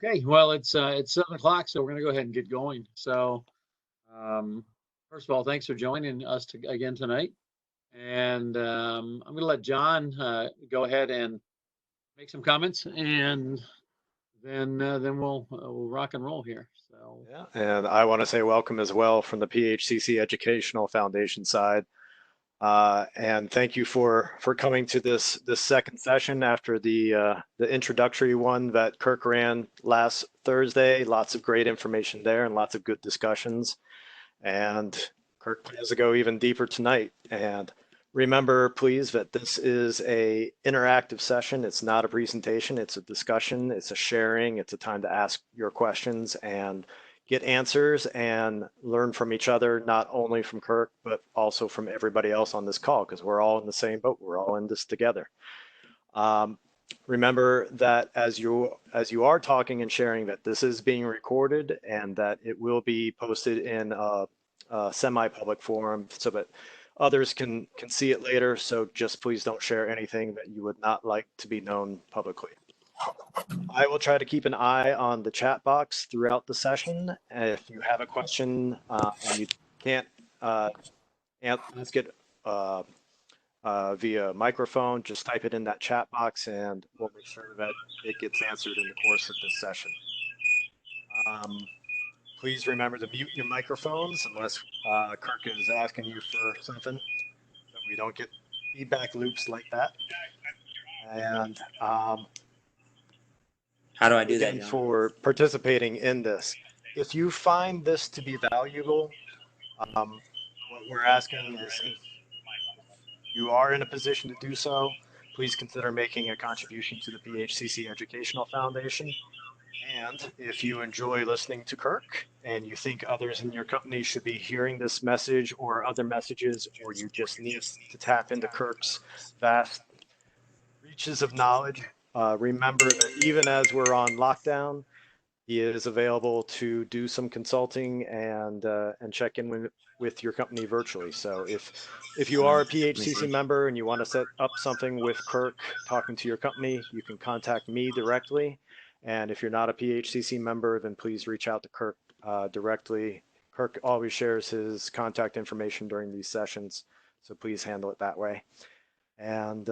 Okay, well, it's 7 o'clock, so we're gonna go ahead and get going. So, first of all, thanks for joining us again tonight. And I'm gonna let John go ahead and make some comments, and then we'll rock and roll here. So, Yeah, and I want to say welcome as well from the PHCC Educational Foundation side. And thank you for coming to this second session after the introductory one that Kirk ran last Thursday. Lots of great information there and lots of good discussions. And Kirk plans to go even deeper tonight. And remember, please, that this is a interactive session. It's not a presentation. It's a discussion. It's a sharing. It's a time to ask your questions and get answers and learn from each other, not only from Kirk, but also from everybody else on this call, because we're all in the same boat. We're all in this together. Remember that as you are talking and sharing, that this is being recorded and that it will be posted in a semi-public forum so that others can see it later. So just please don't share anything that you would not like to be known publicly. I will try to keep an eye on the chat box throughout the session. If you have a question and you can't ask it via microphone, just type it in that chat box and we'll make sure that it gets answered in the course of this session. Please remember to mute your microphones unless Kirk is asking you for something, so we don't get feedback loops like that. And how do I do that, again, John? for participating in this, if you find this to be valuable, what we're asking is if you are in a position to do so, please consider making a contribution to the PHCC Educational Foundation. And if you enjoy listening to Kirk and you think others in your company should be hearing this message or other messages, or you just need to tap into Kirk's vast reaches of knowledge, remember that even as we're on lockdown, he is available to do some consulting and check in with your company virtually. So if you are a PHCC member and you want to set up something with Kirk talking to your company, you can contact me directly. And if you're not a PHCC member, then please reach out to Kirk directly. Kirk always shares his contact information during these sessions, so please handle it that way. And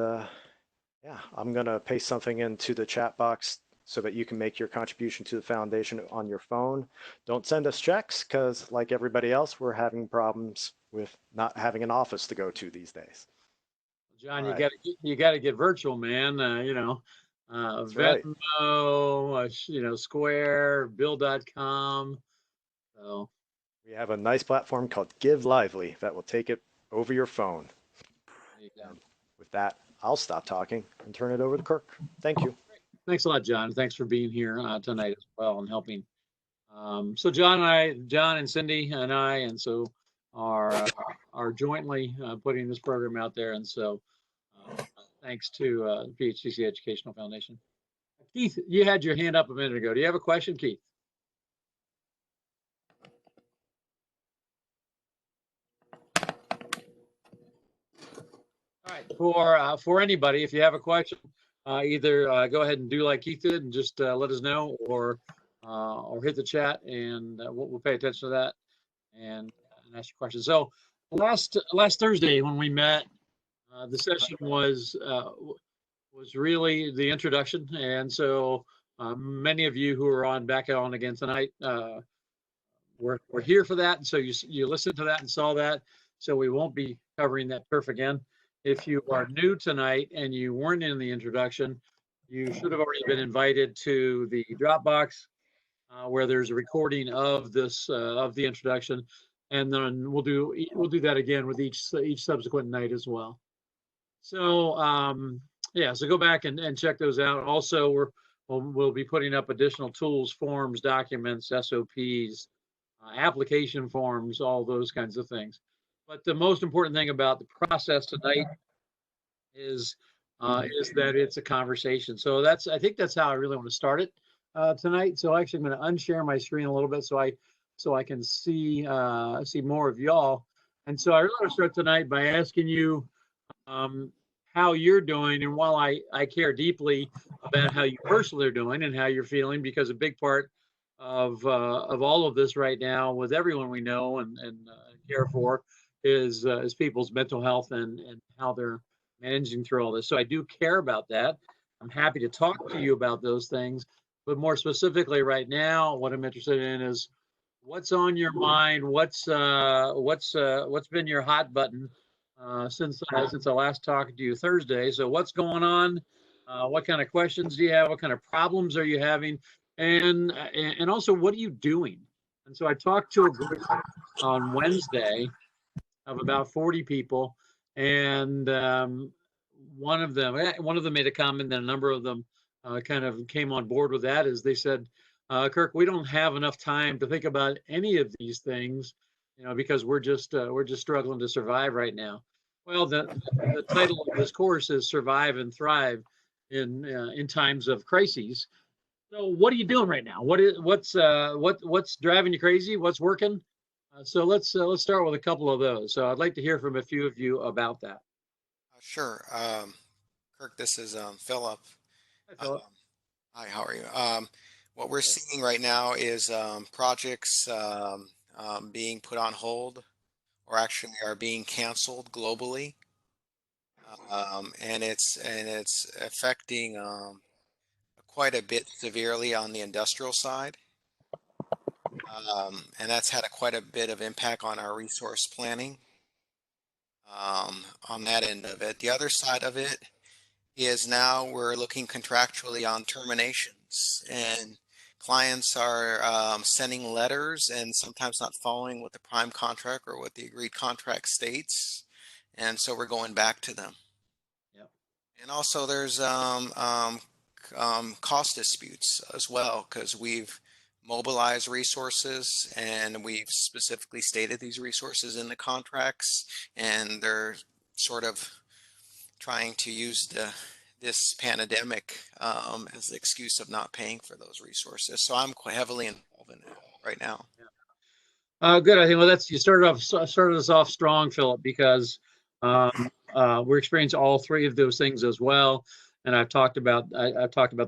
yeah, I'm going to paste something into the chat box so that you can make your contribution to the foundation on your phone. Don't send us checks because, like everybody else, we're having problems with not having an office to go to these days. John, you got to get virtual, man. Venmo, right. Square, Bill.com. So we have a nice platform called Give Lively that will take it over your phone. There you go. And with that, I'll stop talking and turn it over to Kirk. Thank you. Thanks a lot, John. Thanks for being here tonight as well and helping. So John and Cindy and I, and so are jointly putting this program out there. And so thanks to PHCC Educational Foundation. Keith, you had your hand up a minute ago. Do you have a question, Keith? All right, for anybody, if you have a question, either go ahead and do like Keith did and just let us know, or hit the chat and we'll pay attention to that and ask your questions. So last Thursday when we met, the session was really the introduction, and so many of you who are back on again tonight were here for that, and so you listened to that and saw that. So we won't be covering that turf again. If you are new tonight and you weren't in the introduction, you should have already been invited to the Dropbox where there's a recording of this of the introduction, and then we'll do that again with each subsequent night as well. So yeah, so go back and check those out. Also, we'll be putting up additional tools, forms, documents, SOPs, application forms, all those kinds of things. But the most important thing about the process tonight is that it's a conversation. So I think that's how I really want to start it tonight. So actually, I'm going to unshare my screen a little bit so I can see more of y'all. And so I really want to start tonight by asking you, how you're doing. And while I care deeply about how you personally are doing and how you're feeling, because a big part of all of this right now with everyone we know and care for is people's mental health and how they're managing through all this. So I do care about that. I'm happy to talk to you about those things, but more specifically right now, what I'm interested in is what's on your mind. What's been your hot button since I last talked to you Thursday? So what's going on? What kind of questions do you have? What kind of problems are you having? And also, what are you doing? And so I talked to a group on Wednesday of about 40 people, and one of them made a comment, and a number of them kind of came on board with that. Is they said, Kirk, we don't have enough time to think about any of these things, because we're just struggling to survive right now. Well, the title of this course is Survive and Thrive in times of crises. So what are you doing right now? What's driving you crazy? What's working? So let's start with a couple of those. So I'd like to hear from a few of you about that. Sure. Kirk, this is Philip. Hi, Philip. Hi, how are you? What we're seeing right now is projects being put on hold, or actually are being canceled globally, and it's affecting quite a bit severely on the industrial side, and that's had quite a bit of impact on our resource planning on that end of it. The other side of it is now we're looking contractually on terminations, and clients are sending letters and sometimes not following what the prime contract or what the agreed contract states, and so we're going back to them. Yep. And also there's cost disputes as well, because we've mobilized resources and we've specifically stated these resources in the contracts, and they're sort of trying to use this pandemic as the excuse of not paying for those resources. So I'm quite heavily involved in it right now. Good. I think you started us off strong, Philip, because we're experiencing all three of those things as well. And I've talked about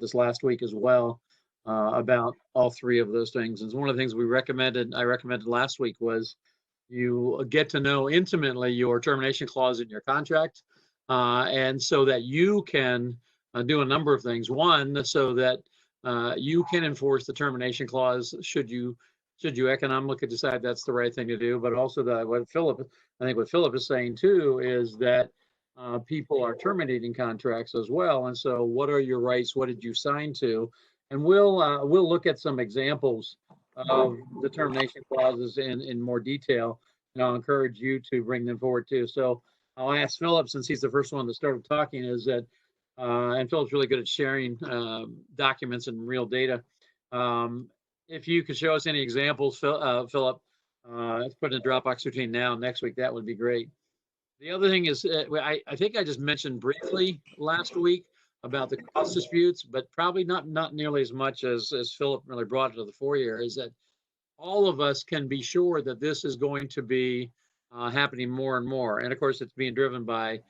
this last week as well about all three of those things. And one of the things I recommended last week was you get to know intimately your termination clause in your contract, and so that you can do a number of things. One, so that you can enforce the termination clause should you economically decide that's the right thing to do. But also what Philip is saying too is that people are terminating contracts as well. And so what are your rights? What did you sign to? And we'll look at some examples of the termination clauses in more detail, and I'll encourage you to bring them forward too. So I'll ask Philip, since he's the first one that started talking, and Philip's really good at sharing documents and real data. If you could show us any examples, Philip, let's put in a Dropbox between now and next week, that would be great. The other thing is, I think I just mentioned briefly last week about the cost disputes, but probably not nearly as much as Philip really brought it to the fore here, is that all of us can be sure that this is going to be happening more and more. And of course, it's being driven by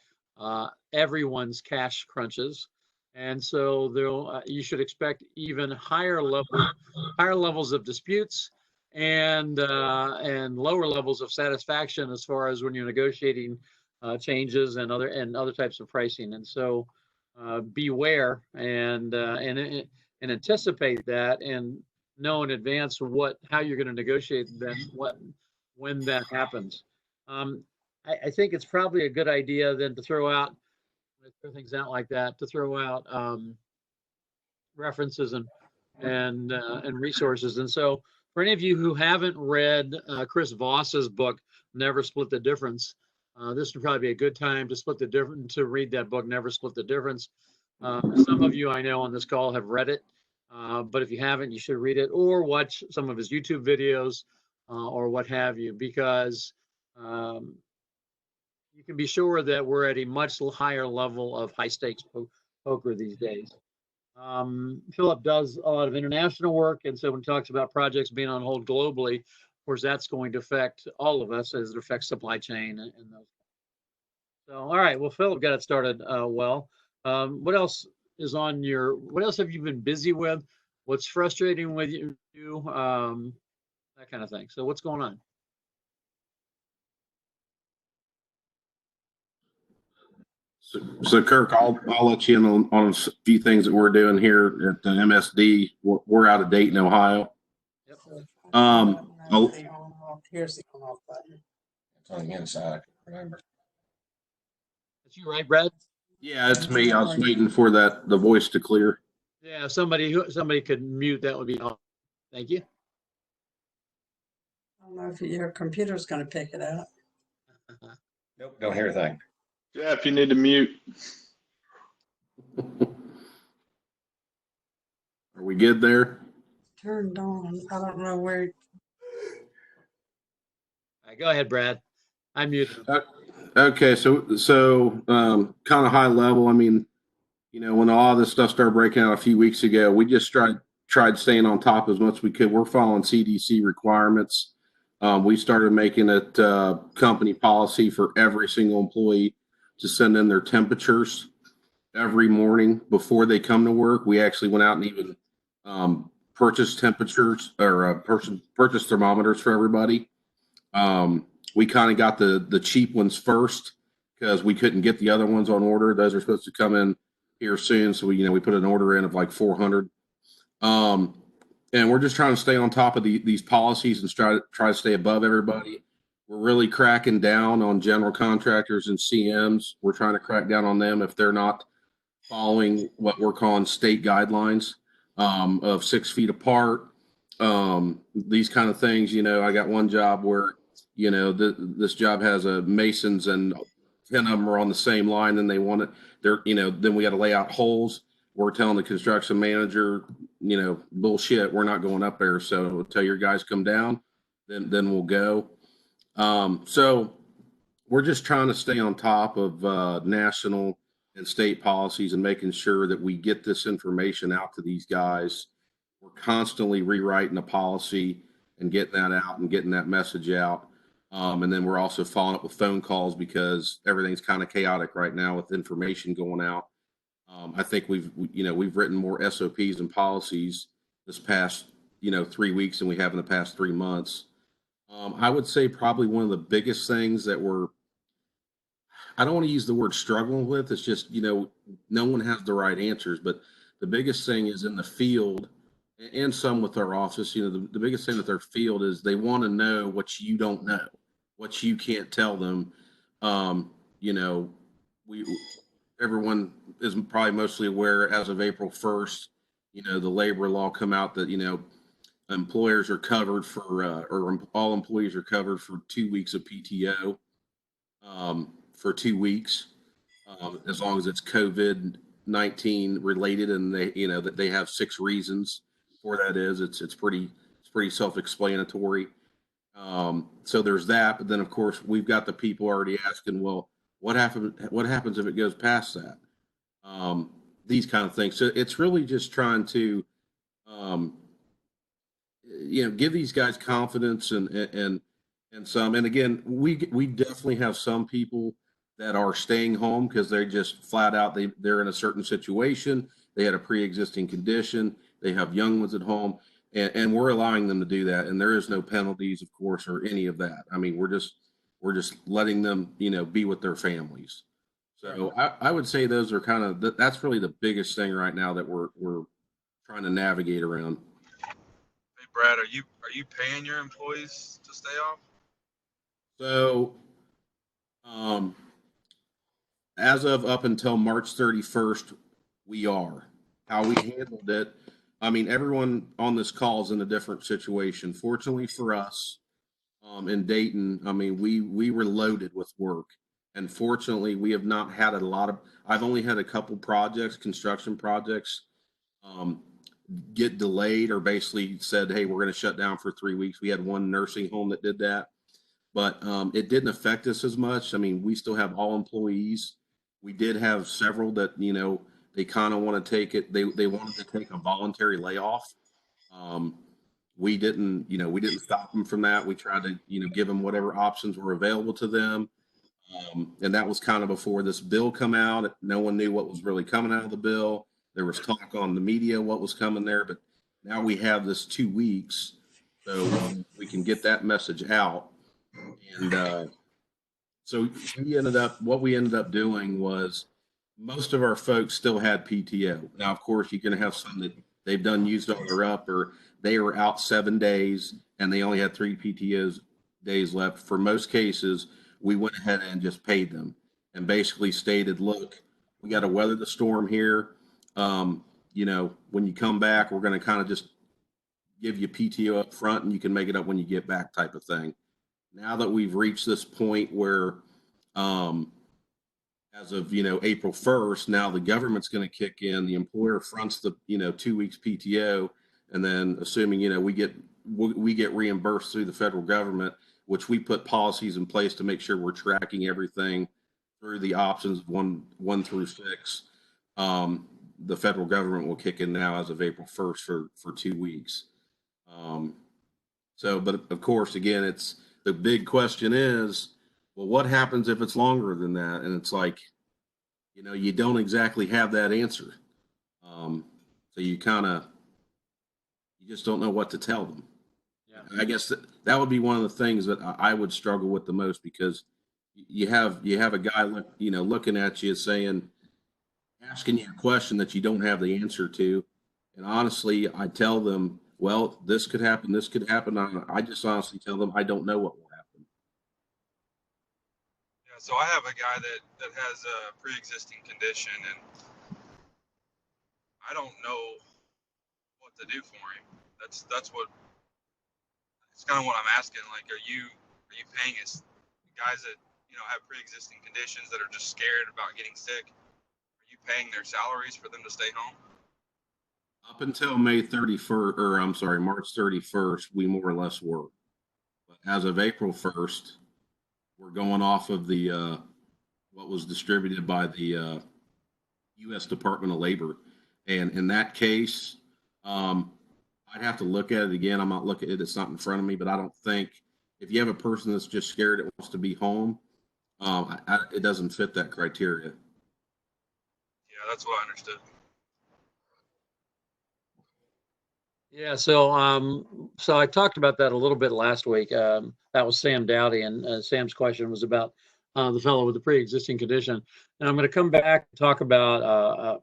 everyone's cash crunches. And so you should expect even higher levels of disputes and lower levels of satisfaction as far as when you're negotiating changes and other types of pricing. And so beware and anticipate that, and know in advance how you're going to negotiate when that happens. I think it's probably a good idea then to throw things out like that, to throw out references and resources. And so for any of you who haven't read Chris Voss's book, Never Split the Difference, this would probably be a good time to read that book, Never Split the Difference. Some of you I know on this call have read it, but if you haven't, you should read it or watch some of his YouTube videos or what have you, because you can be sure that we're at a much higher level of high stakes poker these days. Philip does a lot of international work, and so when he talks about projects being on hold globally, of course, that's going to affect all of us as it affects supply chain and those. So, all right. Well, Philip got it started well. What else what else have you been busy with? What's frustrating with you? That kind of thing. So what's going on? So Kirk, I'll let you in on a few things that we're doing here at the MSD. We're out of Dayton, Ohio. Yep. Here's the on-off button. It's on the inside, I can remember. That's you, right, Brad? Yeah, it's me. I was waiting for the voice to clear. Yeah, if somebody could mute, that would be awesome. Thank you. I don't know if your computer's going to pick it up. Nope, don't hear a thing. Jeff, you need to mute. Are we good there? Turned on. I don't know where. All right, go ahead, Brad. I'm muted. Okay, so kind of high level. I mean, when all this stuff started breaking out a few weeks ago, we just tried staying on top as much as we could. We're following CDC requirements. We started making it company policy for every single employee to send in their temperatures every morning before they come to work. We actually went out and even purchased temperatures or purchased thermometers for everybody. We kind of got the cheap ones first because we couldn't get the other ones on order. Those are supposed to come in here soon. So we put an order in of like 400. And we're just trying to stay on top of these policies and try to stay above everybody. We're really cracking down on general contractors and CMs. We're trying to crack down on them if they're not following what we're calling state guidelines of 6 feet apart. These kind of things. I got one job where this job has a masons and 10 of them are on the same line, and they want it. Then we got to lay out holes. We're telling the construction manager, bullshit. We're not going up there. So until your guys come down, then we'll go. So we're just trying to stay on top of national and state policies and making sure that we get this information out to these guys. We're constantly rewriting the policy and getting that out and getting that message out. And then we're also following up with phone calls because everything's kind of chaotic right now with information going out. I think we've written more SOPs and policies this past 3 weeks than we have in the past 3 months. I would say probably one of the biggest things that I don't want to use the word struggling with. It's just no one has the right answers, but the biggest thing is in the field and some with our office. The biggest thing with our field is they want to know what you don't know, what you can't tell them. Everyone is probably mostly aware as of April 1st, the labor law come out that, employers are covered for, or all employees are covered for 2 weeks of PTO for 2 weeks, as long as it's COVID-19 related and that they have 6 reasons for that it's pretty self-explanatory. So there's that, but then of course we've got the people already asking, well, what happens if it goes past that? These kind of things. So it's really just trying to, give these guys confidence and some. And again, we definitely have some people that are staying home because they're just flat out they're in a certain situation. They had a pre-existing condition. They have young ones at home, and we're allowing them to do that. And there is no penalties, of course, or any of that. I mean, we're just letting them, be with their families. So I would say those are kind of that's really the biggest thing right now that we're trying to navigate around. Hey Brad, are you paying your employees to stay off? So, as of up until March 31st, we are. How we handled it, I mean, everyone on this call is in a different situation. Fortunately for us, in Dayton, I mean, we were loaded with work. And fortunately, we have not had I've only had a couple projects, construction projects, get delayed or basically said, hey, we're going to shut down for 3 weeks. We had one nursing home that did that, but it didn't affect us as much. I mean, we still have all employees. We did have several that, they kind of want to take it. They wanted to take a voluntary layoff. We didn't stop them from that. We tried to, give them whatever options were available to them. And that was kind of before this bill come out. No one knew what was really coming out of the bill. There was talk on the media what was coming there, but now we have this 2 weeks, so we can get that message out. And so what we ended up doing was most of our folks still had PTO. Now, of course, you're going to have some that they've used all their up, or they were out 7 days and they only had 3 PTO days left. For most cases, we went ahead and just paid them and basically stated, look, we got to weather the storm here. When you come back, we're going to kind of just give you PTO up front and you can make it up when you get back, type of thing. Now that we've reached this point where, as of, April 1st, now the government's going to kick in, the employer fronts the, 2 weeks PTO. And then assuming, we get reimbursed through the federal government, which we put policies in place to make sure we're tracking everything through the options of 1 through 6. The federal government will kick in now as of April 1st for 2 weeks. But of course, again, it's the big question is, well, what happens if it's longer than that? And it's like, you don't exactly have that answer. So you just don't know what to tell them. Yeah. I guess that would be one of the things that I would struggle with the most, because you have a guy, looking at you saying, asking you a question that you don't have the answer to. And honestly, I tell them, well, this could happen. This could happen. I just honestly tell them, I don't know what will happen. Yeah, so I have a guy that has a pre-existing condition, and I don't know what to do for him. That's what it's kind of what I'm asking. Like, are you paying us guys that have pre-existing conditions that are just scared about getting sick? Are you paying their salaries for them to stay home? Up until March 31st, we more or less were. But as of April 1st, we're going off of the what was distributed by the U.S. Department of Labor. And in that case, I'd have to look at it again. I'm not looking at it. It's not in front of me, but I don't think if you have a person that's just scared that wants to be home, it doesn't fit that criteria. Yeah, that's what I understood. Yeah, so I talked about that a little bit last week. That was Sam Dowdy, and Sam's question was about the fellow with the pre-existing condition. And I'm going to come back and talk about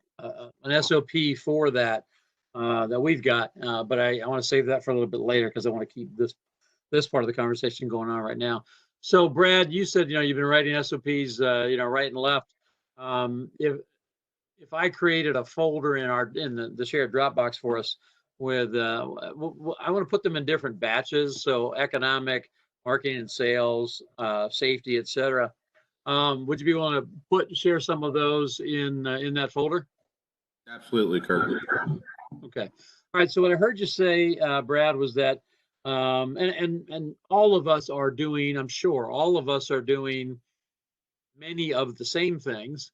an SOP for that that we've got, but I want to save that for a little bit later because I want to keep this part of the conversation going on right now. So, Brad, you said you've been writing SOPs, right and left. If I created a folder in the shared Dropbox for us with, I want to put them in different batches. So economic, marketing and sales, safety, etc. Would you be willing to share some of those in that folder? Absolutely, Kirk. Okay. All right. So what I heard you say, Brad, was that, and all of us are doing, I'm sure all of us are doing many of the same things.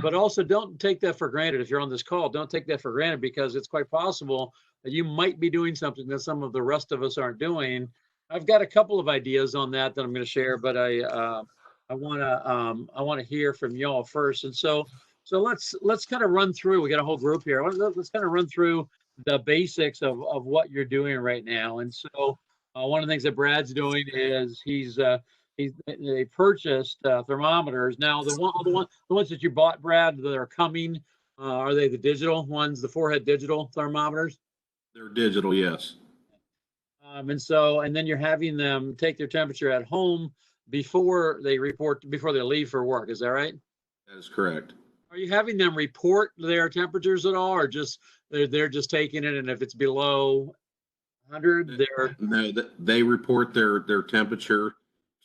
But also don't take that for granted. If you're on this call, don't take that for granted, because it's quite possible that you might be doing something that some of the rest of us aren't doing. I've got a couple of ideas on that I'm going to share, but I want to hear from y'all first. And so let's kind of run through. We got a whole group here. Let's kind of run through the basics of what you're doing right now. And so one of the things that Brad's doing is they purchased thermometers. Now the ones that you bought, Brad, that are coming, are they the digital ones, the forehead digital thermometers? They're digital, yes. And then you're having them take their temperature at home before they leave for work. Is that right? That is correct. Are you having them report their temperatures at all, or just they're just taking it, and if it's below 100, they report their temperature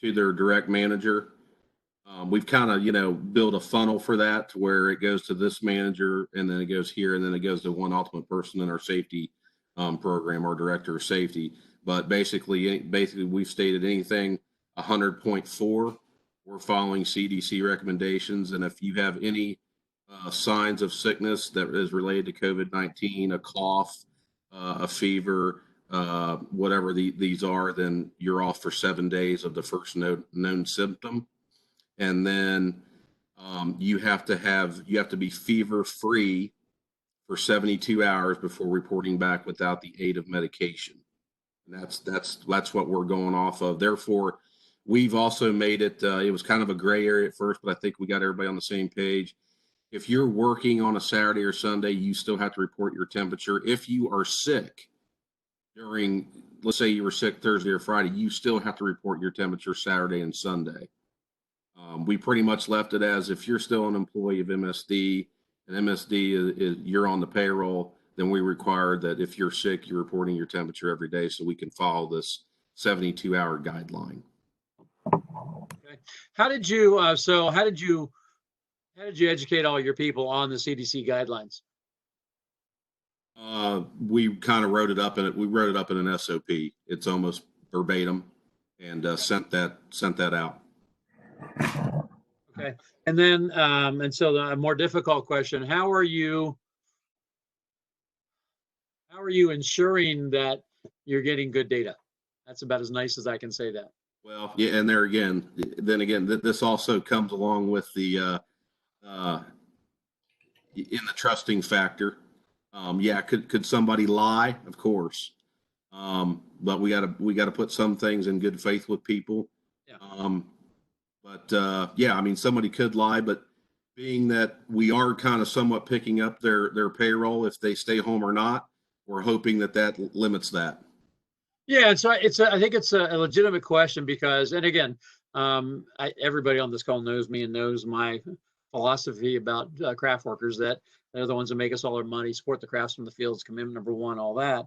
to their direct manager. We've kind of, built a funnel for that, to where it goes to this manager, and then it goes here, and then it goes to one ultimate person in our safety program, our director of safety. But basically we've stated anything 100.4, we're following CDC recommendations. And if you have any signs of sickness that is related to COVID-19, a cough, a fever, whatever these are, then you're off for 7 days of the first known symptom. and then you have to be fever free for 72 hours before reporting back without the aid of medication. And that's what we're going off of. Therefore, we've also made it. It was kind of a gray area at first, but I think we got everybody on the same page. If you're working on a Saturday or Sunday, you still have to report your temperature. If you are sick during, let's say you were sick Thursday or Friday, you still have to report your temperature Saturday and Sunday. We pretty much left it as if you're still an employee of MSD and MSD is you're on the payroll, then we require that if you're sick, you're reporting your temperature every day so we can follow this 72-hour guideline. Okay. How did you educate all your people on the CDC guidelines? We kind of wrote it up in an SOP. It's almost verbatim, and sent that out. Okay. And then, and so the more difficult question, how are you ensuring that you're getting good data? That's about as nice as I can say that. Well, yeah, and then again, this also comes along with the in the trusting factor. Yeah, could somebody lie? Of course. But we gotta put some things in good faith with people. Yeah. Yeah, I mean, somebody could lie, but being that we are kind of somewhat picking up their payroll if they stay home or not, we're hoping that limits that. Yeah, so I think it's a legitimate question because, and again, everybody on this call knows me and knows my philosophy about craft workers, that they're the ones that make us all our money, support the crafts from the fields, commitment number one, all that.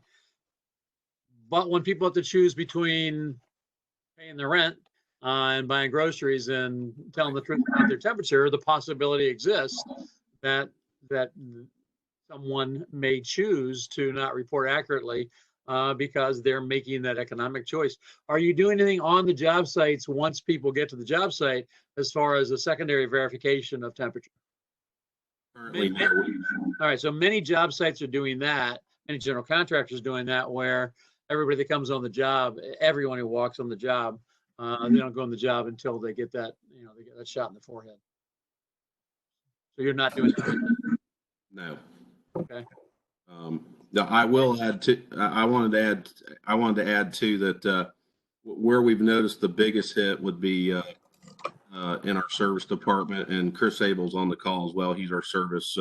But when people have to choose between paying their rent and buying groceries and telling the truth about their temperature, the possibility exists that someone may choose to not report accurately because they're making that economic choice. Are you doing anything on the job sites once people get to the job site as far as a secondary verification of temperature? Currently, no. All right, so many job sites are doing that. Many general contractors doing that, where everybody that comes on the job, everyone who walks on the job, they don't go on the job until they get that, they get that shot in the forehead. So you're not doing that. No. Okay. No, I will add to. I wanted to add too that where we've noticed the biggest hit would be in our service department, and Chris Abel's on the call as well. He's our service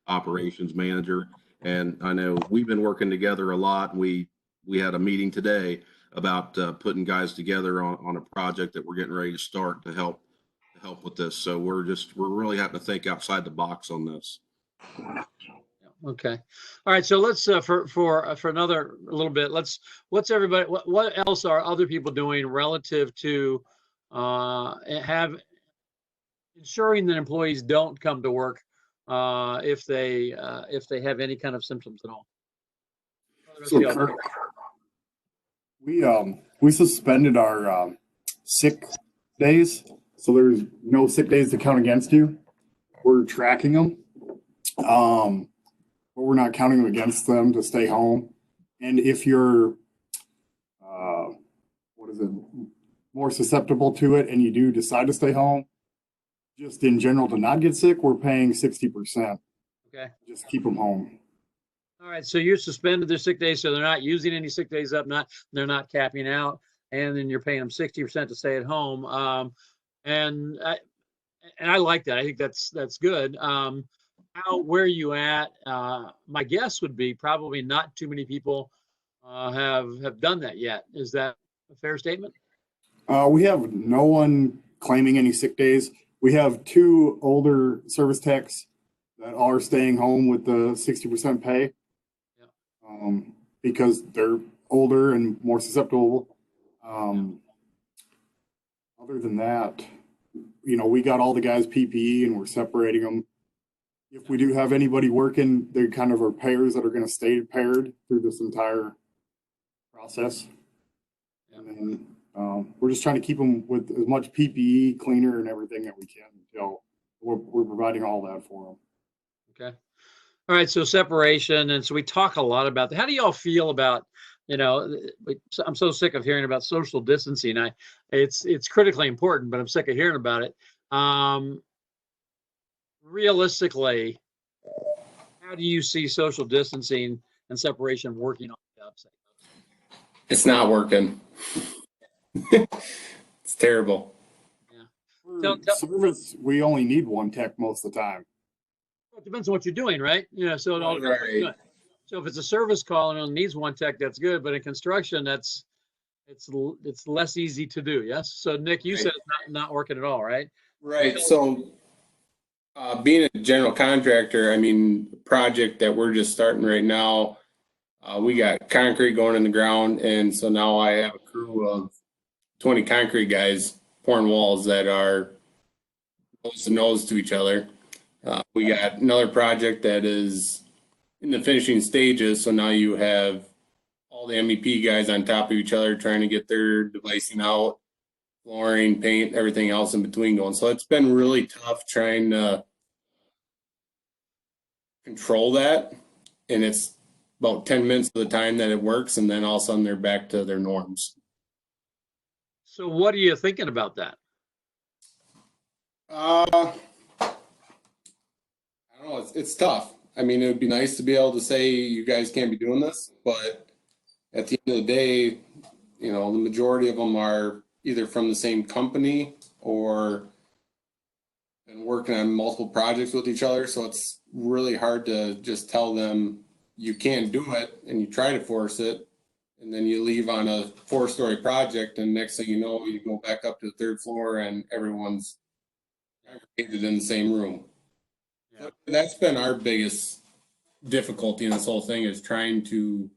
operations manager, and I know we've been working together a lot. We had a meeting today about putting guys together on a project that we're getting ready to start to help with this. So we're really having to think outside the box on this. Okay. All right. So let's for another little bit. What's everybody? What else are other people doing relative to ensuring that employees don't come to work if they have any kind of symptoms at all? So Kirk, we suspended our sick days, so there's no sick days to count against you. We're tracking them. But we're not counting them against them to stay home. And if you're, more susceptible to it and you do decide to stay home, just in general to not get sick, we're paying 60%. Okay. Just keep them home. All right. So you're suspended their sick days, so they're not using any sick days up, they're not capping out, and then you're paying them 60% to stay at home. And I like that. I think that's good. Where are you at? My guess would be probably not too many people have done that yet. Is that a fair statement? We have no one claiming any sick days. We have 2 older service techs that are staying home with the 60% pay. Yeah. Because they're older and more susceptible. Other than that, we got all the guys PPE and we're separating them. If we do have anybody working, they kind of are pairs that are going to stay paired through this entire process. And then we're just trying to keep them with as much PPE, cleaner, and everything that we can until we're providing all that for them. Okay. All right. So separation. And so we talk a lot about that. How do y'all feel about, I'm so sick of hearing about social distancing. It's critically important, but I'm sick of hearing about it. Realistically, how do you see social distancing and separation working on the job site? It's not working. It's terrible. Yeah. For service, we only need one tech most of the time. It depends on what you're doing, right? So it all depends on what you're doing. So if it's a service call and it only needs one tech, that's good. But in construction, it's less easy to do. Yes. So Nick, you said it's not working at all, right? Right. So being a general contractor, I mean, project that we're just starting right now, we got concrete going in the ground. And so now I have a crew of 20 concrete guys pouring walls that are nose to nose to each other. We got another project that is in the finishing stages. So now you have all the MEP guys on top of each other trying to get their devicing out, flooring, paint, everything else in between going. So it's been really tough trying to control that. And it's about 10 minutes of the time that it works. And then all of a sudden they're back to their norms. So what are you thinking about that? I don't know. It's tough. I mean, it would be nice to be able to say you guys can't be doing this, but at the end of the day, the majority of them are either from the same company or been working on multiple projects with each other. So it's really hard to just tell them you can't do it and you try to force it. And then you leave on a 4-story project and next thing you know, you go back up to the 3rd floor and everyone's congregated in the same room. Yeah. That's been our biggest difficulty in this whole thing is trying to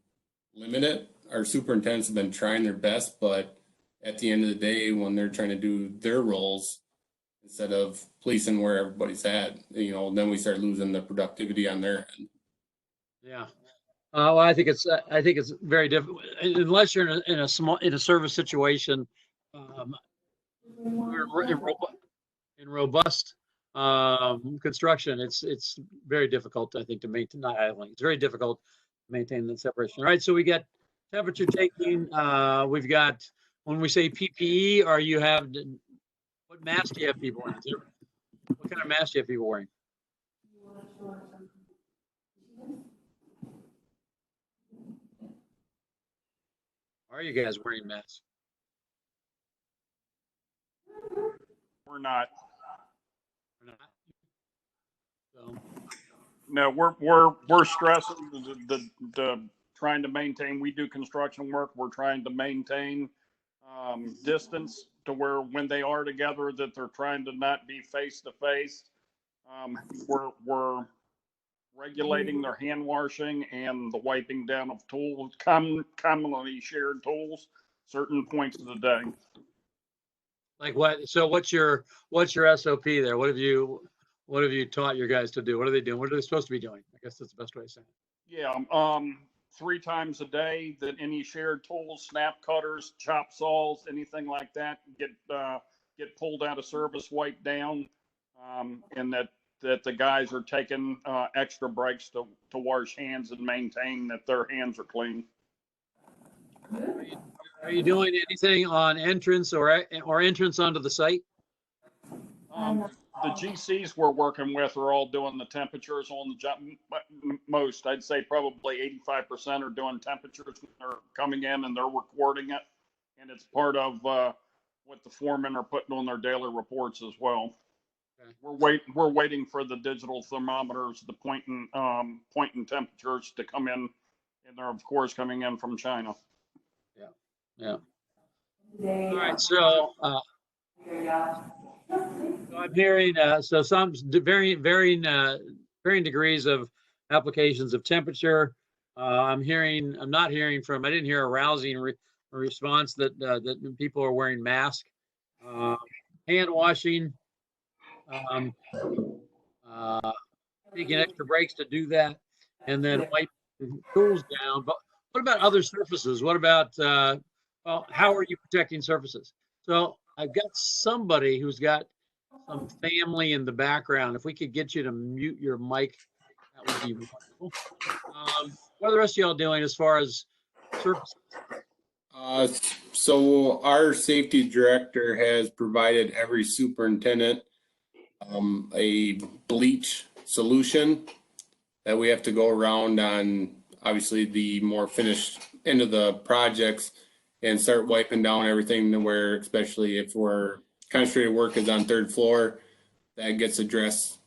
limit it. Our superintendents have been trying their best, but at the end of the day, when they're trying to do their roles, instead of policing where everybody's at, then we start losing the productivity on their end. Yeah. Well, I think it's very difficult unless you're in a service situation, in robust construction. It's very difficult, I think, to maintain. Not idling. It's very difficult to maintain the separation. All right. So we got temperature taking. We've got when we say PPE, what mask do you have people wearing? What kind of mask do you have people wearing? Are you guys wearing masks? We're not. We're not. So. No, we're stressing the trying to maintain. We do construction work. We're trying to maintain distance to where when they are together, that they're trying to not be face to face. We're regulating their hand washing and the wiping down of tools, commonly shared tools, certain points of the day. Like what? So what's your SOP there? What have you taught your guys to do? What are they doing? What are they supposed to be doing? I guess that's the best way to say it. Yeah. 3 times a day that any shared tools, snap cutters, chop saws, anything like that get pulled out of service, wiped down, and that the guys are taking extra breaks to wash hands and maintain that their hands are clean. Are you doing anything on entrance or entrance onto the site? The GCs we're working with are all doing the temperatures on the job. Most, I'd say probably 85% are doing temperatures. They're coming in and they're recording it. And it's part of what the foremen are putting on their daily reports as well. Okay. We're waiting for the digital thermometers, the pointing temperatures to come in. And they're, of course, coming in from China. Yeah. All right. So I'm hearing some varying degrees of applications of temperature. I didn't hear a rousing response that people are wearing masks, hand washing, taking extra breaks to do that, and then wiping tools down. But what about other surfaces? What about how are you protecting surfaces? So I've got somebody who's got some family in the background. If we could get you to mute your mic, that would be wonderful. What are the rest of y'all doing as far as surfaces? So our safety director has provided every superintendent a bleach solution that we have to go around on, obviously the more finished end of the projects, and start wiping down everything to where, especially if we're concentrated work is on third floor, that gets addressed,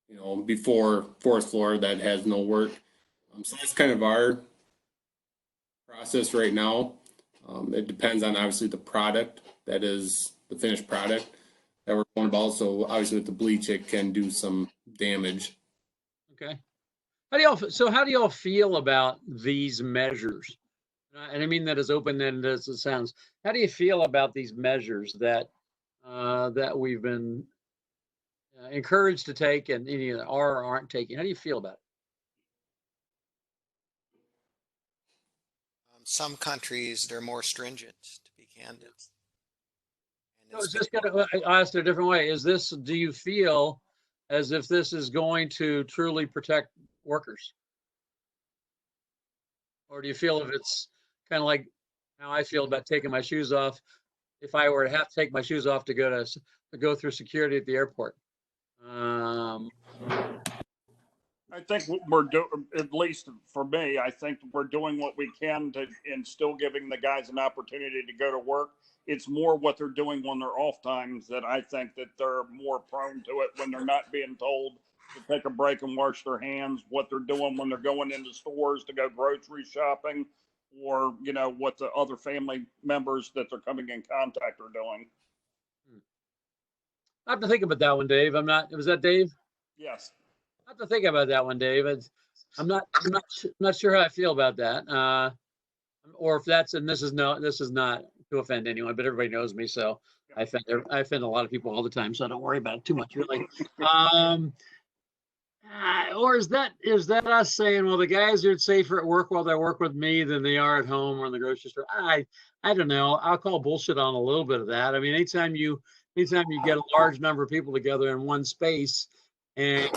you know, before fourth floor that has no work. So that's kind of our process right now. It depends on obviously the product that is the finished product that we're going about. So obviously with the bleach, it can do some damage. Okay. How do y'all feel about these measures? And I mean that as open-ended as it sounds. How do you feel about these measures that that we've been encouraged to take and either are or aren't taking? How do you feel about it? Some countries, they're more stringent, to be candid. And So it's is this gonna, I asked it a different way. Do you feel as if this is going to truly protect workers? Or do you feel if it's kind of like how I feel about taking my shoes off if I were to have to take my shoes off to go through security at the airport? I think we're doing, at least for me, I think we're doing what we can to, and still giving the guys an opportunity to go to work. It's more what they're doing on their off times that I think that they're more prone to it when they're not being told to take a break and wash their hands, what they're doing when they're going into stores to go grocery shopping, or, you know, what the other family members that they're coming in contact are doing. I have to think about that one, Dave. Was that Dave? Yes. I have to think about that one, Dave. I'm not sure how I feel about that. Or if that's, and this is not to offend anyone, but everybody knows me, so I offend a lot of people all the time, so I don't worry about it too much, really. Or is that us saying, well, the guys are safer at work while they work with me than they are at home or in the grocery store? I don't know. I'll call bullshit on a little bit of that. I mean, anytime you get a large number of people together in one space, and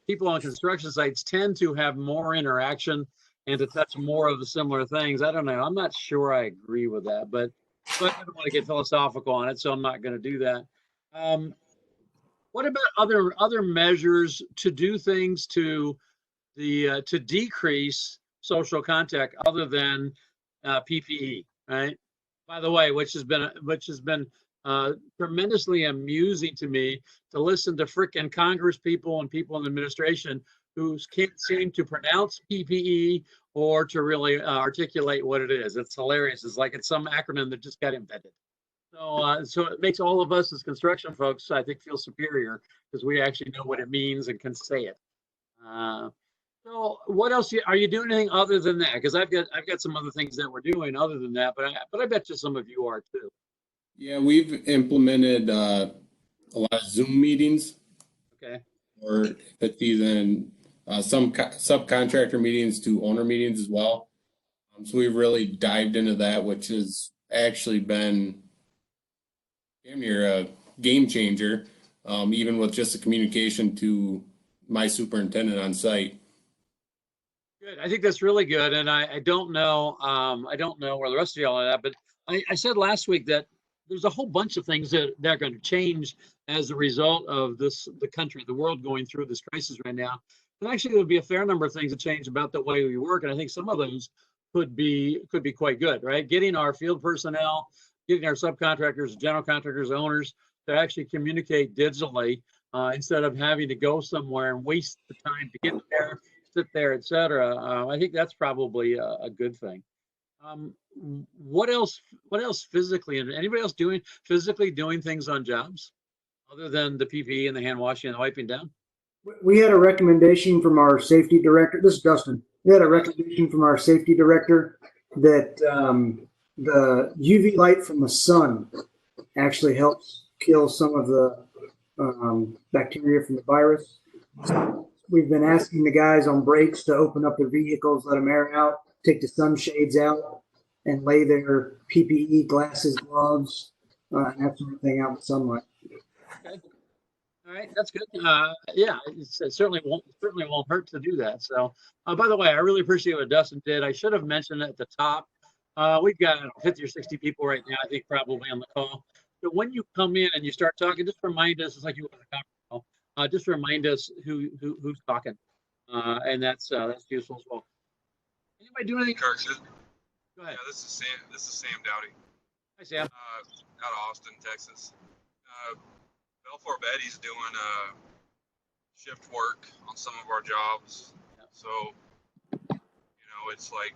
people on construction sites tend to have more interaction and to touch more of the similar things. I don't know. I'm not sure I agree with that, but I don't want to get philosophical on it, so I'm not going to do that. What about other measures to do things to decrease social contact other than PPE, right? By the way, which has been tremendously amusing to me to listen to frickin' Congress people and people in the administration who can't seem to pronounce PPE or to really articulate what it is. It's hilarious. It's like it's some acronym that just got invented. So it makes all of us as construction folks, I think, feel superior because we actually know what it means and can say it. So what else are you doing anything other than that? Because I've got some other things that we're doing other than that, but I bet you some of you are too. Yeah, we've implemented a lot of Zoom meetings. Okay. Or if it's even some subcontractor meetings to owner meetings as well. So we've really dived into that, which has actually been damn near a game changer, even with just the communication to my superintendent on site. Good. I think that's really good. And I don't know where the rest of y'all are at, but I said last week that there's a whole bunch of things that are going to change as a result of the world going through this crisis right now. And actually, there'll be a fair number of things that change about the way we work. And I think some of those could be quite good, right? Getting our field personnel, getting our subcontractors, general contractors, owners to actually communicate digitally instead of having to go somewhere and waste the time to get there, sit there, et cetera. I think that's probably a good thing. What else physically? And anybody else physically doing things on jobs other than the PPE and the hand washing and the wiping down? We had a recommendation from our safety director. This is Dustin. We had a recommendation from our safety director that the UV light from the sun actually helps kill some of the bacteria from the virus. So we've been asking the guys on breaks to open up their vehicles, let them air out, take the sunshades out, and lay their PPE, glasses, gloves, and that sort of thing out in the sunlight. Okay. All right, that's good. Yeah, it certainly won't hurt to do that. So, by the way, I really appreciate what Dustin did. I should have mentioned at the top. We've got 50 or 60 people right now, I think, probably on the call. So when you come in and you start talking, just remind us, it's like you were on the conference call, just remind us who's talking, and that's useful as well. Anybody do anything? Kirk, Go ahead. yeah, this is Sam Dowdy. Hi, Sam. Out of Austin, Texas. Belfort Betty's doing shift work on some of our jobs. So, it's like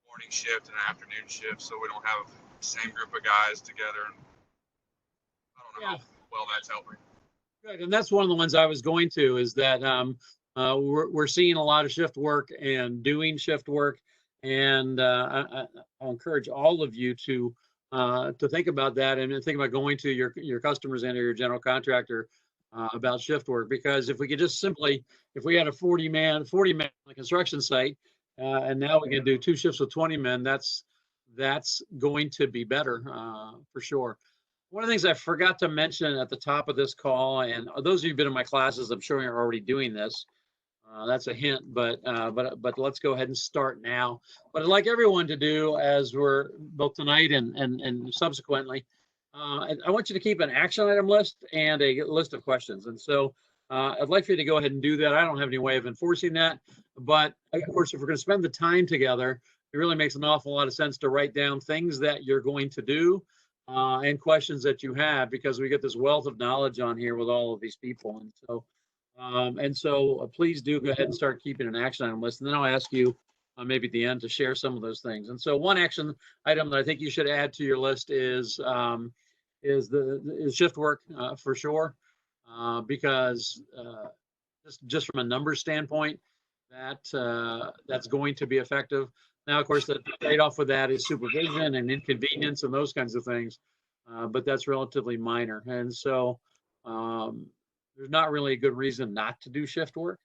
morning shift and afternoon shift, so we don't have the same group of guys together. And I don't know how well that's helping. Good, and that's one of the ones I was going to, is that we're seeing a lot of shift work and doing shift work, and I'll encourage all of you to think about that and think about going to your customers and your general contractor about shift work, because if we could just simply, if we had a 40 man on the construction site, and now we can do 2 shifts with 20 men, that's going to be better for sure. One of the things I forgot to mention at the top of this call, and those of you who've been in my classes, I'm sure you're already doing this. That's a hint, but let's go ahead and start now. But I'd like everyone to do, as we're both tonight and subsequently, I want you to keep an action item list and a list of questions. And so I'd like for you to go ahead and do that. I don't have any way of enforcing that, but of course, if we're going to spend the time together, it really makes an awful lot of sense to write down things that you're going to do and questions that you have, because we get this wealth of knowledge on here with all of these people. And so please do go ahead and start keeping an action item list, and then I'll ask you maybe at the end to share some of those things. And so one action item that I think you should add to your list is shift work for sure, because just from a numbers standpoint, that's going to be effective. Now, of course, the trade-off with that is supervision and inconvenience and those kinds of things, but that's relatively minor. And so there's not really a good reason not to do shift work,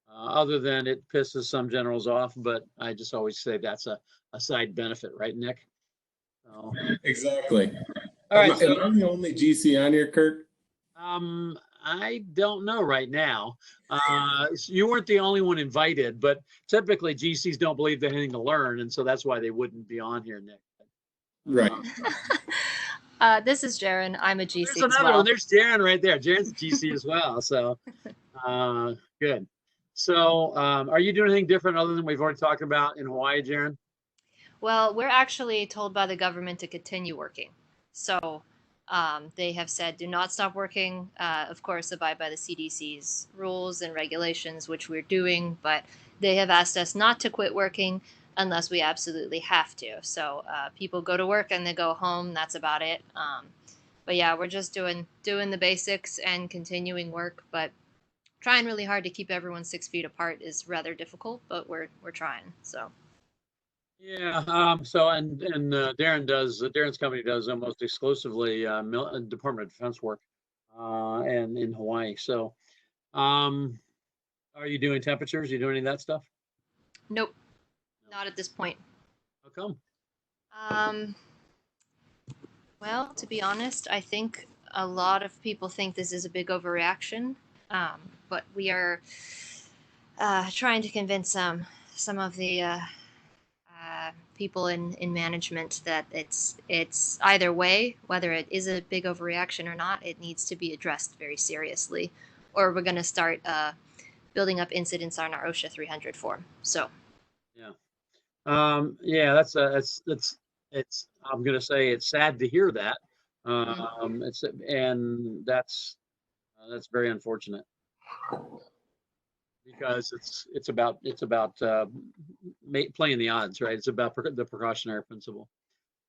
other than it pisses some generals off. But I just always say that's a side benefit, right, Nick? So, Exactly. all right. Am I the only GC on here, Kirk? I don't know right now. You weren't the only one invited, but typically GCs don't believe they have anything to learn, and so that's why they wouldn't be on here, Nick. Right. This is Jaren. I'm a GC There's as another well. one. There's Jaren right there. Jaren's a GC as well. So good. So are you doing anything different other than we've already talked about in Hawaii, Jaren? Well, we're actually told by the government to continue working. So they have said, do not stop working. Of course, abide by the CDC's rules and regulations, which we're doing, but they have asked us not to quit working unless we absolutely have to. So people go to work and they go home. That's about it. But yeah, we're just doing the basics and continuing work, but trying really hard to keep everyone 6 feet apart is rather difficult, but we're trying. So. Yeah. So and Darren's company does almost exclusively Department of Defense work, and in Hawaii. So, are you doing temperatures? Are you doing any of that stuff? Nope, not at this point. How come? Well, to be honest, I think a lot of people think this is a big overreaction, but we are trying to convince some of the people in management that it's either way, whether it is a big overreaction or not, it needs to be addressed very seriously, or we're going to start building up incidents on our OSHA 300 form. So. Yeah. That's I'm going to say it's sad to hear that. That's very unfortunate, because it's about playing the odds, right? It's about the precautionary principle.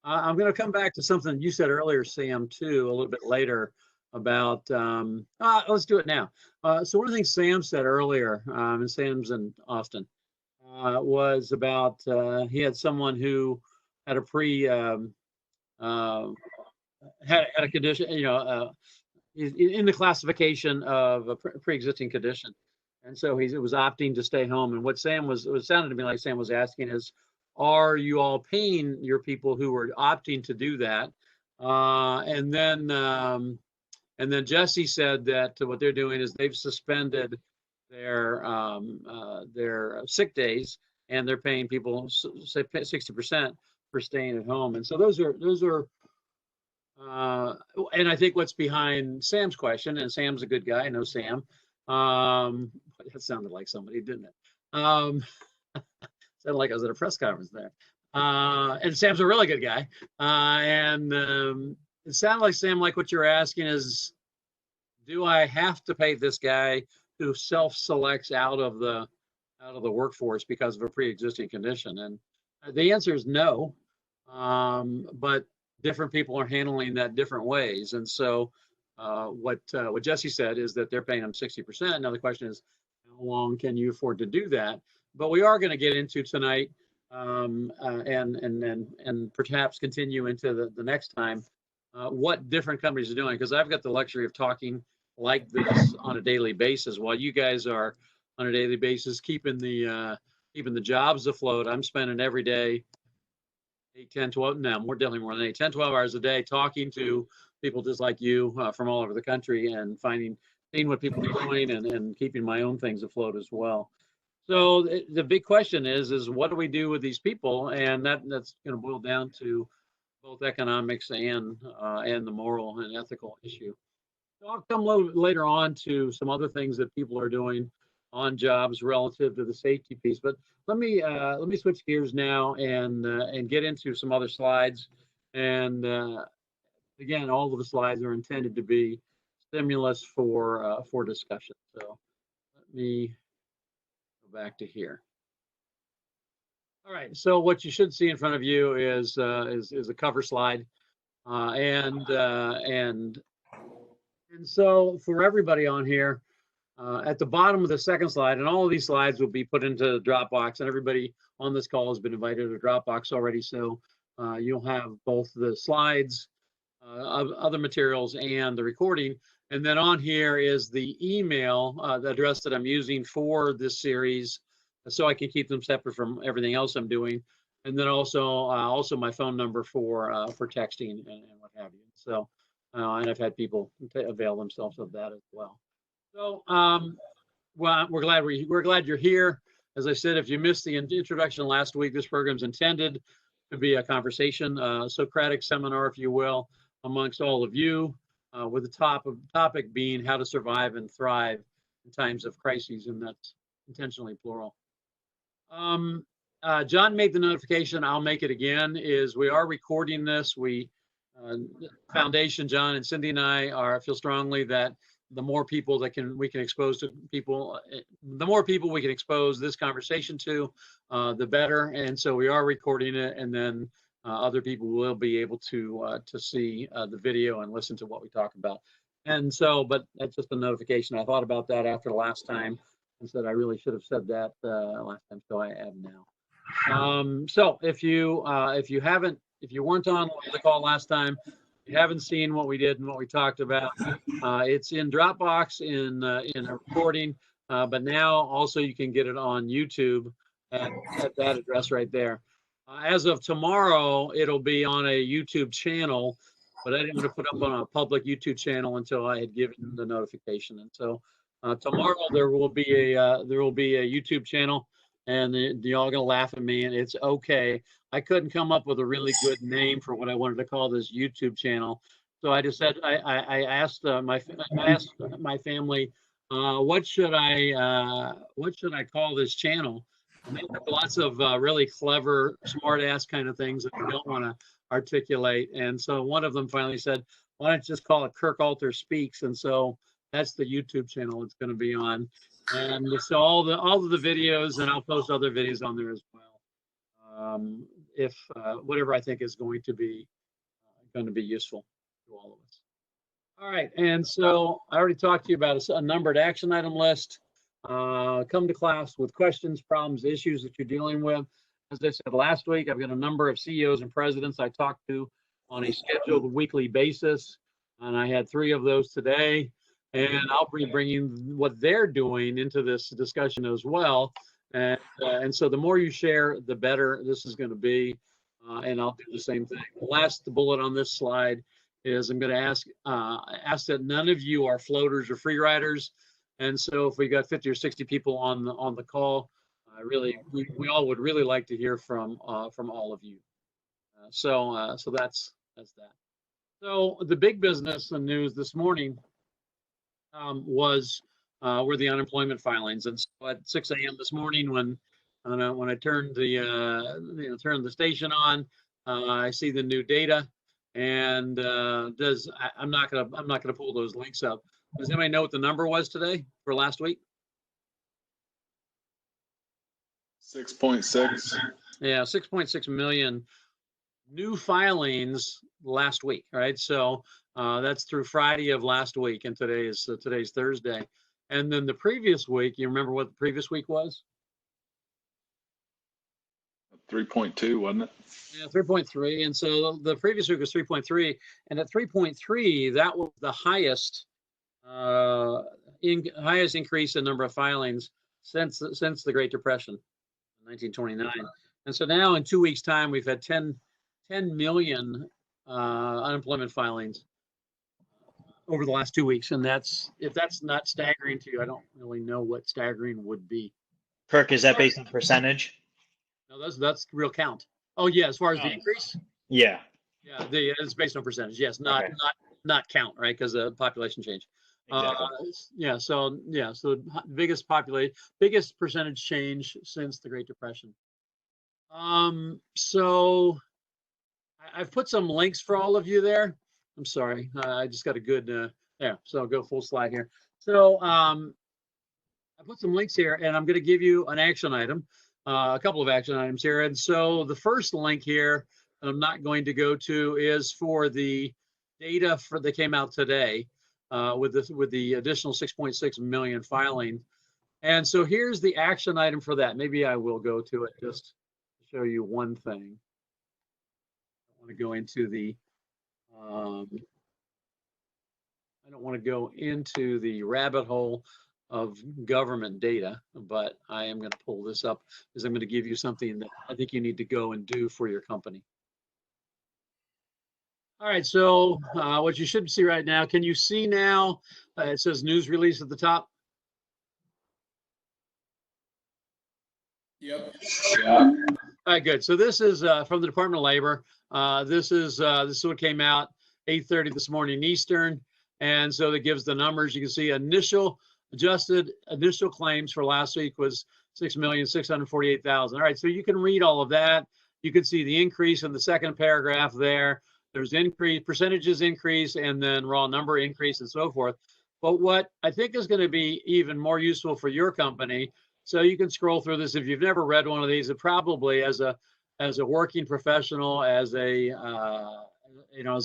I'm going to come back to something you said earlier, Sam, too, a little bit later about. Let's do it now. So one of the things Sam said earlier, and Sam's in Austin, was about he had someone who had had a condition, in the classification of a pre-existing condition. And so he was opting to stay home. And what sounded to me like Sam was asking is, are you all paying your people who are opting to do that? And then Jesse said that what they're doing is they've suspended their sick days, and they're paying people, say, 60% for staying at home. And so those are. And I think what's behind Sam's question, and Sam's a good guy, I know Sam, That sounded like somebody, didn't it? Sounded like I was at a press conference there. And Sam's a really good guy. It sounded like, Sam, like what you're asking is, do I have to pay this guy who self-selects out of the workforce because of a pre-existing condition? And the answer is no. But different people are handling that different ways. And so what Jesse said is that they're paying them 60%. Now the question is, how long can you afford to do that? But we are going to get into tonight and perhaps continue into the next time what different companies are doing, because I've got the luxury of talking like this on a daily basis while you guys are on a daily basis keeping the jobs afloat. I'm spending every day 8, 10, 12, no, definitely more than 8, 10, 12 hours a day talking to people just like you from all over the country and seeing what people are doing and keeping my own things afloat as well. So the big question is what do we do with these people? And that's going to boil down to both economics and the moral and ethical issue. So I'll come later on to some other things that people are doing on jobs relative to the safety piece. But let me switch gears now and get into some other slides. And again, all of the slides are intended to be stimulus for discussion. So let me go back to here. All right. So what you should see in front of you is a cover slide, and so for everybody on here, at the bottom of the second slide, and all of these slides will be put into Dropbox, and everybody on this call has been invited to Dropbox already. So you'll have both the slides, other materials, and the recording. And then on here is the email, the address that I'm using for this series, so I can keep them separate from everything else I'm doing. And then also my phone number for texting and what have you. So, and I've had people avail themselves of that as well. So, well, we're glad you're here. As I said, if you missed the introduction last week, this program's intended to be a conversation, Socratic seminar, if you will, amongst all of you, with the topic being how to survive and thrive in times of crises, and that's intentionally plural. John made the notification, I'll make it again, is we are recording this. Foundation, John and Cindy and I feel strongly that the more people that we can expose to people, the more people we can expose this conversation to, the better. And so we are recording it, and then other people will be able to see the video and listen to what we talk about. And so, but that's just a notification. I thought about that after last time and said I really should have said that last time, so I am now. So if you weren't on the call last time, you haven't seen what we did and what we talked about, it's in Dropbox in a recording, but now also you can get it on YouTube at that address right there. As of tomorrow, it'll be on a YouTube channel, but I didn't want to put up on a public YouTube channel until I had given the notification. And so tomorrow there will be a YouTube channel, and y'all gonna laugh at me, and it's okay. I couldn't come up with a really good name for what I wanted to call this YouTube channel, so I just said I asked my family, what should I call this channel? And they have lots of really clever, smart-ass kind of things that we don't want to articulate. And so one of them finally said, why don't you just call it Kirk Speaks? And so that's the YouTube channel it's going to be on. And so all of the videos, and I'll post other videos on there as well, if whatever I think is going to be useful to all of us. All right, and so I already talked to you about a numbered action item list. Come to class with questions, problems, issues that you're dealing with. As I said last week, I've got a number of CEOs and presidents I talk to on a scheduled weekly basis, and I had 3 of those today. And I'll be bringing what they're doing into this discussion as well. And so the more you share, the better this is going to be. And I'll do the same thing. The last bullet on this slide is I'm going to ask that none of you are floaters or free riders. And so if we got 50 or 60 people on the call, we all would really like to hear from all of you. So that's that. So the big business and news this morning was were the unemployment filings. And so at 6 a.m. this morning, when I turned turned the station on, I see the new data. And I'm not gonna pull those links up. Does anybody know what the number was today for last week? 6.6. Yeah, 6.6 million new filings last week, right? So that's through Friday of last week, and today's Thursday. And then the previous week, you remember what the previous week was? 3.2, wasn't it? Yeah, 3.3. And so the previous week was 3.3, and at 3.3, that was the highest highest increase in number of filings since the Great Depression, 1929. And so now in 2 weeks' time, we've had 10 million unemployment filings over the last 2 weeks. And if that's not staggering to you, I don't really know what staggering would be. Kirk, is that based on percentage? No, that's real count. Oh yeah, as far as the increase? Yeah. Yeah, it's based on percentage. Yes, not count, right? Because of population change. Exactly. So biggest percentage change since the Great Depression. So I've put some links for all of you there. I'm sorry, I just got a good so I'll go full slide here. So I put some links here, and I'm going to give you an action item, a couple of action items here. And so the first link here I'm not going to go to is for the data that came out today with the additional 6.6 million filing. And so here's the action item for that. Maybe I will go to it just to show you one thing. I want to go into the I don't want to go into the rabbit hole of government data, but I am going to pull this up because I'm going to give you something that I think you need to go and do for your company. All right, so what you should see right now, can you see now, it says news release at the top? Yep. Yeah. All right, good. So this is from the Department of Labor. This is what came out 8:30 this morning Eastern. And so that gives the numbers. You can see adjusted initial claims for last week was 6,648,000. All right, so you can read all of that. You can see the increase in the second paragraph there. There's percentages increase, and then raw number increase, and so forth. But what I think is going to be even more useful for your company, so you can scroll through this if you've never read one of these, it probably as a working professional, as a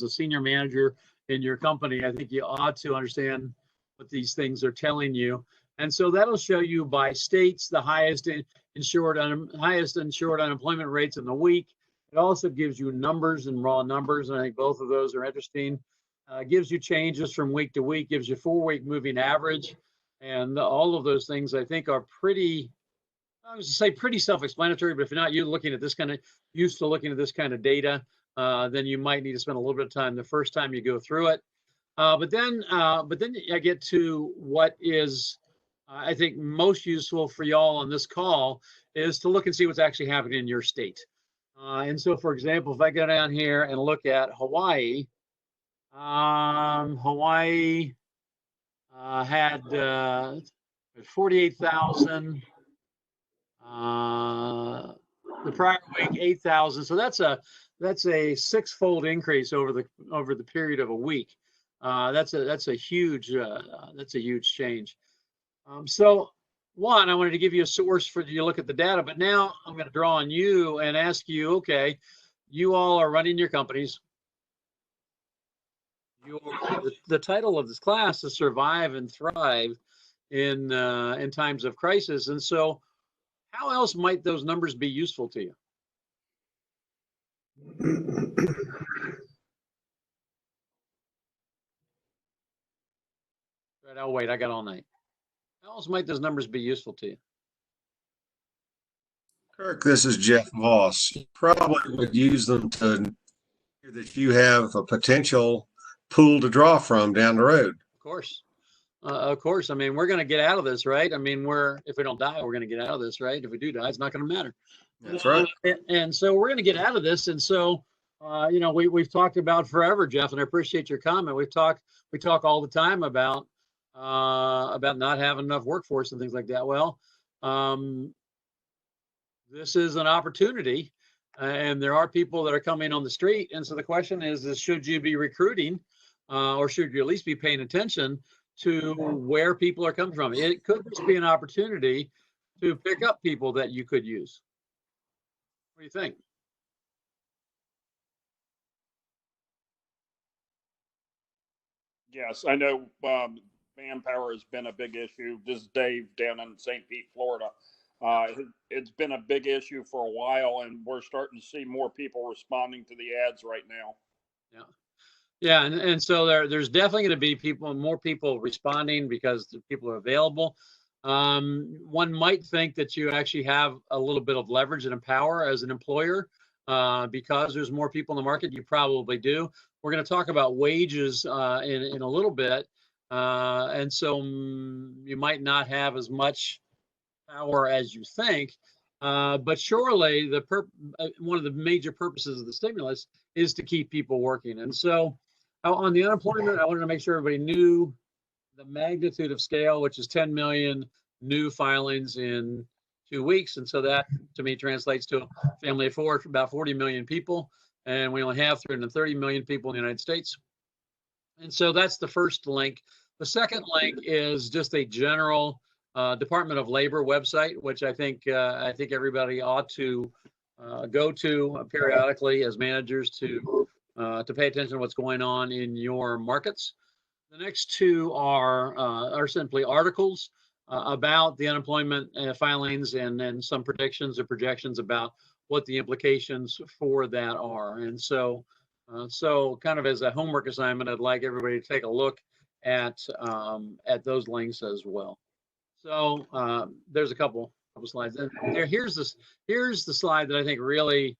senior manager in your company, I think you ought to understand what these things are telling you. And so that'll show you by states the highest insured unemployment rates in the week. It also gives you numbers and raw numbers, and I think both of those are interesting. Gives you changes from week to week, gives you 4-week moving average, and all of those things I think are pretty self-explanatory. But if you're not used to looking at this kind of data, then you might need to spend a little bit of time the first time you go through it. But then I get to what is I think most useful for y'all on this call is to look and see what's actually happening in your state. And so, for example, if I go down here and look at Hawaii, Hawaii had 48,000. The prior week, 8,000. So that's a 6-fold increase over the period of a week. That's a huge change. So one, I wanted to give you a source for you to look at the data, but now I'm going to draw on you and ask you, okay, you all are running your companies. The title of this class is Survive and Thrive in times of crisis. And so how else might those numbers be useful to you? Right, I'll wait. I got all night. How else might those numbers be useful to you? Kirk, this is Jeff Voss. You probably would use them to hear that you have a potential pool to draw from down the road. Of course. I mean, we're going to get out of this, right? I mean, if we don't die, we're going to get out of this, right? If we do die, it's not going to matter. That's right. And so we're going to get out of this. And so, we've talked about forever, Jeff, and I appreciate your comment. We talk all the time about about not having enough workforce and things like that. Well, this is an opportunity, and there are people that are coming on the street. And so the question is should you be recruiting, or should you at least be paying attention to where people are coming from? It could just be an opportunity to pick up people that you could use. What do you think? Yes, I know manpower has been a big issue. This is Dave down in St. Pete, Florida. It's been a big issue for a while, and we're starting to see more people responding to the ads right now. Yeah. Yeah, and so there's definitely going to be more people responding because the people are available. One might think that you actually have a little bit of leverage and power as an employer because there's more people in the market. You probably do. We're going to talk about wages in a little bit, and so you might not have as much power as you think. But surely one of the major purposes of the stimulus is to keep people working. And so on the unemployment, I wanted to make sure everybody knew the magnitude of scale, which is 10 million new filings in 2 weeks. And so that to me translates to a family of four, about 40 million people. And we only have 330 million people in the United States. And so that's the first link. The second link is just a general Department of Labor website, which I think everybody ought to go to periodically as managers to pay attention to what's going on in your markets. The next two are simply articles about the unemployment filings and then some predictions or projections about what the implications for that are. And so kind of as a homework assignment, I'd like everybody to take a look at those links as well. So there's a couple slides. And here's the slide that I think really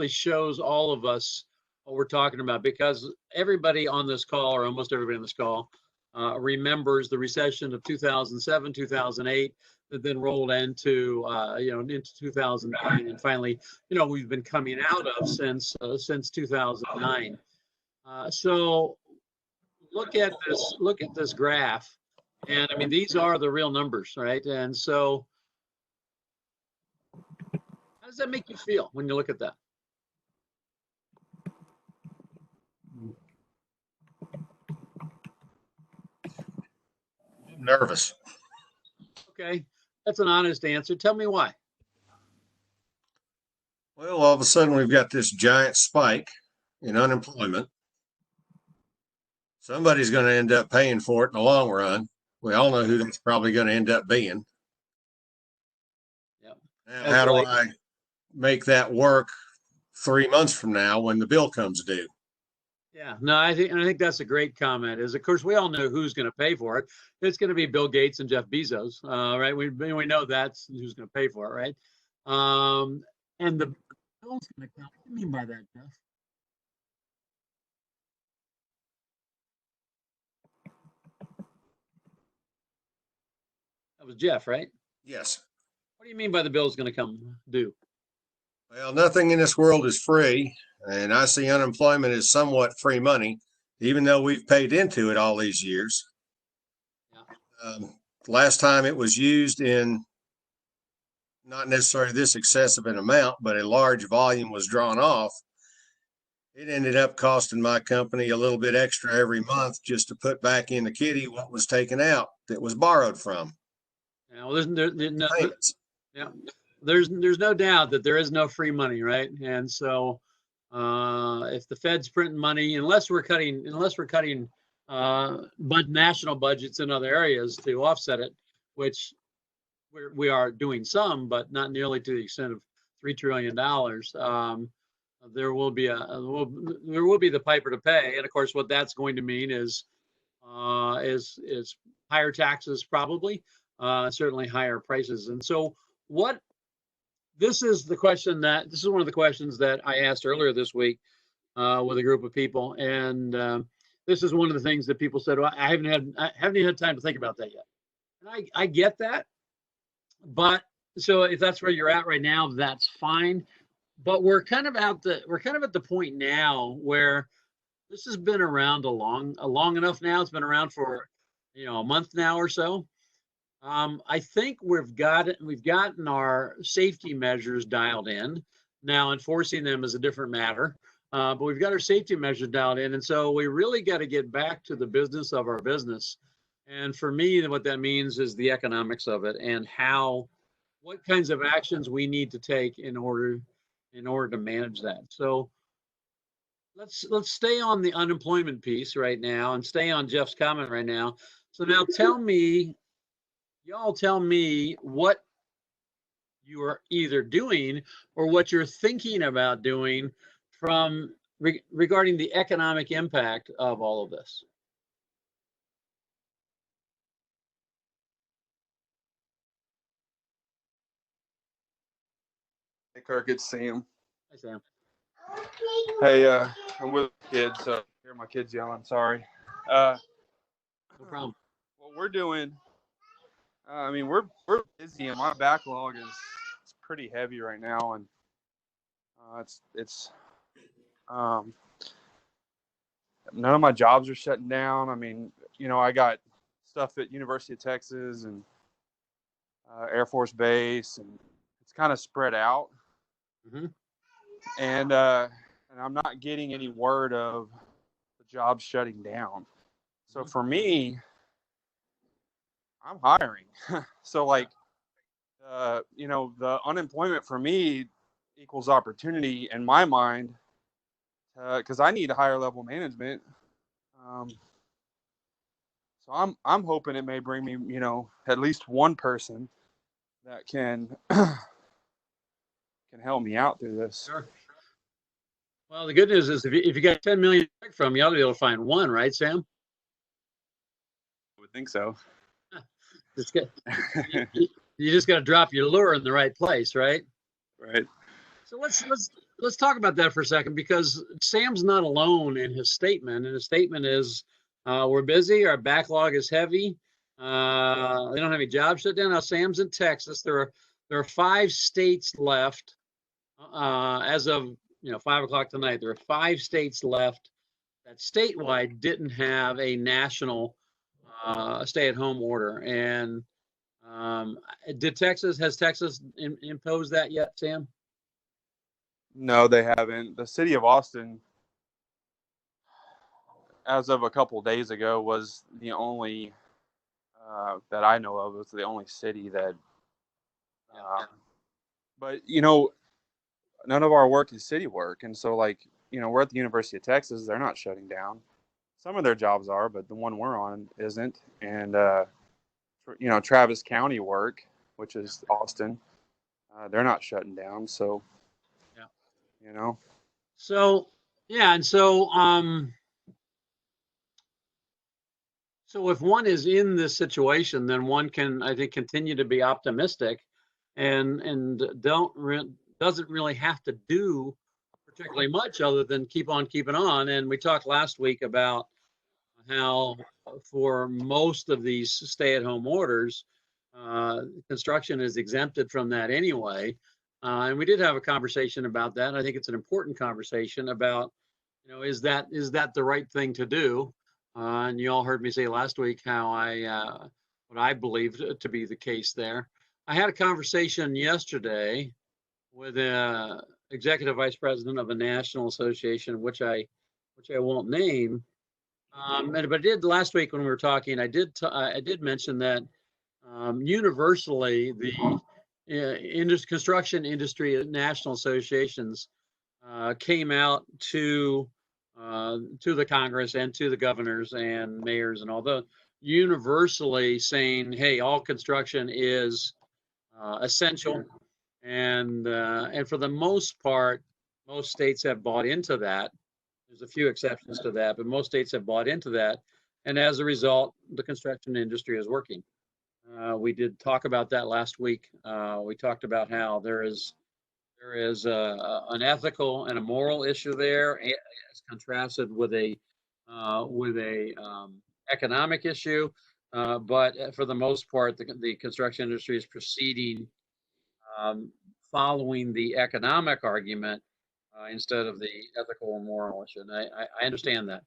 shows all of us what we're talking about, because everybody on this call, or almost everybody on this call, remembers the recession of 2007, 2008, that then rolled into into 2009, and finally, we've been coming out of since 2009. So look at this graph, and I mean these are the real numbers, right? And so, how does that make you feel when you look at that? Nervous. Okay, that's an honest answer. Tell me why. Well, all of a sudden we've got this giant spike in unemployment. Somebody's going to end up paying for it in the long run. We all know who that's probably going to end up being. Yep. Now, how do I make that work 3 months from now when the bill comes due? Yeah, no, I think that's a great comment. Is of course we all know who's going to pay for it. It's going to be Bill Gates and Jeff Bezos, right? We know that's who's going to pay for it, right? And the bill's going to come. What do you mean by that, Jeff? That was Jeff, right? Yes. What do you mean by the bill's going to come due? Well, nothing in this world is free, and I see unemployment as somewhat free money, even though we've paid into it all these years. Yeah. Last time it was used in not necessarily this excessive an amount, but a large volume was drawn off. It ended up costing my company a little bit extra every month just to put back in the kitty what was taken out that was borrowed from. Yeah, well, there's no doubt that there is no free money, right? And so if the Fed's printing money, unless we're cutting national budgets in other areas to offset it, which we are doing some, but not nearly to the extent of $3 trillion. There will be the piper to pay, and of course, what that's going to mean is higher taxes, probably, certainly higher prices. And so, this is one of the questions that I asked earlier this week with a group of people, and this is one of the things that people said, well, I haven't even had time to think about that yet. And I get that, but so if that's where you're at right now, that's fine. But we're kind of at the point now where this has been around long enough now. It's been around for, a month now or so. I think we've gotten our safety measures dialed in. Now, enforcing them is a different matter, but we've got our safety measures dialed in, and so we really got to get back to the business of our business. And for me, what that means is the economics of it and what kinds of actions we need to take in order to manage that. So let's stay on the unemployment piece right now and stay on Jeff's comment right now. So now y'all tell me what you are either doing or what you're thinking about doing regarding the economic impact of all of this. Hey, Kirk, it's Sam. Hi, Sam. Hey, I'm with kids, so I hear my kids yelling. Sorry. No problem. What we're doing, I mean, we're busy, and my backlog is pretty heavy right now, and it's none of my jobs are shutting down. I mean, I got stuff at University of Texas and Air Force Base, and it's kind of spread out. Mm-hmm. And I'm not getting any word of the jobs shutting down. So for me, I'm hiring. So the unemployment for me equals opportunity in my mind, because I need a higher level management. So I'm hoping it may bring me, at least one person that can help me out through this. Sure. Well, the good news is if you got 10 million from, you ought to be able to find one, right, Sam? I would think so. You just got to drop your lure in the right place, right? Right. So let's talk about that for a second, because Sam's not alone in his statement. And his statement is, we're busy, our backlog is heavy. They don't have any jobs shut down. Now, Sam's in Texas. There are 5 states left as of 5 o'clock tonight. There are 5 states left that statewide didn't have a national stay-at-home order. And has Texas imposed that yet, Sam? No, they haven't. The city of Austin, as of a couple days ago, was the only that I know of. Was the only city that. But none of our work is city work, and so we're at the University of Texas. They're not shutting down. Some of their jobs are, but the one we're on isn't. And Travis County work, which is Austin, they're not shutting down. So. Yeah. So, yeah. And so, so if one is in this situation, then one can, I think, continue to be optimistic and doesn't really have to do particularly much other than keep on keeping on. And we talked last week about how for most of these stay-at-home orders, construction is exempted from that anyway. And we did have a conversation about that. I think it's an important conversation about, is that the right thing to do? And you all heard me say last week how what I believe to be the case there. I had a conversation yesterday with an executive vice president of a national association, which I won't name. But I did last week when we were talking. I did mention that universally the construction industry national associations came out to the Congress and to the governors and mayors and all those, universally saying, hey, all construction is essential. And for the most part, most states have bought into that. There's a few exceptions to that, but most states have bought into that. And as a result, the construction industry is working. We did talk about that last week. We talked about how there is an ethical and a moral issue there, as contrasted with a economic issue. But for the most part, the construction industry is proceeding following the economic argument instead of the ethical or moral issue. And I understand that.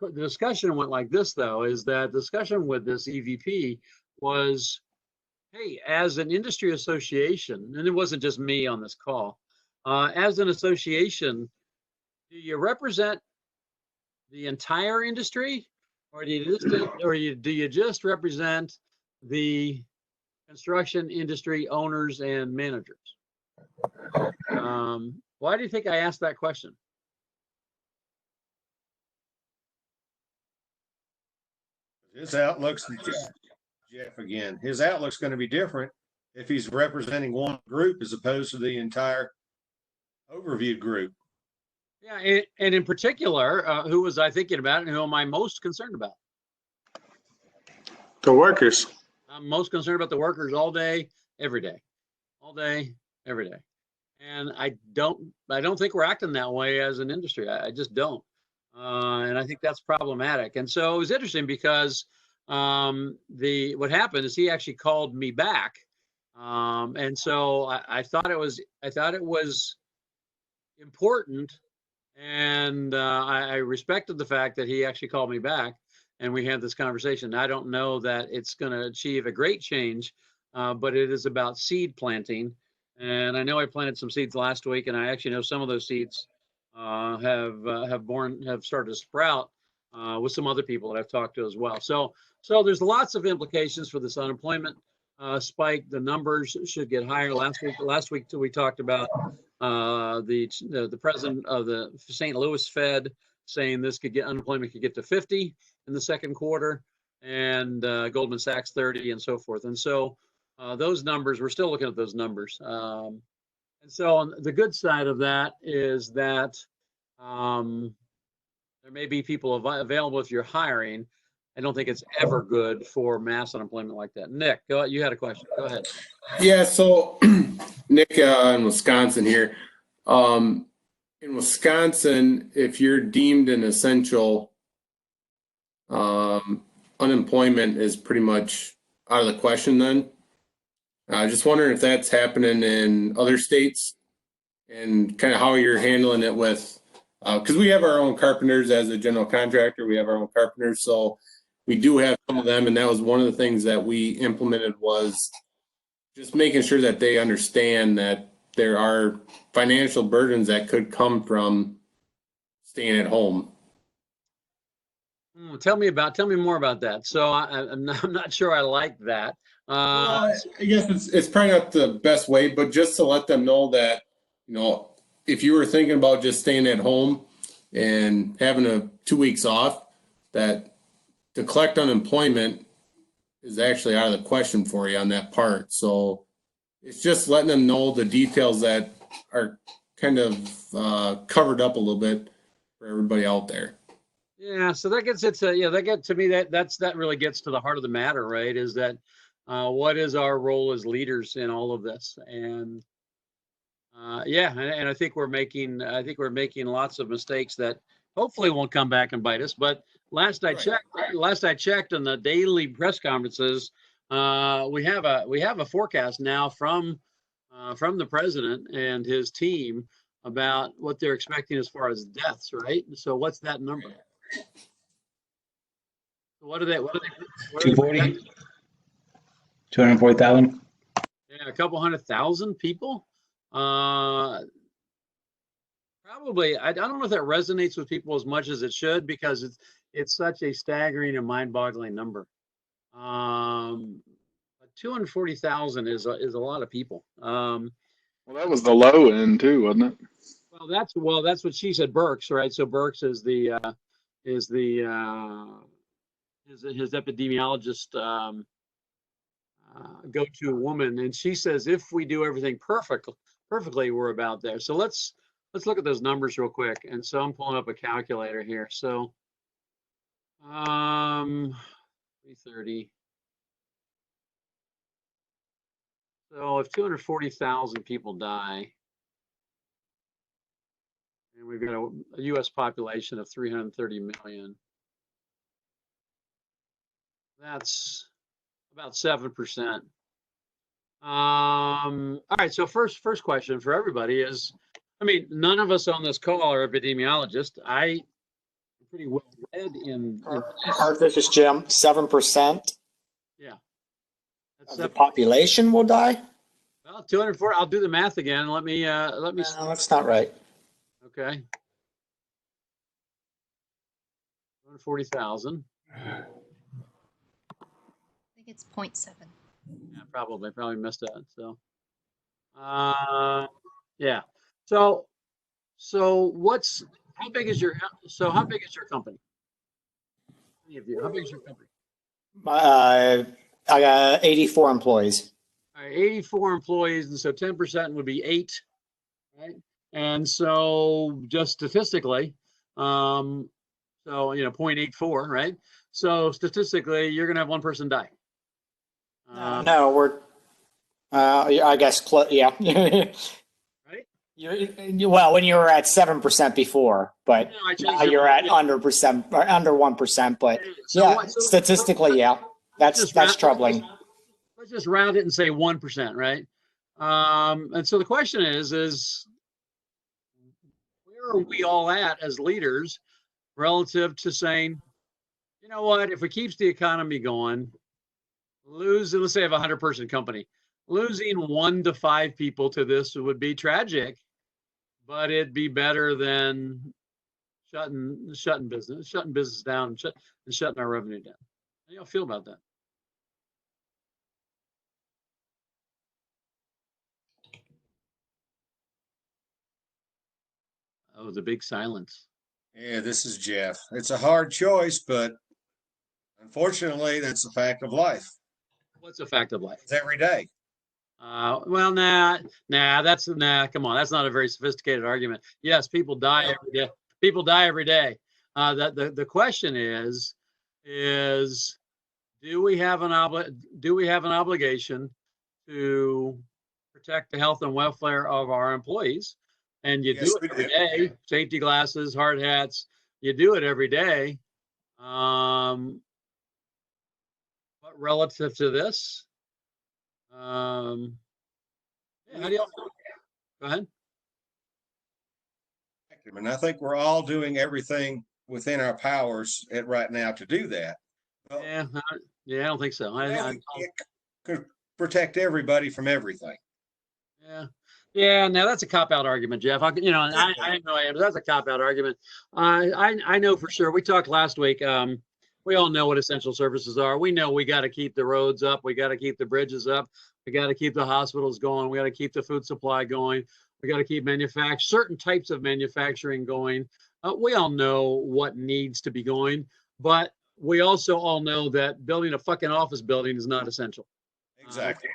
The discussion went like this, though, is that discussion with this EVP was, hey, as an industry association, and it wasn't just me on this call, as an association, do you represent the entire industry, or do you just represent the construction industry owners and managers? Why do you think I asked that question? His outlook's Jeff again. His outlook's going to be different if he's representing one group as opposed to the entire overview group. Yeah, and in particular, who was I thinking about, and who am I most concerned about? The workers. I'm most concerned about the workers all day, every day, all day, every day. And I don't think we're acting that way as an industry. I just don't. And I think that's problematic. And so it was interesting because what happened is he actually called me back. And so I thought it was important. And I respected the fact that he actually called me back and we had this conversation. I don't know that it's going to achieve a great change, but it is about seed planting. And I know I planted some seeds last week, and I actually know some of those seeds have started to sprout with some other people that I've talked to as well. So there's lots of implications for this unemployment spike. The numbers should get higher. Last week we talked about the president of the St. Louis Fed saying unemployment could get to 50 in the second quarter, and Goldman Sachs 30, and so forth. And so those numbers, we're still looking at those numbers. And so on the good side of that is that there may be people available if you're hiring. I don't think it's ever good for mass unemployment like that. Nick, go ahead. You had a question. Go ahead. Yeah, so Nick in Wisconsin here. In Wisconsin, if you're deemed an essential, unemployment is pretty much out of the question then. Just wondering if that's happening in other states and kind of how you're handling it with, because we have our own carpenters as a general contractor. We have our own carpenters, so we do have some of them, and that was one of the things that we implemented was just making sure that they understand that there are financial burdens that could come from staying at home. Tell me more about that. So I'm not sure I like that. Well, I guess it's probably not the best way, but just to let them know that, if you were thinking about just staying at home and having 2 weeks off, that to collect unemployment is actually out of the question for you on that part. So it's just letting them know the details that are kind of covered up a little bit for everybody out there. Yeah, so that gets that really gets to the heart of the matter, right? Is that what is our role as leaders in all of this? And and I think we're making lots of mistakes that hopefully won't come back and bite us. But last I checked in the daily press conferences, we have a forecast now from the president and his team about what they're expecting as far as deaths, right? So what's that number? What are they? 240? 240,000? Yeah, a couple 100,000 people. Probably, I don't know if that resonates with people as much as it should, because it's such a staggering and mind-boggling number. 240,000 is a lot of people. Well, that was the low end too, wasn't it? Well, that's what she said. Burks, right? So Burks is his epidemiologist go-to woman, and she says if we do everything perfectly, we're about there. So let's look at those numbers real quick. And so I'm pulling up a calculator here. So 330. So if 240,000 people die, and we've got a U.S. population of 330 million, that's about 7%. All right. So first question for everybody is, I mean, none of us on this call are epidemiologists. I'm pretty well read in Kirk, this is Jim. 7% yeah. of the population will die. Well, 204. I'll do the math again. Let me. No, that's not right. Okay. 240,000. I think it's 0.7. Yeah, probably missed that. So, yeah. So how big is your company? Any of you? How big is your company? I got 84 employees. All right, 84 employees, and so 10% would be 8, right? And so just statistically, so 0.84, right? So statistically, you're gonna have one person die. No, we're I guess yeah. Right? Well, when you were at 7% before, but now you're at under 1%. But yeah, statistically, yeah, that's troubling. Let's just round it and say 1%, right? And so the question is where are we all at as leaders relative to saying, you know what, if we keeps the economy going, let's say I have a 100-person company, losing 1 to 5 people to this would be tragic, but it'd be better than shutting business down and shutting our revenue down. How do y'all feel about that? Oh, the big silence. Yeah, this is Jeff. It's a hard choice, but unfortunately, that's a fact of life. What's a fact of life? It's every day. Well, come on. That's not a very sophisticated argument. Yes, people die every day. People die every day. The question is do we have an obligation to protect the health and welfare of our employees? And you do it every day. Safety glasses, hard hats. You do it every day. But relative to this, how do you? Go ahead. And I think we're all doing everything within our powers right now to do that. Well, yeah, I don't think so. I could protect everybody from everything. Yeah. Now that's a cop-out argument, Jeff. I know that's a cop-out argument. I know for sure. We talked last week. We all know what essential services are. We know we got to keep the roads up. We got to keep the bridges up. We got to keep the hospitals going. We got to keep the food supply going. We got to keep certain types of manufacturing going. We all know what needs to be going, but we also all know that building a fucking office building is not essential. Exactly.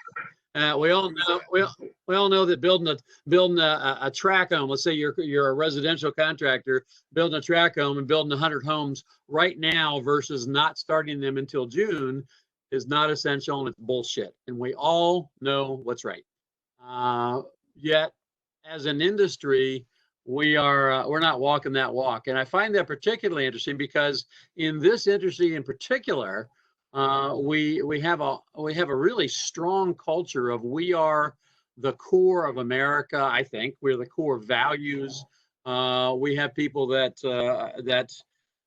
We all know that building a track home. Let's say you're a residential contractor building a track home and building 100 homes right now versus not starting them until June is not essential, and it's bullshit. And we all know what's right. Yet, as an industry, we're not walking that walk. And I find that particularly interesting because in this industry in particular, we have a really strong culture of we are the core of America. I think we're the core values. We have people that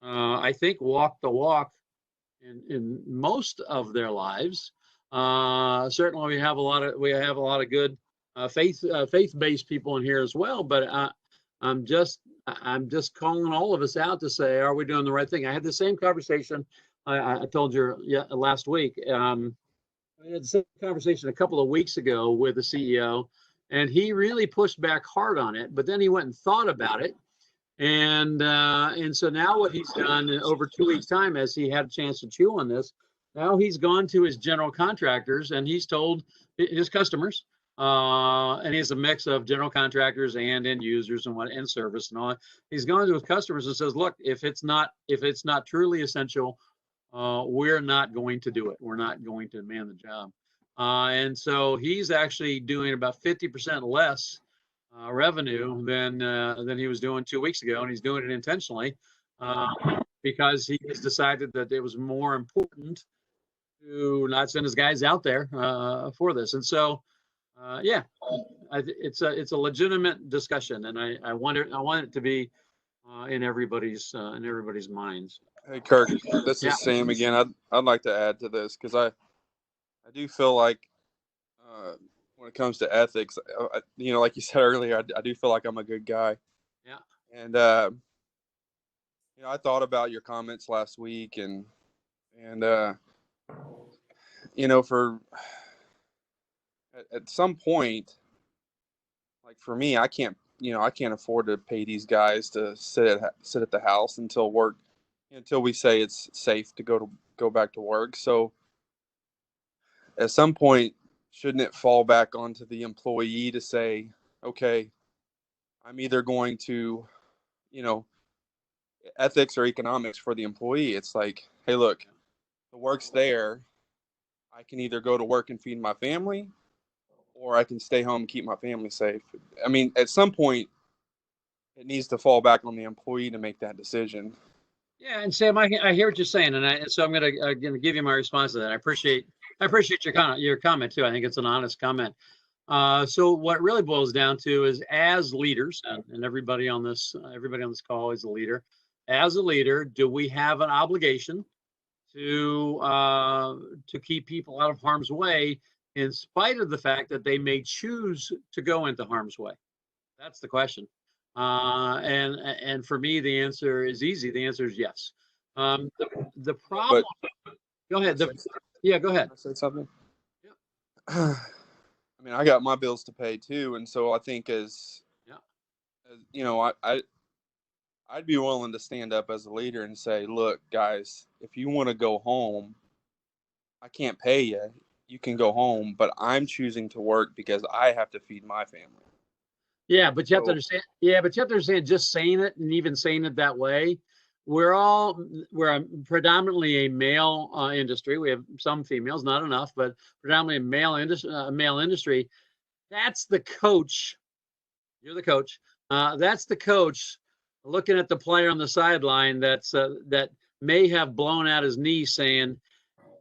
I think walk the walk in most of their lives. Certainly, we have a lot of good faith-based people in here as well. But I'm just calling all of us out to say, are we doing the right thing? I had the same conversation. I told you last week. I had the same conversation a couple of weeks ago with the CEO, and he really pushed back hard on it. But then he went and thought about it, and so now what he's done in over 2 weeks' time, as he had a chance to chew on this, now he's gone to his general contractors and he's told his customers, and he has a mix of general contractors and end users and service and all that. He's gone to his customers and says, look, if it's not truly essential, we're not going to do it. We're not going to man the job. And so he's actually doing about 50% less revenue than he was doing 2 weeks ago, and he's doing it intentionally because he has decided that it was more important to not send his guys out there for this. And so yeah, it's a legitimate discussion, and I want it to be in everybody's minds. Hey Kirk, this Yeah. is Sam again. I'd like to add to this because I do feel like when it comes to ethics, you know, like you said earlier, I do feel like I'm a good guy. Yeah. And you know, I thought about your comments last week, and you know, at some point, like for me, I can't afford to pay these guys to sit at the house until we say it's safe to go back to work. So at some point, shouldn't it fall back onto the employee to say, okay, I'm either going to, you know, ethics or economics for the employee. It's like, hey, look, the work's there. I can either go to work and feed my family, or I can stay home and keep my family safe. I mean, at some point, it needs to fall back on the employee to make that decision. Yeah, and Sam, I hear what you're saying, and so I'm gonna give you my response to that. I appreciate your comment too. I think it's an honest comment. So what it really boils down to is, as leaders, and everybody on this call is a leader. As a leader, do we have an obligation to keep people out of harm's way, in spite of the fact that they may choose to go into harm's way? That's the question. And for me, the answer is easy. The answer is yes. The problem. Go ahead. Yeah, go ahead. Can I say something? Yeah. I mean, I got my bills to pay too, and so I think as you know, I'd be willing to stand up as a leader and say, look, guys, if you want to go home, I can't pay you. You can go home, but I'm choosing to work because I have to feed my family. Yeah, but you have to understand. Yeah, but you have to understand. Just saying it, and even saying it that way, we're predominantly a male industry. We have some females, not enough, but predominantly a male industry. That's the coach. You're the coach. That's the coach looking at the player on the sideline that may have blown out his knee, saying,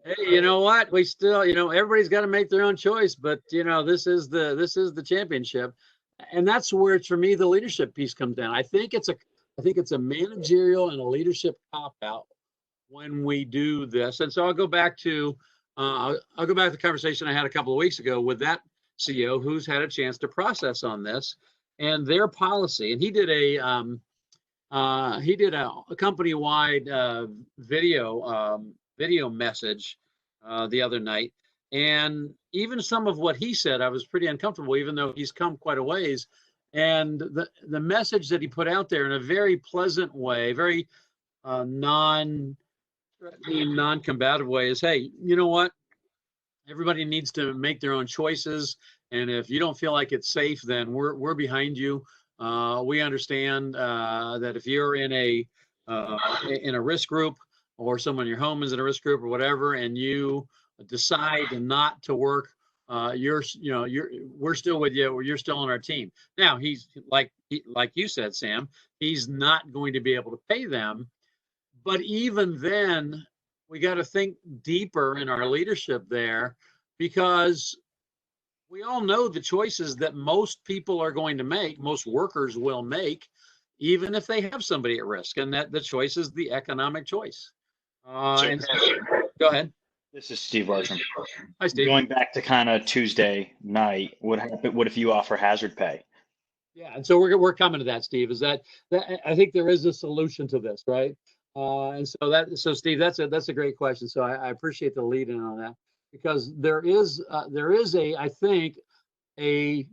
hey, you know what? We still, everybody's got to make their own choice, but this is the championship. And that's where, for me, the leadership piece comes down. I think it's a managerial and a leadership cop-out when we do this. And so I'll go back to the conversation I had a couple of weeks ago with that CEO who's had a chance to process on this and their policy. And he did a company-wide video message the other night. And even some of what he said, I was pretty uncomfortable, even though he's come quite a ways. And the message that he put out there in a very pleasant way, very non-combative way, is, hey, you know what? Everybody needs to make their own choices. And if you don't feel like it's safe, then we're behind you. We understand that if you're in a risk group, or someone in your home is in a risk group or whatever, and you decide not to work, we're still with you, or you're still on our team. Now, he's like you said, Sam, he's not going to be able to pay them. But even then, we got to think deeper in our leadership there, because we all know the choices that most people are going to make, most workers will make, even if they have somebody at risk, and that the choice is the economic choice. Go ahead. This is Steve Larson. Hi, Steve. Going back to kind of Tuesday night, what if you offer hazard pay? Yeah, and so we're coming to that, Steve. Is that I think there is a solution to this, right? So Steve, that's a great question. So I appreciate the lead in on that, because there is I think a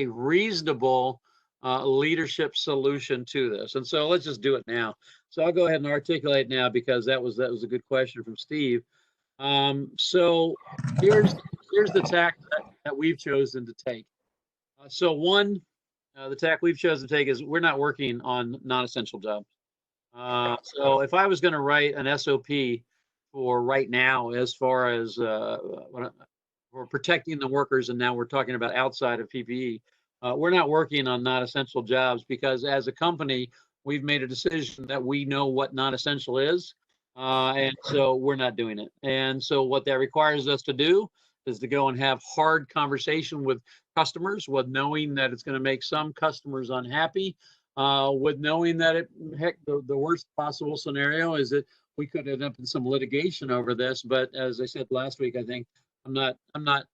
reasonable leadership solution to this. And so let's just do it now. So I'll go ahead and articulate now, because that was a good question from Steve. So here's the tack that we've chosen to take. The tack we've chosen to take is we're not working on non-essential jobs. So if I was going to write an SOP for right now, as far as for protecting the workers, and now we're talking about outside of PPE, we're not working on non-essential jobs, because as a company, we've made a decision that we know what non-essential is, and so we're not doing it. And so what that requires us to do is to go and have hard conversation with customers, with knowing that it's going to make some customers unhappy, with knowing that the worst possible scenario is that we could end up in some litigation over this. But as I said last week, I think I'm not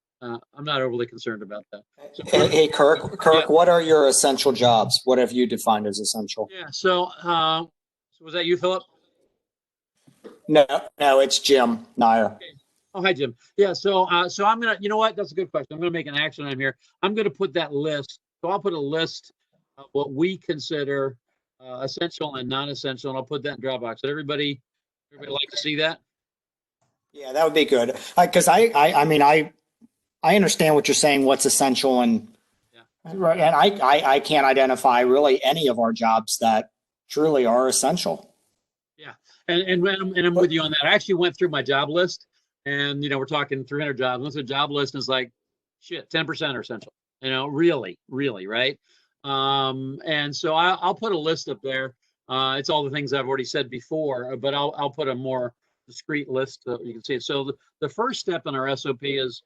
overly concerned about that. So, Hey, Kirk, yeah. What are your essential jobs? What have you defined as essential? Yeah. So was that you, Philip? No, it's Jim Nair. Okay. Oh, hi, Jim. Yeah. So I'm gonna. You know what? That's a good question. I'm gonna make an action item here. I'm gonna put that list. So I'll put a list of what we consider essential and non-essential, and I'll put that in Dropbox. So everybody like to see that? Yeah, that would be good. Because I mean, I understand what you're saying. What's essential, and right, and I can't identify really any of our jobs that truly are essential. Yeah, and I'm with you on that. I actually went through my job list, and we're talking 300 jobs. What's a job list? And it's like, shit, 10% are essential. Really, right? And so I'll put a list up there. It's all the things I've already said before, but I'll put a more discrete list so you can see it. So the first step in our SOP is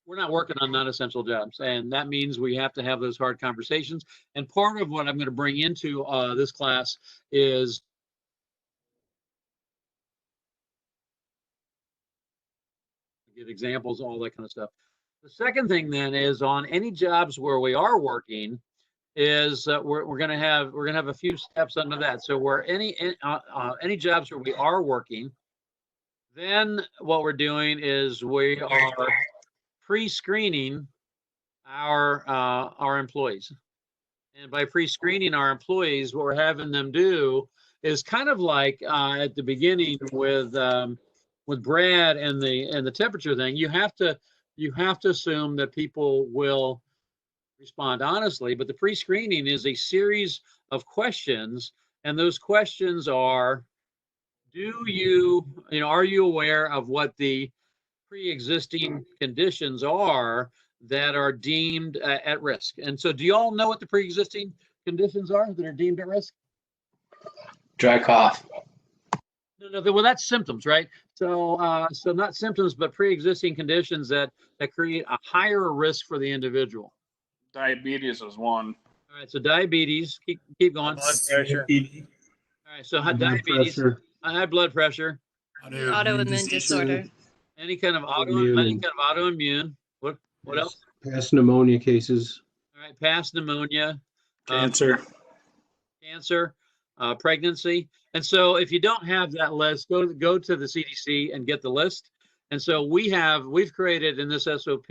we're not working on non-essential jobs, and that means we have to have those hard conversations. And part of what I'm going to bring into this class is give examples, all that kind of stuff. The second thing then is on any jobs where we are working is we're going to have a few steps under that. So where any jobs where we are working, then what we're doing is we are pre-screening our employees. And by pre-screening our employees, what we're having them do is kind of like at the beginning with Brad and the temperature thing. You have to assume that people will respond honestly, but the pre-screening is a series of questions, and those questions are: are you aware of what the pre-existing conditions are that are deemed at risk? And so, do you all know what the pre-existing conditions are that are deemed at risk? Dry cough. No, well, that's symptoms, right? So not symptoms, but pre-existing conditions that create a higher risk for the individual. Diabetes is one. All right, so diabetes. Keep going. Blood pressure. All right, so diabetes, high blood pressure, autoimmune disorder, any kind of autoimmune. What else? Past pneumonia cases. All right, past pneumonia, Cancer. Pregnancy. And so if you don't have that list, go to the CDC and get the list. And so we've created in this SOP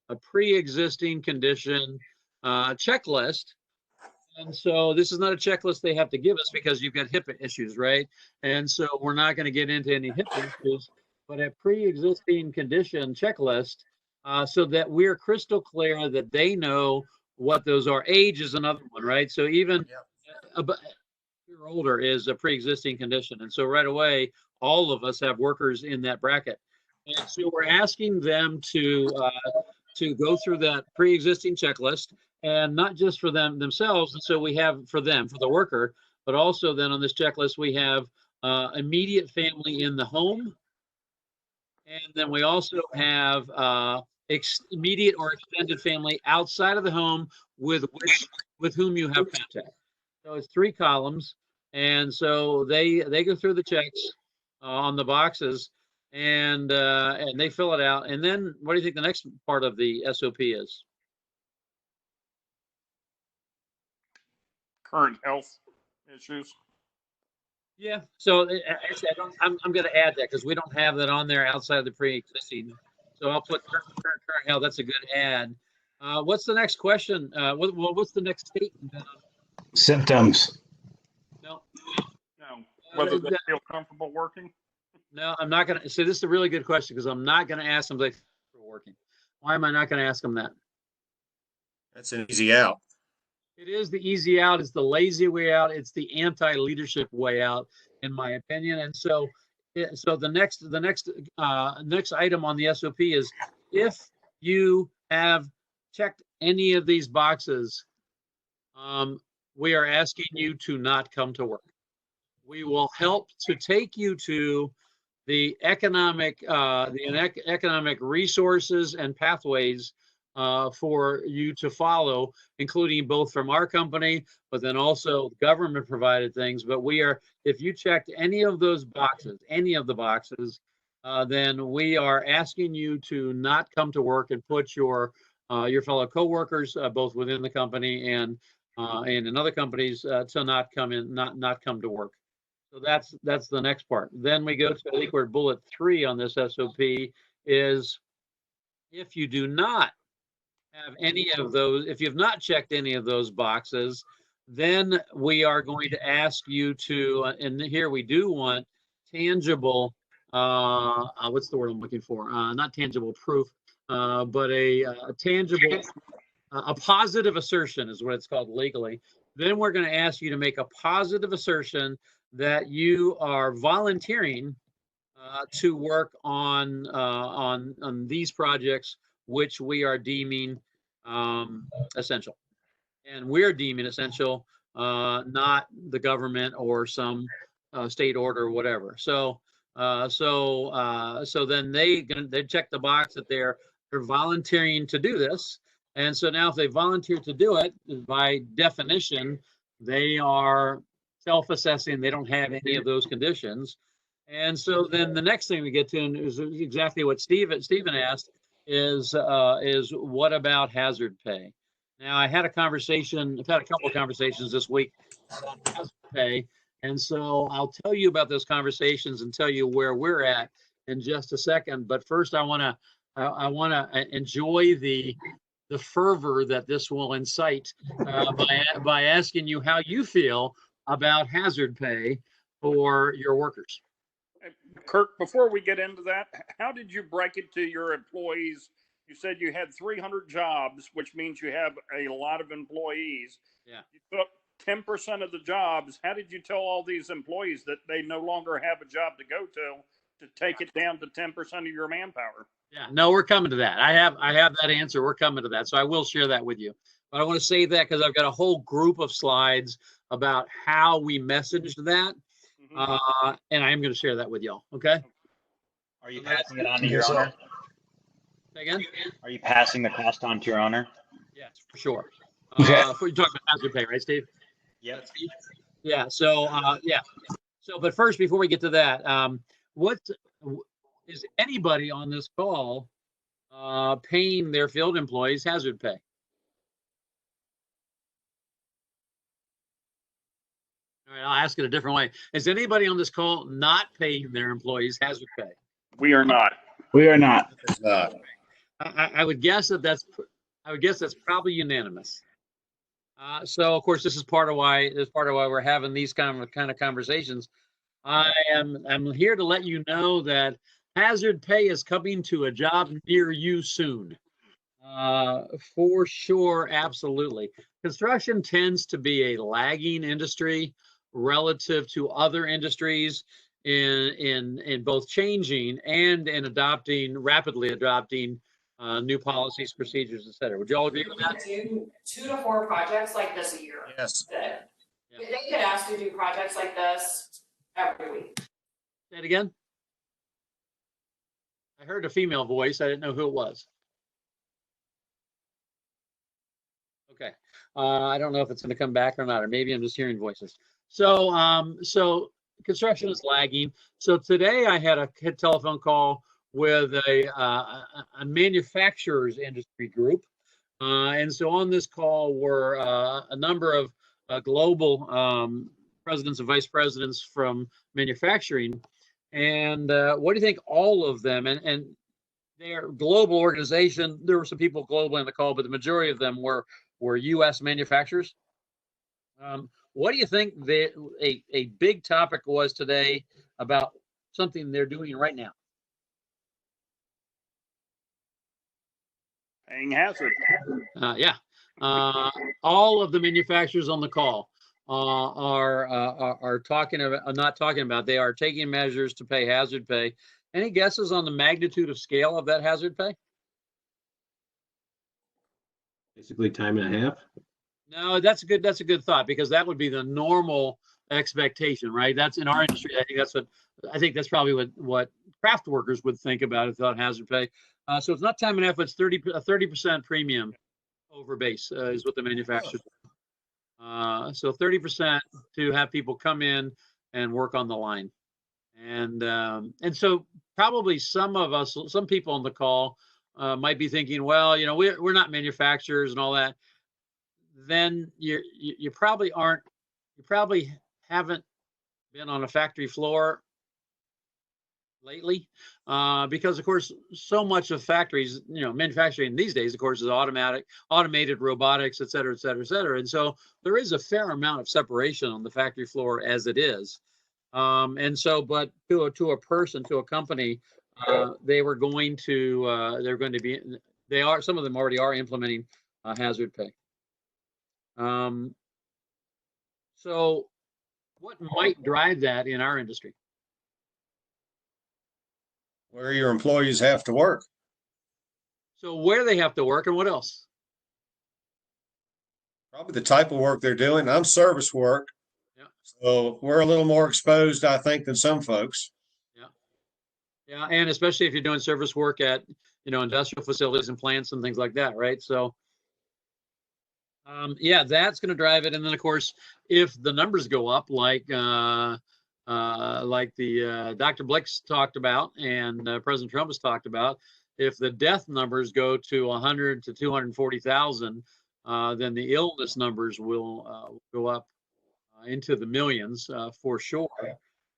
a pre-existing condition checklist. And so this is not a checklist they have to give us because you've got HIPAA issues, right? And so we're not going to get into any HIPAA issues, but a pre-existing condition checklist so that we're crystal clear that they know what those are. Age is another one, right? So even a year older is a pre-existing condition. And so right away, all of us have workers in that bracket. And so we're asking them to go through that pre-existing checklist, and not just for themselves. And so we have for the worker, but also then on this checklist, we have immediate family in the home. And then we also have immediate or extended family outside of the home with whom you have contact. So it's 3 columns. And so they go through the checks on the boxes, and they fill it out. And then what do you think the next part of the SOP is? Current health issues. Yeah. So actually, I'm going to add that because we don't have that on there outside of the pre-existing. So I'll put current health. That's a good add. What's the next question? What's the next statement? Symptoms. No. Whether they feel comfortable working. No, I'm not going to. So this is a really good question because I'm not going to ask them if they're working. Why am I not going to ask them that? That's an easy out. It is the easy out. It's the lazy way out. It's the anti-leadership way out, in my opinion. And so the next item on the SOP is if you have checked any of these boxes, we are asking you to not come to work. We will help to take you to the economic resources and pathways for you to follow, including both from our company, but then also government provided things. But if you checked any of those boxes, any of the boxes, then we are asking you to not come to work and put your fellow coworkers, both within the company and in other companies, to not come to work. So that's the next part. Then we go to, I think we're bullet 3 on this SOP, is if you do not have any of those, if you've not checked any of those boxes, then we are going to ask you to, and here we do want tangible, what's the word I'm looking for? Not tangible proof, but a tangible, a positive assertion is what it's called legally. Then we're going to ask you to make a positive assertion that you are volunteering to work on these projects, which we are deeming essential. And we're deeming essential, not the government or some state order or whatever. So then they check the box that they're volunteering to do this. And so now if they volunteer to do it, by definition, they are self-assessing. They don't have any of those conditions. And so then the next thing we get to is exactly what Stephen asked, is what about hazard pay? Now, I've had a couple of conversations this week about hazard pay. And so I'll tell you about those conversations and tell you where we're at in just a second. But first, I want to enjoy the fervor that this will incite by asking you how you feel about hazard pay for your workers. Kirk, before we get into that, how did you break it to your employees? You said you had 300 jobs, which means you have a lot of employees. Yeah. You took 10% of the jobs. How did you tell all these employees that they no longer have a job to go to take it down to 10% of your manpower? Yeah, no, we're coming to that. I have that answer. We're coming to that. So I will share that with you. But I want to say that because I've got a whole group of slides about how we messaged that. And I am going to share that with y'all. Okay. Are you passing it on to your owner? Say again? Are you passing the cost on to your owner? Yes, for sure. Okay. Before you talk about hazard pay, right, Steve? Yep. Yeah. So, but first, before we get to that, what is anybody on this call paying their field employees hazard pay? All right, I'll ask it a different way. Is anybody on this call not paying their employees hazard pay? We are not. We are not. I would guess that's probably unanimous. So of course, this is part of why we're having these kind of conversations. I'm here to let you know that hazard pay is coming to a job near you soon. For sure, absolutely. Construction tends to be a lagging industry relative to other industries in both changing and in rapidly adopting new policies, procedures, et cetera. Would you all agree with that? Do 2 to 4 projects like this a year. Yes. They get asked to do projects like this every week. Say it again. I heard a female voice. I didn't know who it was. Okay. I don't know if it's going to come back or not, or maybe I'm just hearing voices. So construction is lagging. So today I had a telephone call with a manufacturers industry group. And so on this call were a number of global presidents and vice presidents from manufacturing. And what do you think all of them, and they're global organization, there were some people globally on the call, but the majority of them were U.S. manufacturers. What do you think a big topic was today about something they're doing right now? Paying hazard. Yeah. All of the manufacturers on the call are not talking about. They are taking measures to pay hazard pay. Any guesses on the magnitude of scale of that hazard pay? Basically time and a half. No, that's a good thought, because that would be the normal expectation, right? That's in our industry. I think that's probably what craft workers would think about if thought hazard pay. So it's not time and effort. It's 30% premium over base is what the manufacturers. So 30% to have people come in and work on the line, and so probably some people on the call might be thinking, well, we're not manufacturers and all that. Then you probably haven't been on a factory floor lately, because of course so much of factories, manufacturing these days, of course, is automated robotics, et cetera, et cetera, et cetera. And so there is a fair amount of separation on the factory floor as it is. And so, but to a person, to a company, some of them already are implementing hazard pay. So what might drive that in our industry? Where your employees have to work. So where they have to work and what else? Probably the type of work they're doing. I'm service work. Yeah. So we're a little more exposed, I think, than some folks. Yeah. Yeah. And especially if you're doing service work at, industrial facilities and plants and things like that, right? So, yeah, that's going to drive it. And then, of course, if the numbers go up, like the Dr. Blix talked about and President Trump has talked about, if the death numbers go to 100 to 240,000, then the illness numbers will go up into the millions for sure.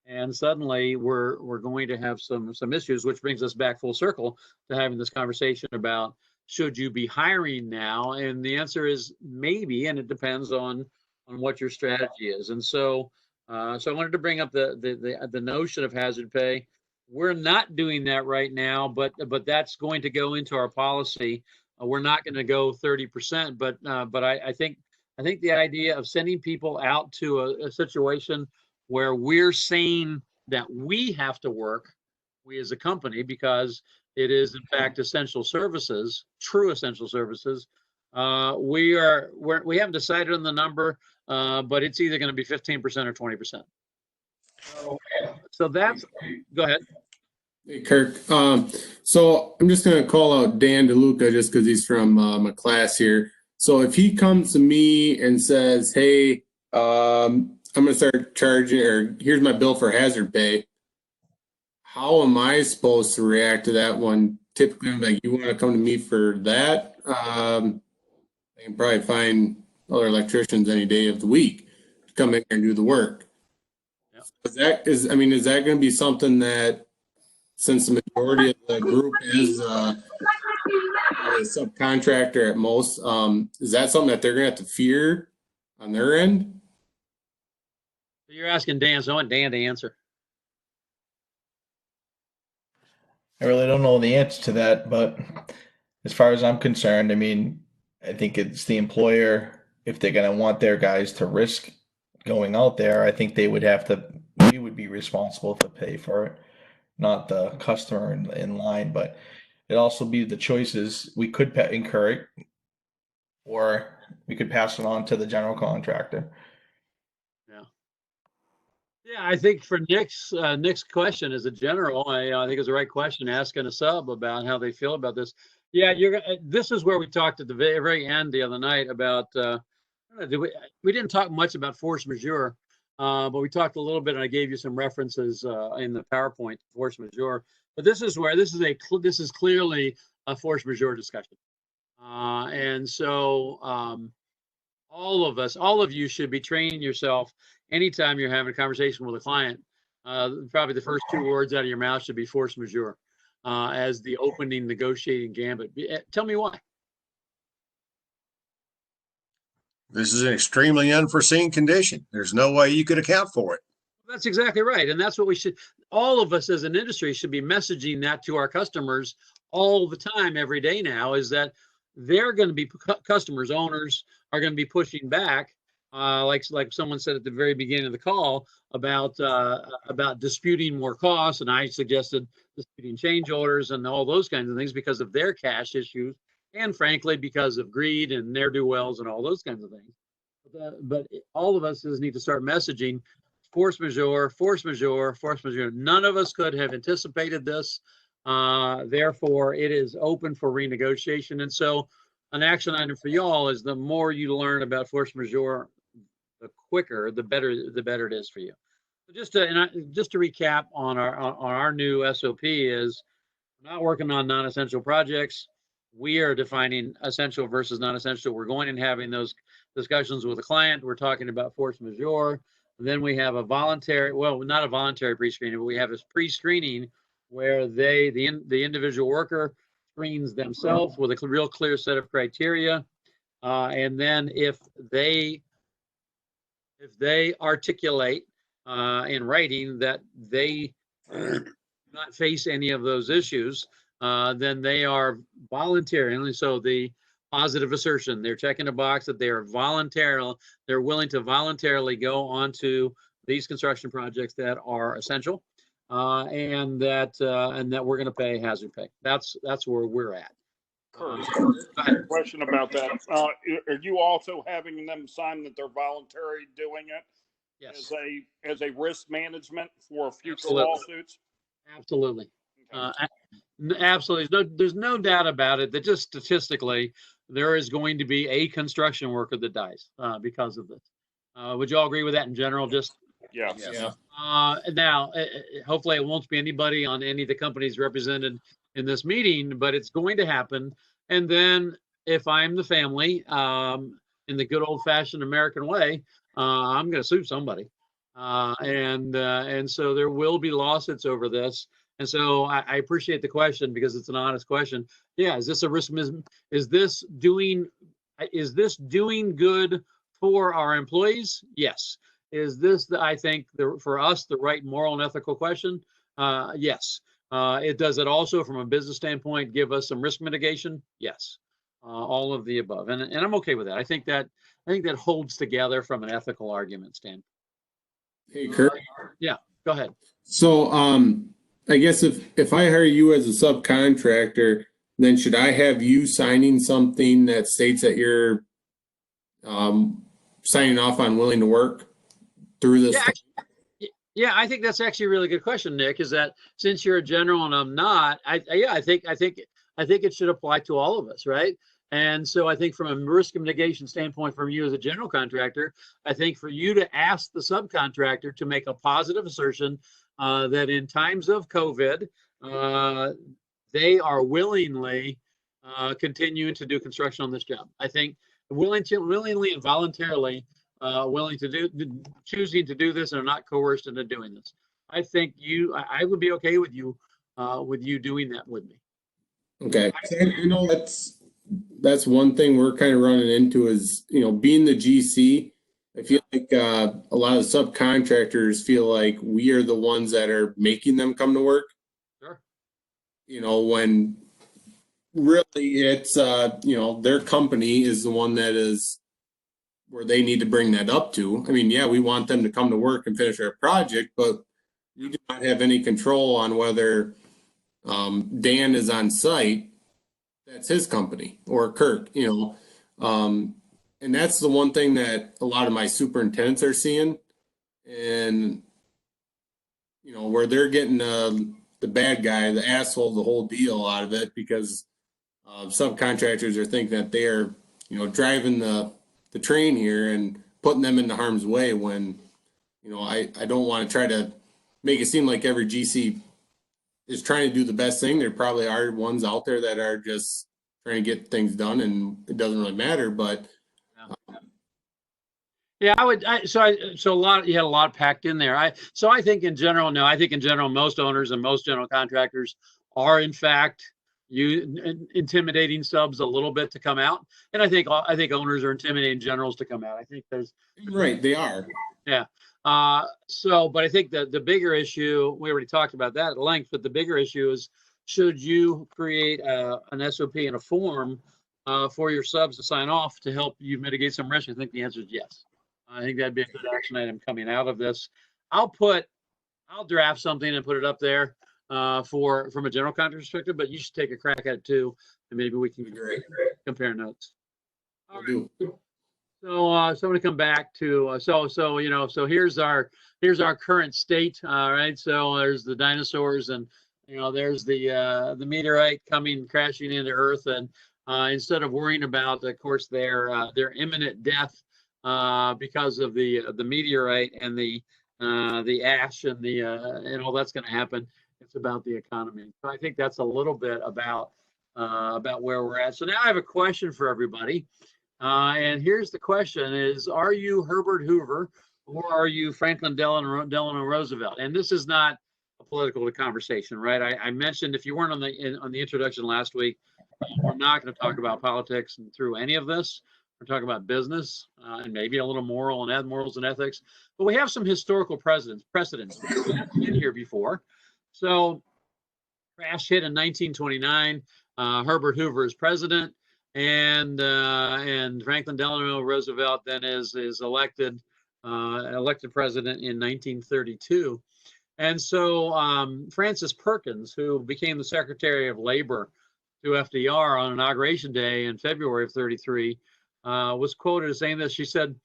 And suddenly we're going to have some issues, which brings us back full circle to having this conversation about, should you be hiring now? And the answer is maybe, and it depends on what your strategy is. And so I wanted to bring up the notion of hazard pay. We're not doing that right now, but that's going to go into our policy. We're not going to go 30%, but I think the idea of sending people out to a situation where we're saying that we have to work, we as a company, because it is in fact essential services, true essential services. We haven't decided on the number, but it's either going to be 15% or 20%. So that's, go ahead. Hey, Kirk. So I'm just going to call out Dan DeLuca just because he's from my class here. So if he comes to me and says, hey, I'm going to start charging, or here's my bill for hazard pay, how am I supposed to react to that one? Typically, I'm like, you want to come to me for that? I can probably find other electricians any day of the week to come in here and do the work. Yep. Is that going to be something that, since the majority of the group is a subcontractor at most, is that something that they're going to have to fear on their end? You're asking Dan, so I want Dan to answer. I really don't know the answer to that, but as far as I'm concerned, I think it's the employer. If they're going to want their guys to risk going out there, I think we would be responsible to pay for it, not the customer in line. But it'd also be the choices. We could incur it, or we could pass it on to the general contractor. Yeah, I think for Nick's question as a general, I think it's the right question, asking a sub about how they feel about this. Yeah, this is where we talked at the very end the other night about, we didn't talk much about force majeure, but we talked a little bit, and I gave you some references in the PowerPoint, force majeure. But this is clearly a force majeure discussion. And so all of you should be training yourself anytime you're having a conversation with a client. Probably the first two words out of your mouth should be force majeure as the opening negotiating gambit. Tell me why. This is an extremely unforeseen condition. There's no way you could account for it. That's exactly right. And that's what all of us as an industry should be messaging that to our customers all the time, every day now, is that they're going to be, customers, owners are going to be pushing back, like someone said at the very beginning of the call about disputing more costs, and I suggested disputing change orders and all those kinds of things because of their cash issues, and frankly because of greed and ne'er-do-wells and all those kinds of things. But but all of us need to start messaging force majeure, force majeure, force majeure. None of us could have anticipated this. Therefore, it is open for renegotiation. And so an action item for y'all is the more you learn about force majeure, the quicker, the better it is for you. Just to recap on our new SOP is we're not working on non-essential projects. We are defining essential versus non-essential. We're going and having those discussions with the client. We're talking about force majeure. Then we have a voluntary, well, not a voluntary pre-screening, but we have this pre-screening where the individual worker screens themselves with a real clear set of criteria. And then if they articulate in writing that they do not face any of those issues, then they are voluntarily, so the positive assertion, they're checking a box that they're willing to voluntarily go onto these construction projects that are essential, and that we're going to pay hazard pay. That's where we're at. Question about that. Are you also having them sign that they're voluntary doing it? Yes. As a risk management for future Absolutely. lawsuits? Absolutely. Absolutely. There's no doubt about it that just statistically, there is going to be a construction worker that dies because of this. Would you all agree with that in general? Just yes. Yeah. Now, hopefully it won't be anybody on any of the companies represented in this meeting, but it's going to happen. And then if I'm the family, in the good old fashioned American way, I'm going to sue somebody. And so there will be lawsuits over this. And so I appreciate the question because it's an honest question. Yeah, is this a risk? Is this doing good for our employees? Yes. Is this, I think, for us, the right moral and ethical question? Yes. Does it also, from a business standpoint, give us some risk mitigation? Yes. All of the above, and I'm okay with that. I think that holds together from an ethical argument standpoint. Hey, Kirk. Yeah, go ahead. So, I guess if I hire you as a subcontractor, then should I have you signing something that states that you're signing off on willing to work through this? Yeah, I think that's actually a really good question, Nick. Is that since you're a general and I'm not, I think it should apply to all of us, right? And so I think from a risk mitigation standpoint, from you as a general contractor, I think for you to ask the subcontractor to make a positive assertion that in times of COVID, they are willingly continuing to do construction on this job. I think willingly and voluntarily choosing to do this and are not coerced into doing this. I think I would be okay with you doing that with me. Okay, I know that's one thing we're kind of running into is, being the GC. I feel like a lot of subcontractors feel like we are the ones that are making them come to work. Sure. When really it's, their company is the one that is where they need to bring that up to. I mean, yeah, we want them to come to work and finish our project, but we do not have any control on whether Dan is on site. That's his company, or Kirk, and that's the one thing that a lot of my superintendents are seeing, and where they're getting the bad guy, the asshole, the whole deal out of it, because subcontractors are thinking that they're driving the train here and putting them into harm's way, when I don't want to try to make it seem like every GC is trying to do the best thing. There probably are ones out there that are just trying to get things done and it doesn't really matter, but yeah, so a lot, you had a lot packed in there. I think in general, most owners and most general contractors are in fact intimidating subs a little bit to come out. And I think owners are intimidating generals to come out. I think there's right, they are. Yeah. But I think the bigger issue, we already talked about that at length, but the bigger issue is, should you create an SOP and a form for your subs to sign off to help you mitigate some risk? I think the answer is yes. I think that'd be a good action item coming out of this. I'll draft something and put it up there from a general contractor perspective, but you should take a crack at it too, and maybe we can compare notes. All right. So I'm going to come back to so here's our current state. All right. So there's the dinosaurs, and there's the meteorite coming crashing into Earth, and instead of worrying about, of course, their imminent death because of the meteorite and the ash and and all that's going to happen, it's about the economy. So I think that's a little bit about where we're at. So now I have a question for everybody. And here's the question is, are you Herbert Hoover or are you Franklin Delano Roosevelt? And this is not a political conversation, right? I mentioned, if you weren't on the introduction last week, we're not going to talk about politics and through any of this. We're talking about business and maybe a little moral and morals and ethics. But we have some historical precedents in here before. So crash hit in 1929. Herbert Hoover is president. And Franklin Delano Roosevelt then is elected president in 1932, and so Francis Perkins, who became the Secretary of Labor to FDR on Inauguration Day in February of '33, was quoted as saying this. She said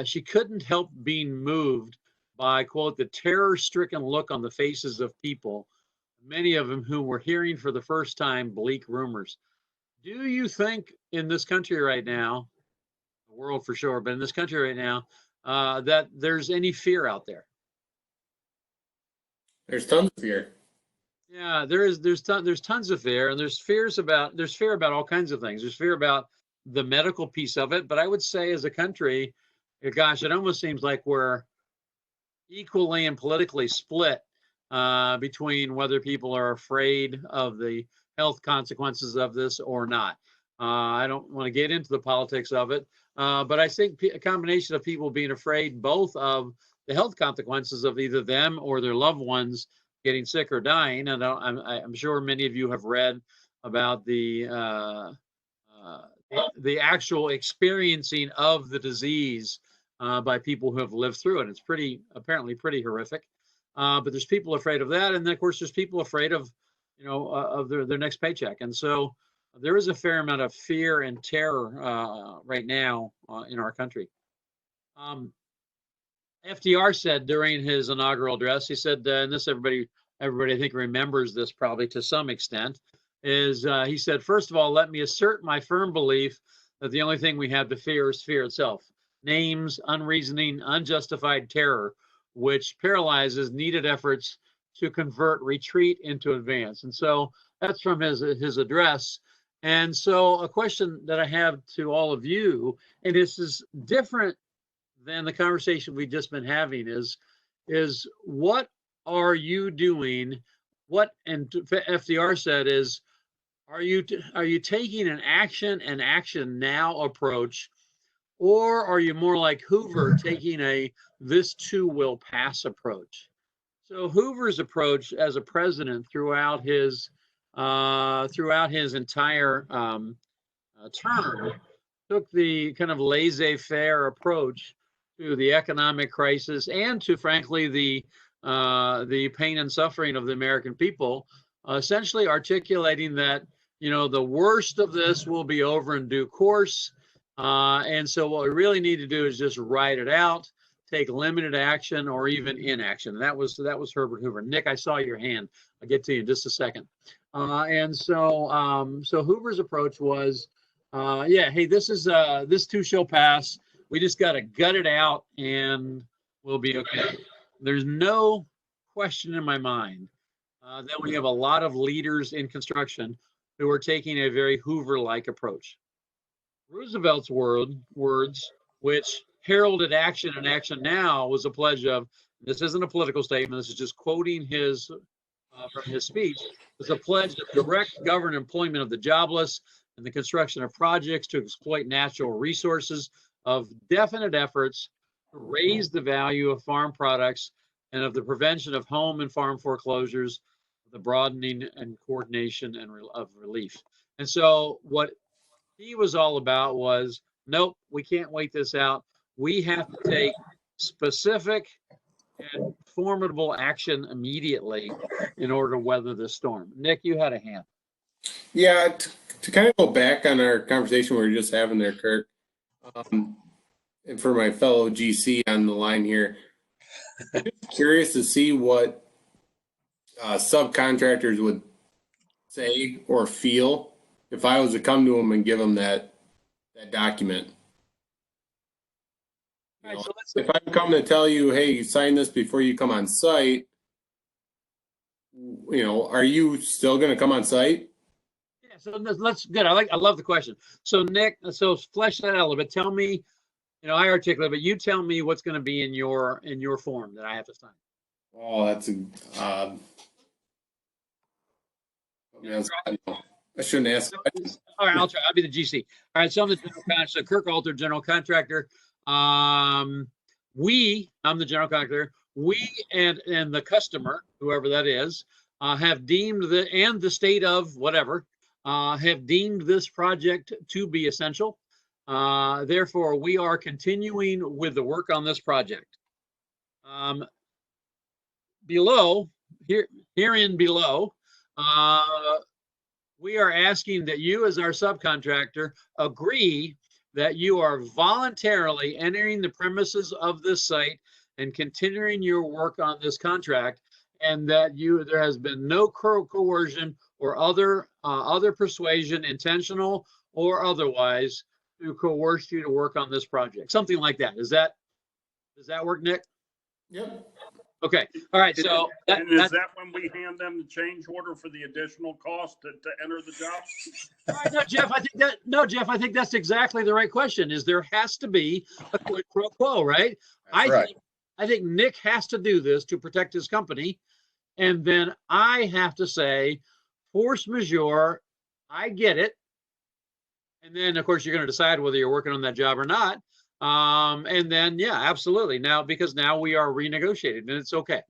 she couldn't help being moved by, quote, the terror-stricken look on the faces of people, many of them who were hearing for the first time bleak rumors. Do you think in this country right now, the world for sure, but in this country right now, that there's any fear out there? There's tons of fear. Yeah, there's tons of fear, and there's fear about all kinds of things. There's fear about the medical piece of it, but I would say as a country, gosh, it almost seems like we're equally and politically split between whether people are afraid of the health consequences of this or not. I don't want to get into the politics of it, but I think a combination of people being afraid both of the health consequences of either them or their loved ones getting sick or dying. And I'm sure many of you have read about the actual experiencing of the disease by people who have lived through it. It's apparently pretty horrific. But there's people afraid of that, and then of course there's people afraid of of their next paycheck. And so there is a fair amount of fear and terror right now in our country. FDR said during his inaugural address, he said, and this everybody I think remembers this probably to some extent, is he said, first of all, let me assert my firm belief that the only thing we have to fear is fear itself. Names, unreasoning, unjustified terror, which paralyzes needed efforts to convert retreat into advance. And so that's from his address. And so a question that I have to all of you, and this is different than the conversation we've just been having, is what are you doing? What, and FDR said, is are you taking an action now approach, or are you more like Hoover taking a this too will pass approach? So Hoover's approach as a president throughout his entire term took the kind of laissez-faire approach to the economic crisis and to, frankly, the pain and suffering of the American people, essentially articulating that the worst of this will be over in due course, and so what we really need to do is just ride it out. Take limited action or even inaction. That was Herbert Hoover. Nick, I saw your hand. I'll get to you in just a second. And so Hoover's approach was, hey, this too shall pass. We just got to gut it out and we'll be okay. There's no question in my mind that we have a lot of leaders in construction who are taking a very Hoover-like approach. Roosevelt's words, which heralded action and action now, was a pledge of, this isn't a political statement, this is just quoting his from his speech, was a pledge of direct government employment of the jobless and the construction of projects to exploit natural resources, of definite efforts to raise the value of farm products, and of the prevention of home and farm foreclosures, the broadening and coordination of relief. And so what he was all about was, nope, we can't wait this out. We have to take specific and formidable action immediately in order to weather the storm. Nick, you had a hand. Yeah, to kind of go back on our conversation we were just having there, Kirk, and for my fellow GC on the line here, I'm just curious to see what subcontractors would say or feel if I was to come to them and give them that document. You know, if I'm coming to tell you, hey, you sign this before you come on site, you know, are you still going to come on site? Yeah, so let's good. I love the question. So Nick, so flesh that out a little bit. Tell me, you know, I articulate, but you tell me what's going to be in your form that I have to sign. Oh, that's a I shouldn't ask. All right, I'll try. I'll be the GC. All right, so I'm the general contractor. So Kirk Alter, general contractor. I'm the general contractor. We and the customer, whoever that is, have deemed the state of whatever have deemed this project to be essential. Therefore, we are continuing with the work on this project. Below, we are asking that you, as our subcontractor, agree that you are voluntarily entering the premises of this site and continuing your work on this contract, and that there has been no coercion or other persuasion, intentional or otherwise, to coerce you to work on this project. Something like that. Does that work, Nick? Yep. Okay. All right. So and is that when we hand them the change order for the additional cost to enter the job? All right, Jeff, I think that's exactly the right question. Is there has to be a quid pro quo, right? I think Nick has to do this to protect his company, and then I have to say, force majeure. I get it, and then of course you're going to decide whether you're working on that job or not. And then, yeah, absolutely. Now, because now we are renegotiated and it's okay.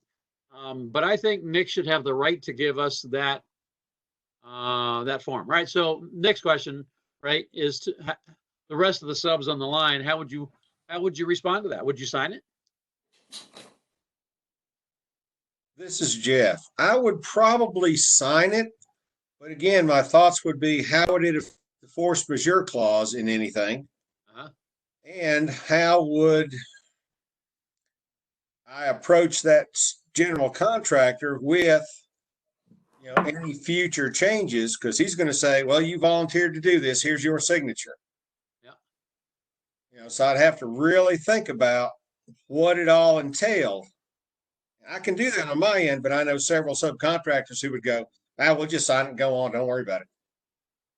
But I think Nick should have the right to give us that form, right? So next question, right, is the rest of the subs on the line. How would you respond to that? Would you sign it? This is Jeff. I would probably sign it, but again, my thoughts would be, how would it affect the force majeure clause in anything? And how would I approach that general contractor with, you know, any future changes? Because he's going to say, well, you volunteered to do this. Here's your signature. Yeah. You know, so I'd have to really think about what it all entailed. I can do that on my end, but I know several subcontractors who would go, we'll just sign it and go on. Don't worry about it.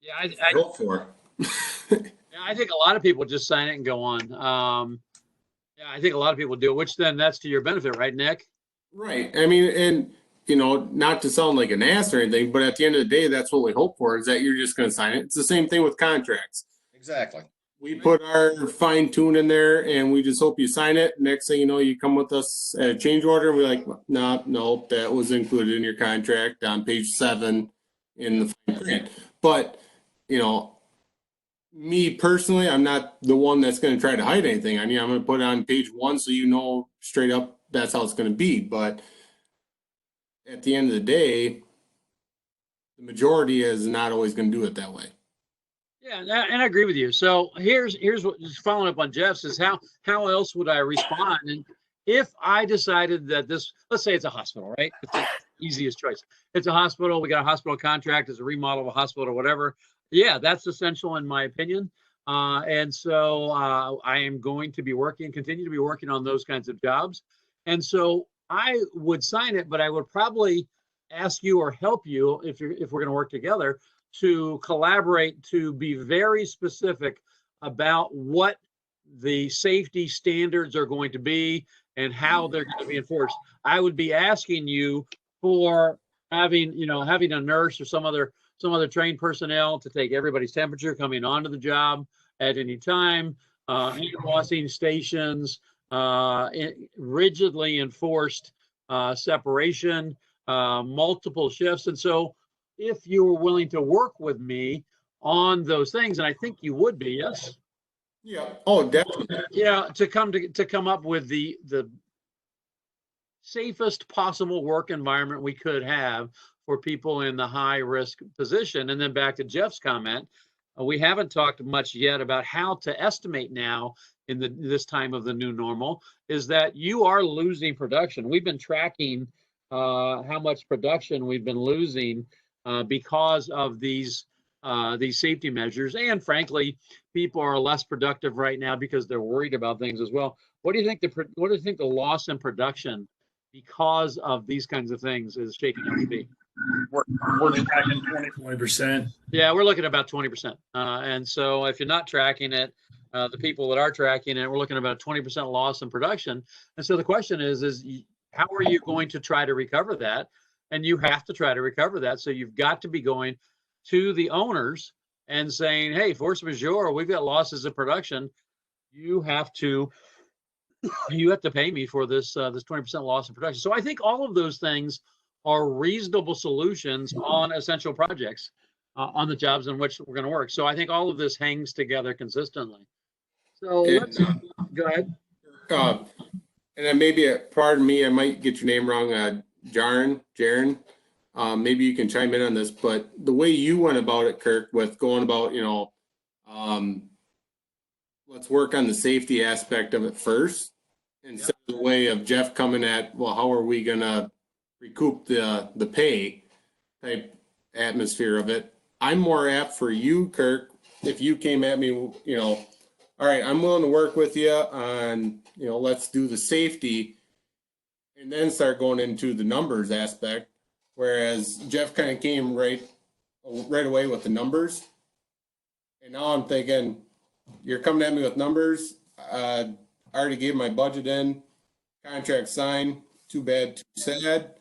Yeah, I go for it. Yeah, I think a lot of people just sign it and go on. Yeah, I think a lot of people do, which then that's to your benefit, right, Nick? Right. I mean, and you know, not to sound like an ass or anything, but at the end of the day, that's what we hope for, is that you're just going to sign it. It's the same thing with contracts. Exactly. We put our fine tune in there and we just hope you sign it. Next thing you know, you come with us at a change order and we're like, no, that was included in your contract on page 7 in the fine print. But, you know, me personally, I'm not the one that's going to try to hide anything. I mean, I'm going to put it on page 1 so you know straight up that's how it's going to be. But at the end of the day, the majority is not always going to do it that way. Yeah, and I agree with you. So here's what, just following up on Jeff's, is how else would I respond? And if I decided that this, let's say it's a hospital, right? It's the easiest choice. It's a hospital. We got a hospital contract. It's a remodel of a hospital or whatever. Yeah, that's essential in my opinion. And so I am going to be continue to be working on those kinds of jobs. And so I would sign it, but I would probably ask you or help you if we're going to work together to collaborate, to be very specific about what the safety standards are going to be and how they're going to be enforced. I would be asking you for having a nurse or some other trained personnel to take everybody's temperature coming onto the job at any time, hand washing stations, rigidly enforced separation, multiple shifts. And so if you were willing to work with me on those things, and I think you would be, yes? Yeah. Oh, definitely. Yeah, to come up with the safest possible work environment we could have for people in the high risk position. And then back to Jeff's comment, we haven't talked much yet about how to estimate now in this time of the new normal, is that you are losing production. We've been tracking how much production we've been losing because of these safety measures. And frankly, people are less productive right now because they're worried about things as well. What do you think the loss in production because of these kinds of things is shaking out to be? We're tracking 20%. Yeah, we're looking at about 20%. And so if you're not tracking it, the people that are tracking it, we're looking at about a 20% loss in production. And so the question is how are you going to try to recover that? And you have to try to recover that. So you've got to be going to the owners and saying, hey, force majeure, we've got losses in production. You have to pay me for this 20% loss in production. So I think all of those things are reasonable solutions on essential projects, on the jobs in which we're going to work. So I think all of this hangs together consistently. So let's go ahead. And then maybe, pardon me, I might get your name wrong, Jaron. Maybe you can chime in on this, but the way you went about it, Kirk, with going about, let's work on the safety aspect of it first, instead of the way of Jeff coming at, well, how are we going to recoup the pay type atmosphere of it. I'm more apt for you, Kirk, if you came at me, all right, I'm willing to work with you on, let's do the safety and then start going into the numbers aspect. Whereas Jeff kind of came right away with the numbers. And now I'm thinking, you're coming at me with numbers. I already gave my budget in, contract signed, too bad, too sad.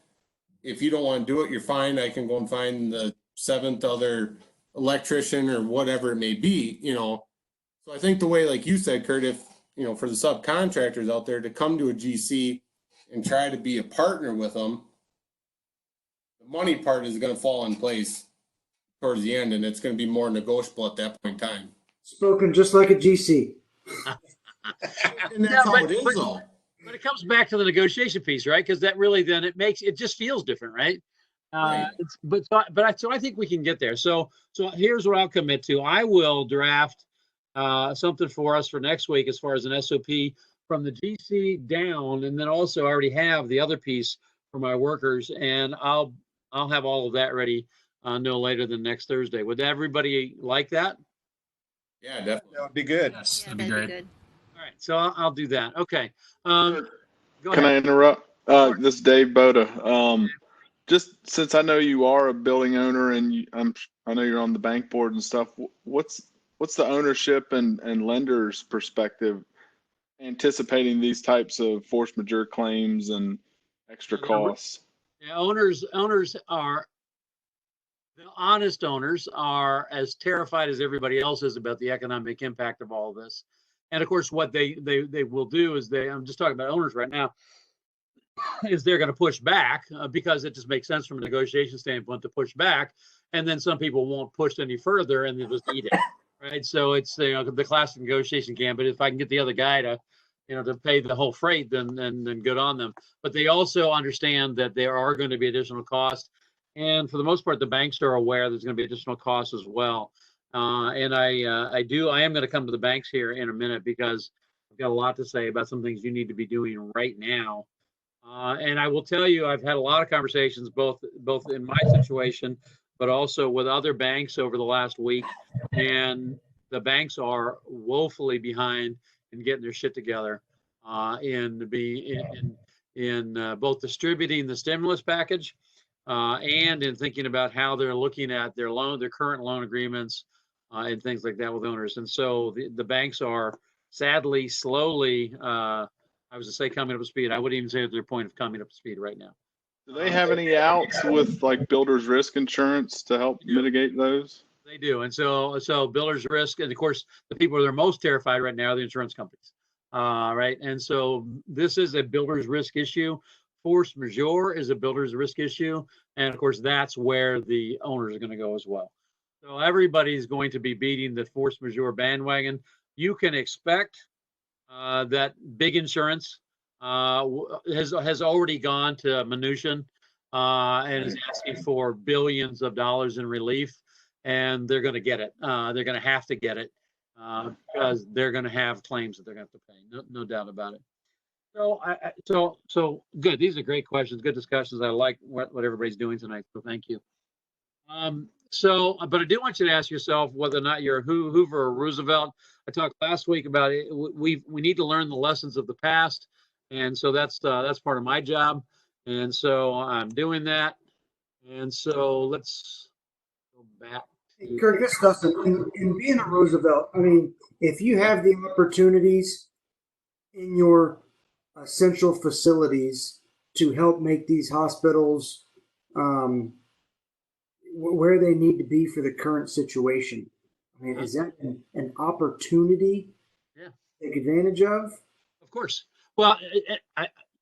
If you don't want to do it, you're fine. I can go and find the 7th other electrician or whatever it may be, So I think the way, like you said, Kurt, if, for the subcontractors out there to come to a GC and try to be a partner with them, the money part is going to fall in place towards the end, and it's going to be more negotiable at that point in time. Spoken just like a GC. And that's how it is, though. But it comes back to the negotiation piece, right? Because that really then it just feels different, right? Right. So I think we can get there. So here's what I'll commit to. I will draft something for us for next week as far as an SOP from the GC down, and then also I already have the other piece for my workers, and I'll have all of that ready no later than next Thursday. Would everybody like that? Yeah, definitely. That would be good. Yes, Yeah, that'd be great. good. All right, so I'll do that. Okay. Go Can I ahead. interrupt? This is Dave Boda. Just since I know you are a building owner and I know you're on the bank board and stuff, what's the ownership and lenders' perspective anticipating these types of force majeure claims and extra costs? Yeah, owners are, the honest owners are as terrified as everybody else is about the economic impact of all of this. And of course, what they will do is I'm just talking about owners right now, is they're going to push back because it just makes sense from a negotiation standpoint to push back. And then some people won't push any further and they'll just eat it, right? So it's the classic negotiation game. But if I can get the other guy to pay the whole freight, then good on them. But they also understand that there are going to be additional costs. And for the most part, the banks are aware there's going to be additional costs as well. And I am going to come to the banks here in a minute because I've got a lot to say about some things you need to be doing right now. And I will tell you, I've had a lot of conversations, both in my situation, but also with other banks over the last week. And the banks are woefully behind in getting their shit together in both distributing the stimulus package and in thinking about how they're looking at their current loan agreements and things like that with owners. And so the banks are sadly, slowly, I was to say coming up to speed. I wouldn't even say at their point of coming up to speed right now. Do they have any outs with like builder's risk insurance to help mitigate those? They do. And so builder's risk, and of course, the people that are most terrified right now are the insurance companies. Right. And so this is a builder's risk issue. Force majeure is a builder's risk issue. And of course, that's where the owners are going to go as well. So everybody's going to be beating the force majeure bandwagon. You can expect that big insurance has already gone to Mnuchin and is asking for billions of dollars in relief. and they're going to get it. They're going to have to get it because they're going to have claims that they're going to have to pay. No doubt about it. So good. These are great questions, good discussions. I like what everybody's doing tonight. So thank you. But I do want you to ask yourself whether or not you're a Hoover or Roosevelt. I talked last week about it. We need to learn the lessons of the past, and so that's part of my job, and so I'm doing that. And so let's go back. Kirk, this Dustin, in being a Roosevelt, I mean, if you have the opportunities in your essential facilities to help make these hospitals where they need to be for the current situation, I mean, is that an opportunity to take advantage of? Of course. Well,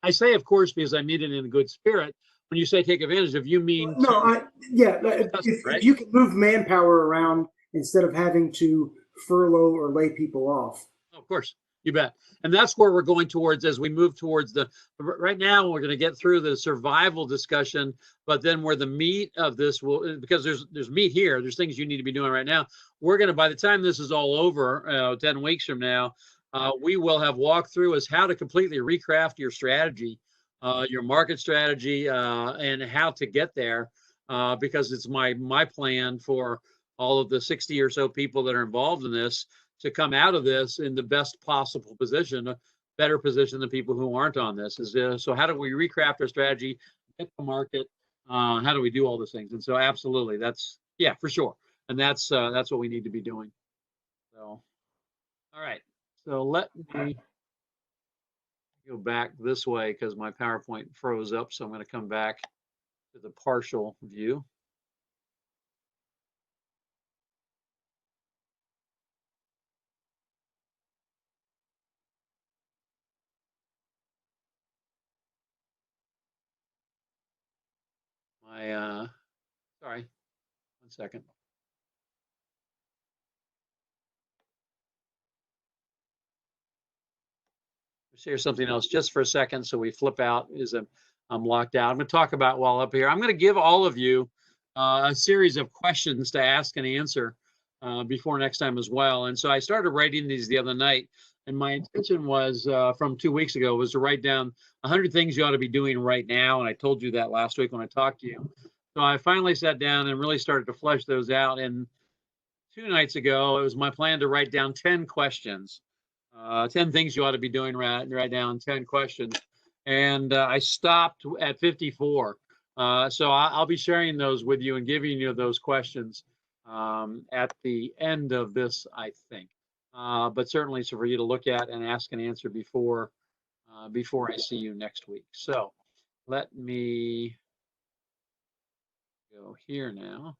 I say of course because I mean it in a good spirit. When you say take advantage of, you mean if you can move manpower around instead of having to furlough or lay people off. Of course, you bet. And that's where we're going towards as we move towards right now we're going to get through the survival discussion, but then where the meat of this will, because there's meat here, there's things you need to be doing right now. We're going to, by the time this is all over, 10 weeks from now, we will have walked through as how to completely recraft your strategy, your market strategy, and how to get there, because it's my plan for all of the 60 or so people that are involved in this to come out of this in the best possible position, a better position than people who aren't on this. So how do we recraft our strategy, get the market? How do we do all those things? And so absolutely, that's for sure. And that's what we need to be doing. So, all right. So let me go back this way because my PowerPoint froze up. So I'm going to come back to the partial view. Sorry, 1 second. Share something else just for a second. So we flip out I'm locked out. I'm going to talk about while up here. I'm going to give all of you a series of questions to ask and answer before next time as well. And so I started writing these the other night, and my intention was from 2 weeks ago was to write down 100 things you ought to be doing right now. And I told you that last week when I talked to you. So I finally sat down and really started to flesh those out. And 2 nights ago, it was my plan to write down 10 questions, 10 things you ought to be doing right down 10 questions. And I stopped at 54. So I'll be sharing those with you and giving you those questions at the end of this, I think. But certainly so for you to look at and ask and answer before I see you next week. So let me go here now.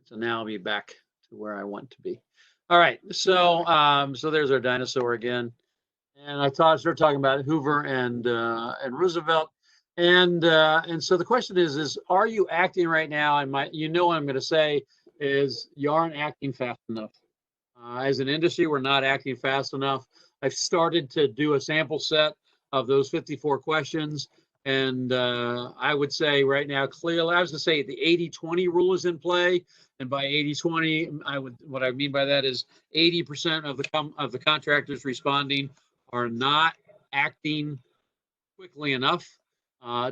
So now I'll be back to where I want to be. All right. So so there's our dinosaur again. And I started talking about Hoover and Roosevelt. And so the question is are you acting right now? And what I'm going to say is you aren't acting fast enough. As an industry, we're not acting fast enough. I've started to do a sample set of those 54 questions. And I would say right now, clearly, I was going to say the 80-20 rule is in play. And by 80-20, what I mean by that is 80% of the contractors responding are not acting quickly enough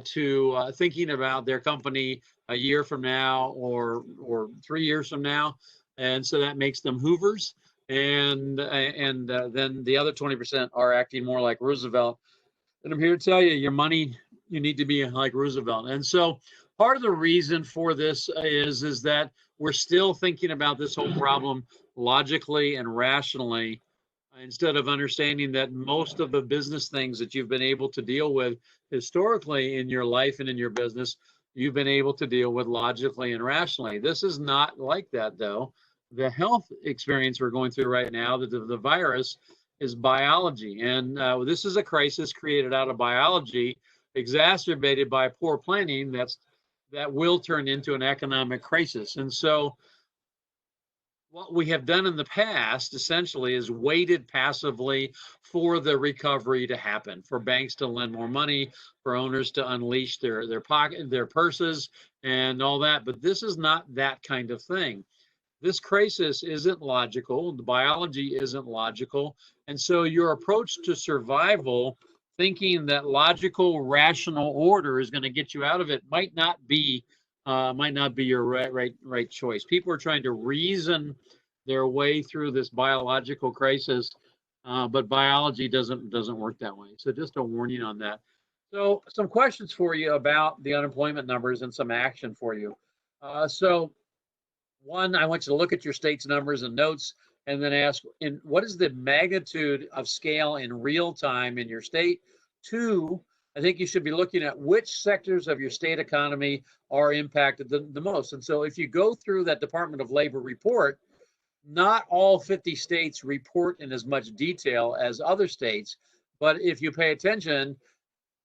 to thinking about their company a year from now or 3 years from now. And so that makes them Hoovers. And then the other 20% are acting more like Roosevelt. And I'm here to tell you, your money, you need to be like Roosevelt. And so part of the reason for this is that we're still thinking about this whole problem logically and rationally, instead of understanding that most of the business things that you've been able to deal with historically in your life and in your business, you've been able to deal with logically and rationally. This is not like that, though. The health experience we're going through right now, the virus, is biology. And this is a crisis created out of biology, exacerbated by poor planning that will turn into an economic crisis. And so what we have done in the past essentially is waited passively for the recovery to happen, for banks to lend more money, for owners to unleash their purses and all that. But this is not that kind of thing. This crisis isn't logical. The biology isn't logical. And so your approach to survival, thinking that logical, rational order is going to get you out of it, might not be your right choice. People are trying to reason their way through this biological crisis, but biology doesn't work that way. So just a warning on that. So some questions for you about the unemployment numbers and some action for you. So one, I want you to look at your state's numbers and notes and then ask, what is the magnitude of scale in real time in your state? Two, I think you should be looking at which sectors of your state economy are impacted the most. And so if you go through that Department of Labor report, not all 50 states report in as much detail as other states, but if you pay attention,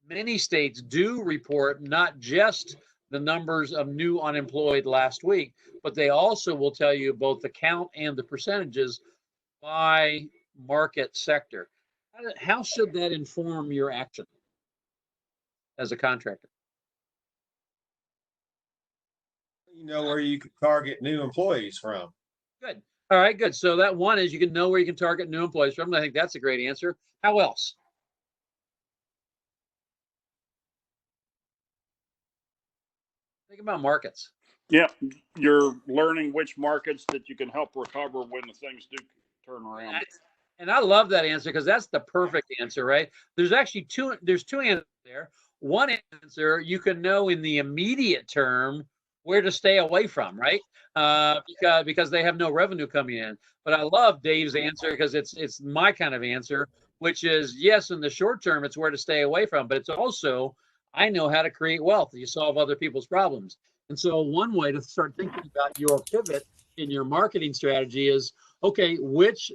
many states do report not just the numbers of new unemployed last week, but they also will tell you both the count and the percentages by market sector. How should that inform your action as a contractor? You know where you could target new employees from. Good. All right, good. So that one is you can know where you can target new employees from. I think that's a great answer. How else? Think about markets. Yeah, you're learning which markets that you can help recover when the things do turn around. And I love that answer because that's the perfect answer, right? There's actually two answers there. One answer, you can know in the immediate term where to stay away from, right? Because they have no revenue coming in. But I love Dave's answer because it's my kind of answer, which is yes, in the short term, it's where to stay away from, but it's also, I know how to create wealth. You solve other people's problems. And so one way to start thinking about your pivot in your marketing strategy is, okay, which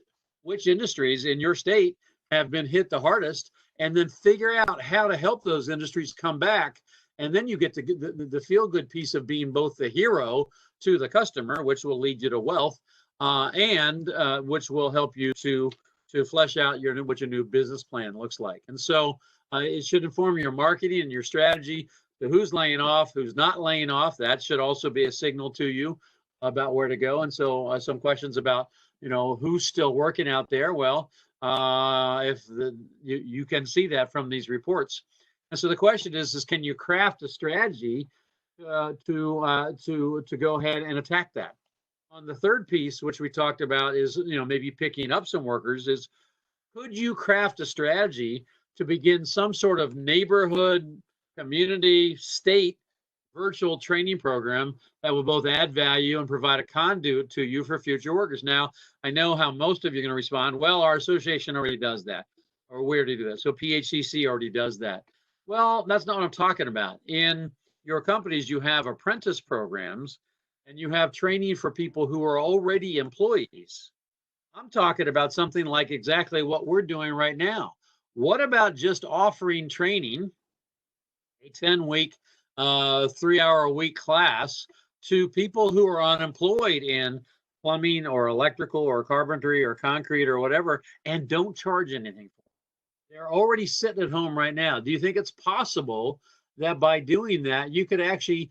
industries in your state have been hit the hardest, and then figure out how to help those industries come back. And then you get the feel-good piece of being both the hero to the customer, which will lead you to wealth, and which will help you to flesh out what your new business plan looks like. And so it should inform your marketing and your strategy. So who's laying off, who's not laying off, that should also be a signal to you about where to go. And so some questions about, who's still working out there. Well, you can see that from these reports. And so the question is can you craft a strategy to go ahead and attack that? On the third piece, which we talked about, is maybe picking up some workers. Is could you craft a strategy to begin some sort of neighborhood, community, state virtual training program that will both add value and provide a conduit to you for future workers? Now, I know how most of you are going to respond. Well, our association already does that, or we already do that. So PHCC already does that. Well, that's not what I'm talking about. In your companies, you have apprentice programs and you have training for people who are already employees. I'm talking about something like exactly what we're doing right now. What about just offering training, a 10-week, 3-hour-a-week class to people who are unemployed in plumbing or electrical or carpentry or concrete or whatever, and don't charge anything for it? They're already sitting at home right now. Do you think it's possible that by doing that, you could actually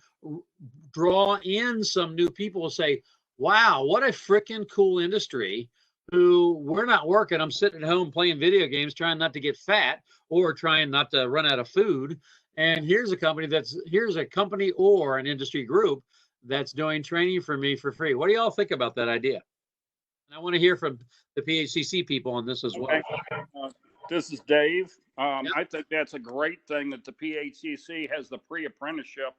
draw in some new people and say, wow, what a freaking cool industry, who we're not working. I'm sitting at home playing video games, trying not to get fat or trying not to run out of food. And here's a company or an industry group that's doing training for me for free. What do y'all think about that idea? And I want to hear from the PHCC people on this as well. Okay. This is Dave. I think that's a great thing that the PHCC has the pre-apprenticeship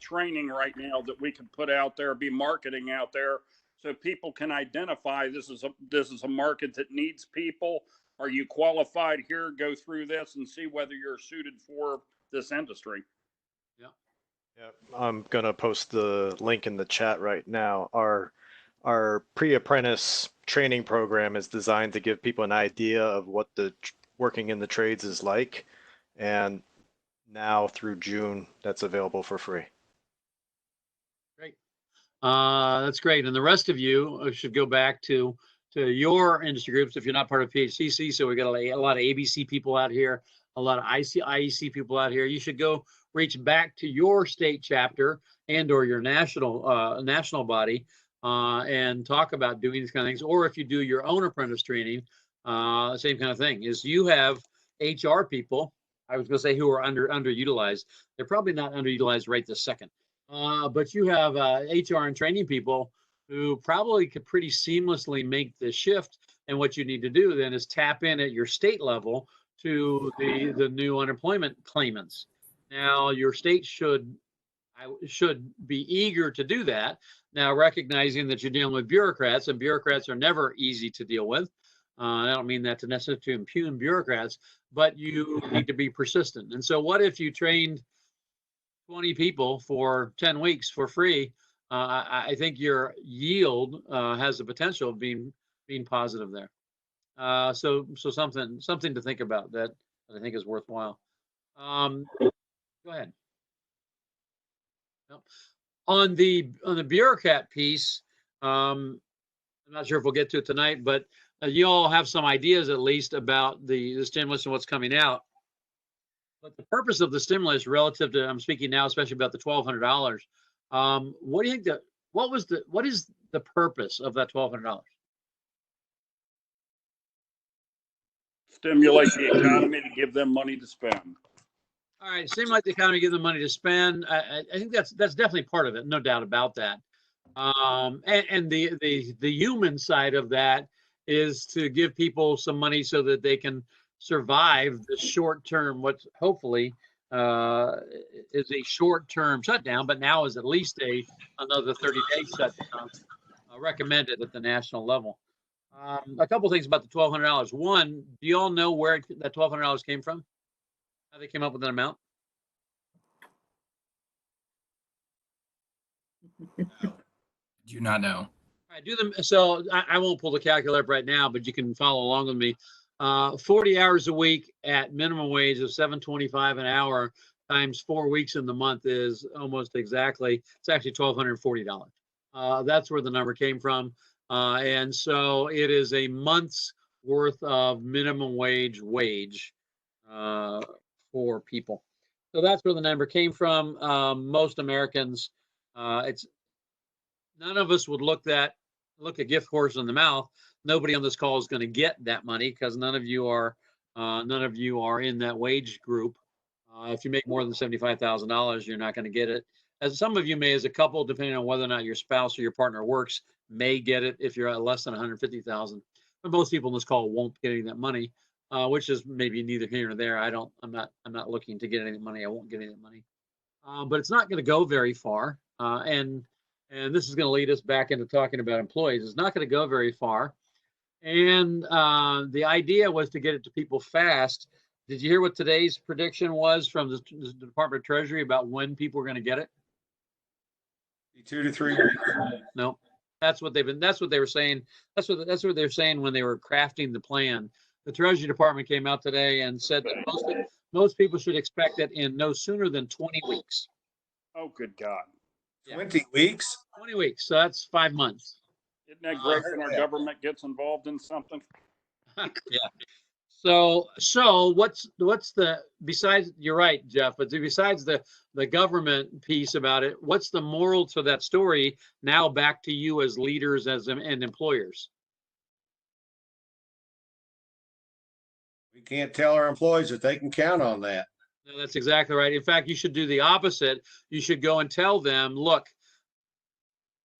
training right now that we can put out there, be marketing out there, so people can identify this is a market that needs people. Are you qualified here? Go through this and see whether you're suited for this industry. Yeah, I'm gonna post the link in the chat right now. Our pre-apprentice training program is designed to give people an idea of what the working in the trades is like, and now through June, that's available for free. Great. That's great. And the rest of you should go back to your industry groups if you're not part of PHCC. So we got a lot of ABC people out here, a lot of IEC people out here. You should go reach back to your state chapter and or your national body and talk about doing these kind of things. Or if you do your own apprentice training, same kind of thing. Is you have HR people, I was going to say, who are underutilized. They're probably not underutilized right this second. But you have HR and training people who probably could pretty seamlessly make the shift. And what you need to do then is tap in at your state level to the new unemployment claimants. Now, your state should be eager to do that. Now, recognizing that you're dealing with bureaucrats, and bureaucrats are never easy to deal with. I don't mean that to necessarily to impugn bureaucrats, but you need to be persistent. And so what if you trained 20 people for 10 weeks for free? I think your yield has the potential of being positive there. So something to think about that I think is worthwhile. Go ahead. On the bureaucrat piece, I'm not sure if we'll get to it tonight, but you all have some ideas at least about the stimulus and what's coming out. But the purpose of the stimulus relative to, I'm speaking now especially about the $1,200. What do you think what is the purpose of that $1,200? Stimulate the economy to give them money to spend. All right, stimulate the economy, give them money to spend. I think that's definitely part of it, no doubt about that. And the human side of that is to give people some money so that they can survive the short term, what hopefully is a short term shutdown, but now is at least another 30-day shutdown recommended at the national level. A couple things about the $1,200. One, do you all know where that $1,200 came from? How they came up with that amount? Do not know. All right, do them. So I won't pull the calculator up right now, but you can follow along with me. 40 hours a week at minimum wage of $7.25 an hour times 4 weeks in the month is almost exactly, it's actually $1,240. That's where the number came from. And so it is a month's worth of minimum wage for people. So that's where the number came from. Most Americans, none of us would look a gift horse in the mouth. Nobody on this call is going to get that money because none of you are in that wage group. If you make more than $75,000, you're not going to get it. As some of you may, as a couple, depending on whether or not your spouse or your partner works, may get it if you're at less than $150,000. But most people in this call won't get any of that money, which is maybe neither here nor there. I'm not looking to get any money. I won't get any money. But it's not going to go very far. And this is going to lead us back into talking about employees. It's not going to go very far. And the idea was to get it to people fast. Did you hear what today's prediction was from the Department of Treasury about when people were going to get it? 2 to 3 weeks. No, that's what they were saying. That's what they're saying when they were crafting the plan. The Treasury Department came out today and said that most people should expect it in no sooner than 20 weeks. Oh, good God. 20 weeks? 20 weeks. So that's 5 months. Isn't that great when our government gets involved in something? Yeah. So what's the, besides, you're right, Jeff, but besides the government piece about it, what's the moral to that story now back to you as leaders and employers? We can't tell our employees that they can count on that. No, that's exactly right. In fact, you should do the opposite. You should go and tell them, look,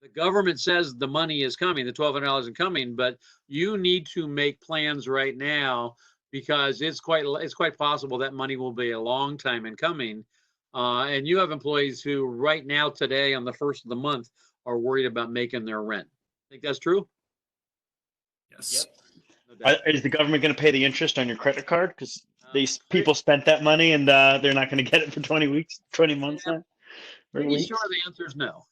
the government says the money is coming, the $1,200 is coming, but you need to make plans right now because it's quite possible that money will be a long time in coming. And you have employees who right now, today, on the first of the month, are worried about making their rent. Think that's true? Yes. Yep. Is the government going to pay the interest on your credit card? Because these people spent that money and they're not going to get it for 20 weeks, 20 months now. Pretty sure the answer is no.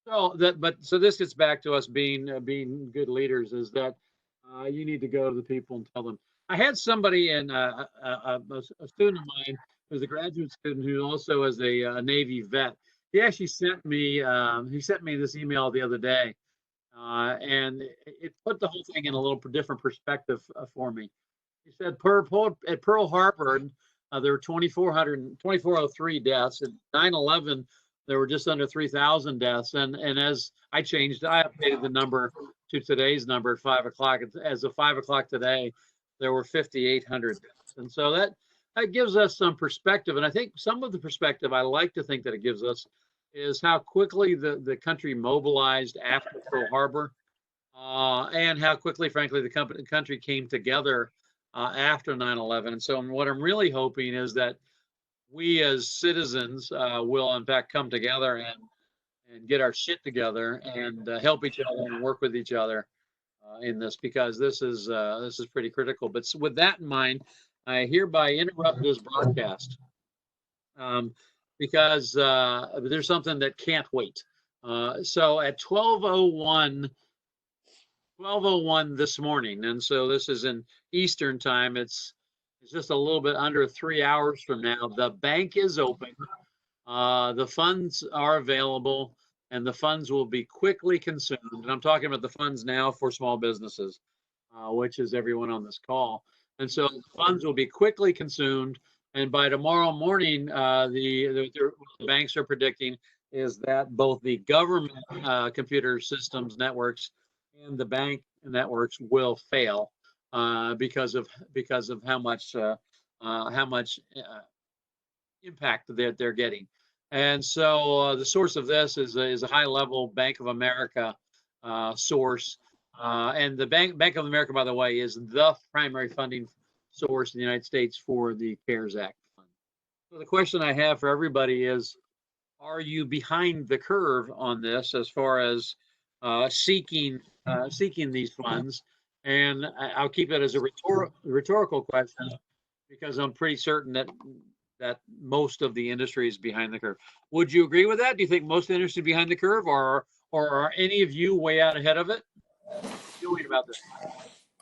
So this gets back to us being good leaders, is that you need to go to the people and tell them. I had somebody in a student of mine who's a graduate student who also is a Navy vet. he actually sent me this email the other day, and it put the whole thing in a little different perspective for me. He said at Pearl Harbor, there were 2,403 deaths. At 9/11, there were just under 3,000 deaths. And as I updated the number to today's number at 5 o'clock. As of 5 o'clock today, there were 5,800 deaths. And so that gives us some perspective. And I think some of the perspective I like to think that it gives us is how quickly the country mobilized after Pearl Harbor, and how quickly, frankly, the country came together after 9/11. And so what I'm really hoping is that we as citizens will in fact come together and get our shit together and help each other and work with each other in this, because this is pretty critical. But with that in mind, I hereby interrupt this broadcast because there's something that can't wait. So at 12:01 this morning, and so this is in Eastern time. It's just a little bit under 3 hours from now. The bank is open. The funds are available, and the funds will be quickly consumed. And I'm talking about the funds now for small businesses, which is everyone on this call. And so the funds will be quickly consumed. And by tomorrow morning, the banks are predicting is that both the government computer systems networks and the bank networks will fail because of how much impact that they're getting. And so the source of this is a high-level Bank of America source, and the Bank of America, by the way, is the primary funding source in the United States for the CARES Act fund. So the question I have for everybody is, are you behind the curve on this as far as seeking these funds? And I'll keep it as a rhetorical question, because I'm pretty certain that most of the industry is behind the curve. Would you agree with that? Do you think most of the industry is behind the curve, or are any of you way out ahead of it? What are you doing about this?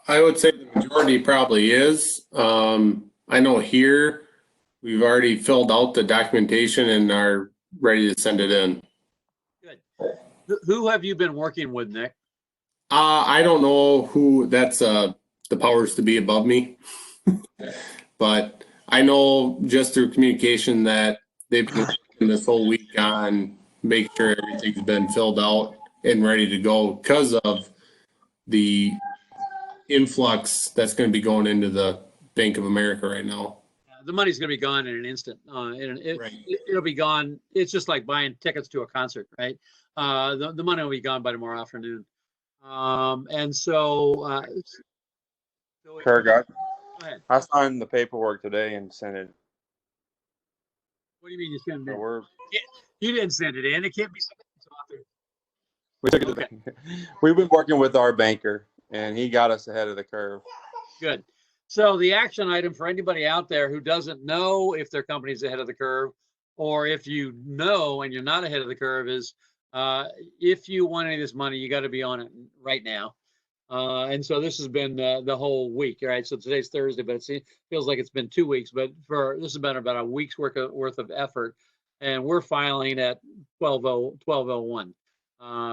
I would say the majority probably is. I know here we've already filled out the documentation and are ready to send it in. Good. Who have you been working with, Nick? I don't know who. That's the powers to be above me. But I know just through communication that they've been working this whole week on make sure everything's been filled out and ready to go because of the influx that's going to be going into the Bank of America right now. The money's going to be gone in an instant. It'll be gone. It's just like buying tickets to a concert, right? The money will be gone by tomorrow afternoon. And so, Kirk, go ahead. I signed the paperwork today and sent it. What do you mean you sent it in? So You didn't send it in. It can't be sent in. we took it to the bank. We've been working with our banker, and he got us ahead of the curve. Good. So the action item for anybody out there who doesn't know if their company's ahead of the curve, or if you know and you're not ahead of the curve, is if you want any of this money, you got to be on it right now. And so this has been the whole week, right? So today's Thursday, but it feels like it's been 2 weeks. But this has been about a week's worth of effort, and we're filing at 12:01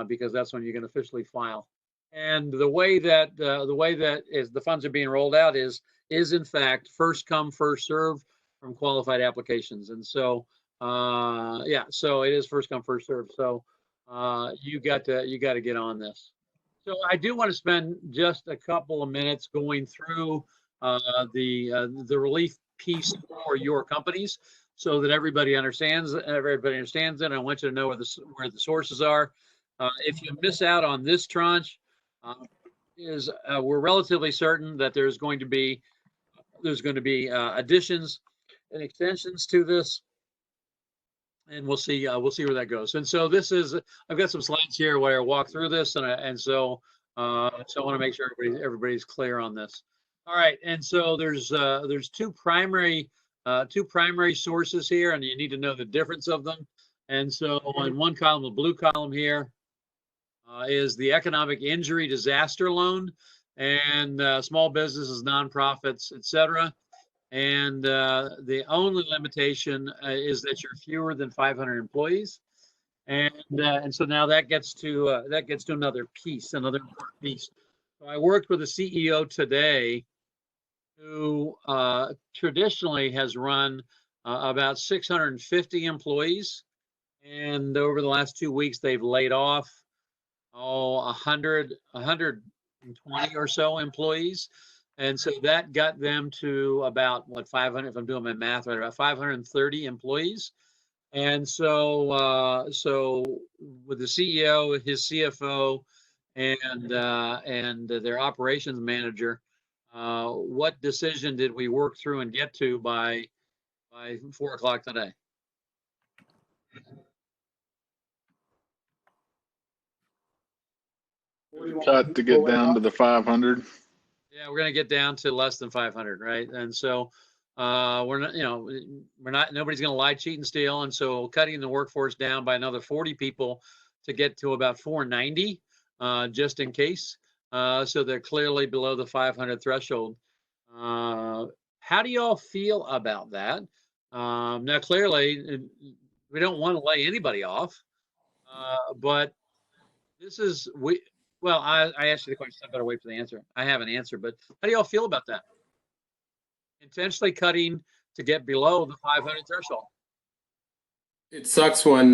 because that's when you can officially file. And the way that the funds are being rolled out is in fact first come first serve from qualified applications. And so so it is first come first serve. So you got to get on this. So I do want to spend just a couple of minutes going through the relief piece for your companies, so that everybody understands it. I want you to know where the sources are. If you miss out on this tranche, we're relatively certain that there's going to be additions and extensions to this, and we'll see where that goes. And so I've got some slides here where I walk through this, so I want to make sure everybody's clear on this. All right, and so there's two primary sources here, and you need to know the difference of them. And so in one column, the blue column here, is the economic injury disaster loan, and small businesses, nonprofits, etc. And the only limitation is that you're fewer than 500 employees. And so now that gets to another piece, another important piece. So I worked with a CEO today who traditionally has run about 650 employees, and over the last 2 weeks they've laid off 120 or so employees, and so that got them to about 500, if I'm doing my math right, about 530 employees. And so with the CEO, his CFO, and their operations manager, what decision did we work through and get to by 4 o'clock today? Cut to get down to the 500. Yeah, we're going to get down to less than 500, right? And so nobody's going to lie, cheat, and steal. And so cutting the workforce down by another 40 people to get to about 490, just in case. So they're clearly below the 500 threshold. How do y'all feel about that? Now, clearly, we don't want to lay anybody off, but this is well, I asked you the question. I better wait for the answer. I have an answer, but how do y'all feel about that? Intentionally cutting to get below the 500 threshold. It sucks when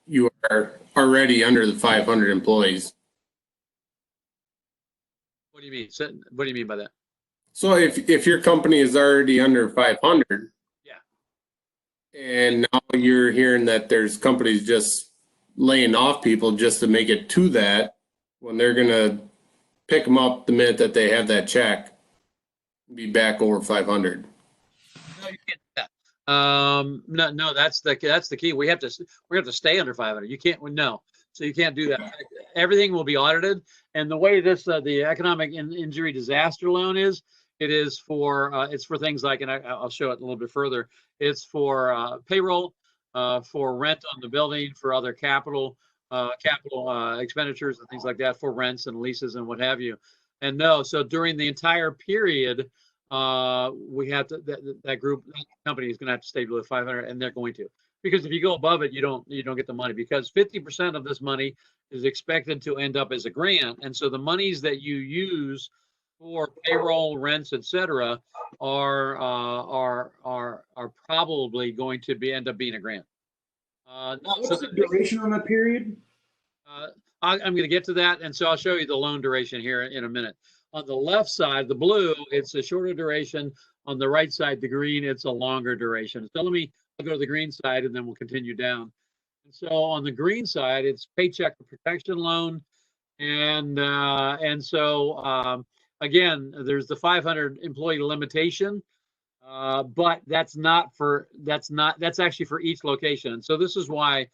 you are already under the 500 employees. What do you mean? What do you mean by that? So if your company is already under 500, yeah, and now you're hearing that there's companies just laying off people just to make it to that, when they're gonna pick them up the minute that they have that check, be back over 500. No, you can't do that. No, that's the key. We have to stay under 500. You can't. No. So you can't do that. Everything will be audited. And the way this the economic injury disaster loan is, it is for it's for things like, and I'll show it a little bit further. It's for payroll, for rent on the building, for other capital expenditures and things like that, for rents and leases and what have you. And no, so during the entire period, we have to that company is going to have to stay below 500, and they're going to. Because if you go above it, you don't get the money, because 50% of this money is expected to end up as a grant, and so the monies that you use for payroll, rents, etc., are probably going to end up being a grant. What's the duration on that period? I'm going to get to that, and so I'll show you the loan duration here in a minute. On the left side, the blue, it's a shorter duration. On the right side, the green, it's a longer duration. So I'll go to the green side, and then we'll continue down. And so on the green side, it's Paycheck Protection Loan, and so again, there's the 500 employee limitation, but that's actually for each location. And so this is why,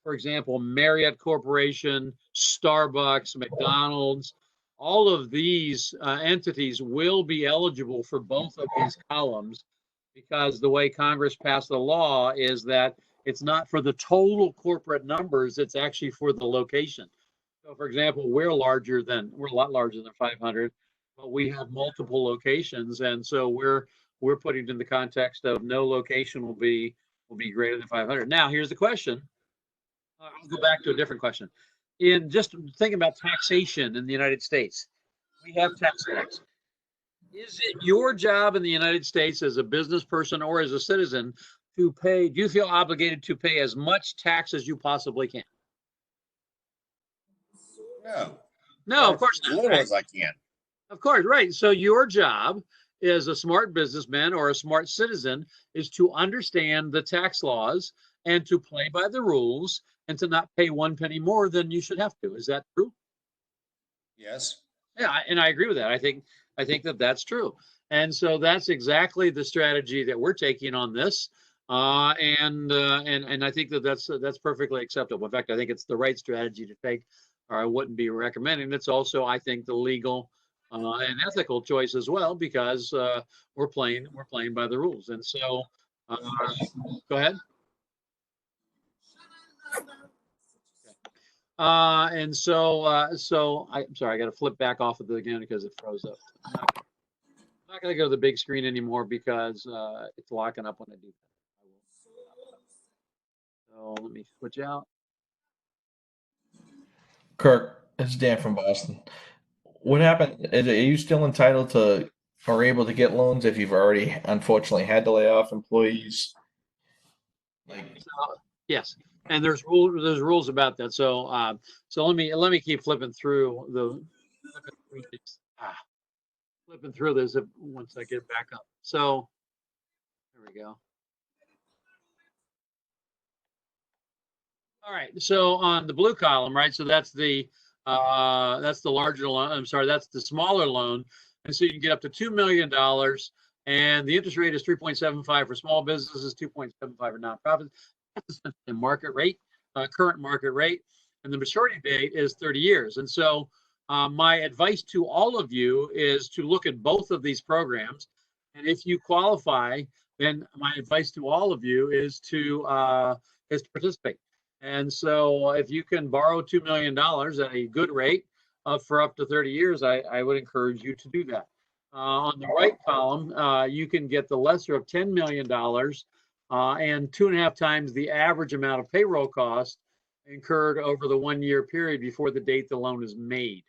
for example, Marriott Corporation, Starbucks, McDonald's, all of these entities will be eligible for both of these columns, because the way Congress passed the law is that it's not for the total corporate numbers, it's actually for the location. So for example, we're a lot larger than 500, but we have multiple locations, and so we're putting it in the context of no location will be greater than 500. Now, here's the question. I'll go back to a different question. In just thinking about taxation in the United States, we have tax laws. Is it your job in the United States as a business person or as a citizen to pay? Do you feel obligated to pay as much tax as you possibly can? No, of course not. As little as I can. Of course, right. So your job as a smart businessman or a smart citizen is to understand the tax laws and to play by the rules and to not pay one penny more than you should have to. Is that true? Yes. Yeah, and I agree with that. I think that that's true. And so that's exactly the strategy that we're taking on this. And I think that that's perfectly acceptable. In fact, I think it's the right strategy to take, or I wouldn't be recommending. It's also, I think, the legal and ethical choice as well, because we're playing by the rules. And so, go ahead. And so I'm sorry, I got to flip back off of it again because it froze up. I'm not going to go to the big screen anymore because it's locking up when I do that. So let me switch out. Kirk, it's Dan from Boston. What happened? Are you still entitled to or able to get loans if you've already unfortunately had to lay off employees? Yes, and there's rules about that. So so let me keep flipping through flipping through this once I get back up. So there we go. All right. So on the blue column, right? So that's the larger loan. I'm sorry, that's the smaller loan, and so you can get up to $2 million. And the interest rate is 3.75 for small businesses, 2.75 for nonprofits. That's the market rate, current market rate, and the maturity date is 30 years. And so my advice to all of you is to look at both of these programs, and if you qualify, then my advice to all of you is to participate. And so if you can borrow $2 million at a good rate for up to 30 years, I would encourage you to do that. On the right column, you can get the lesser of $10 million and 2.5 times the average amount of payroll costs incurred over the 1 year period before the date the loan is made.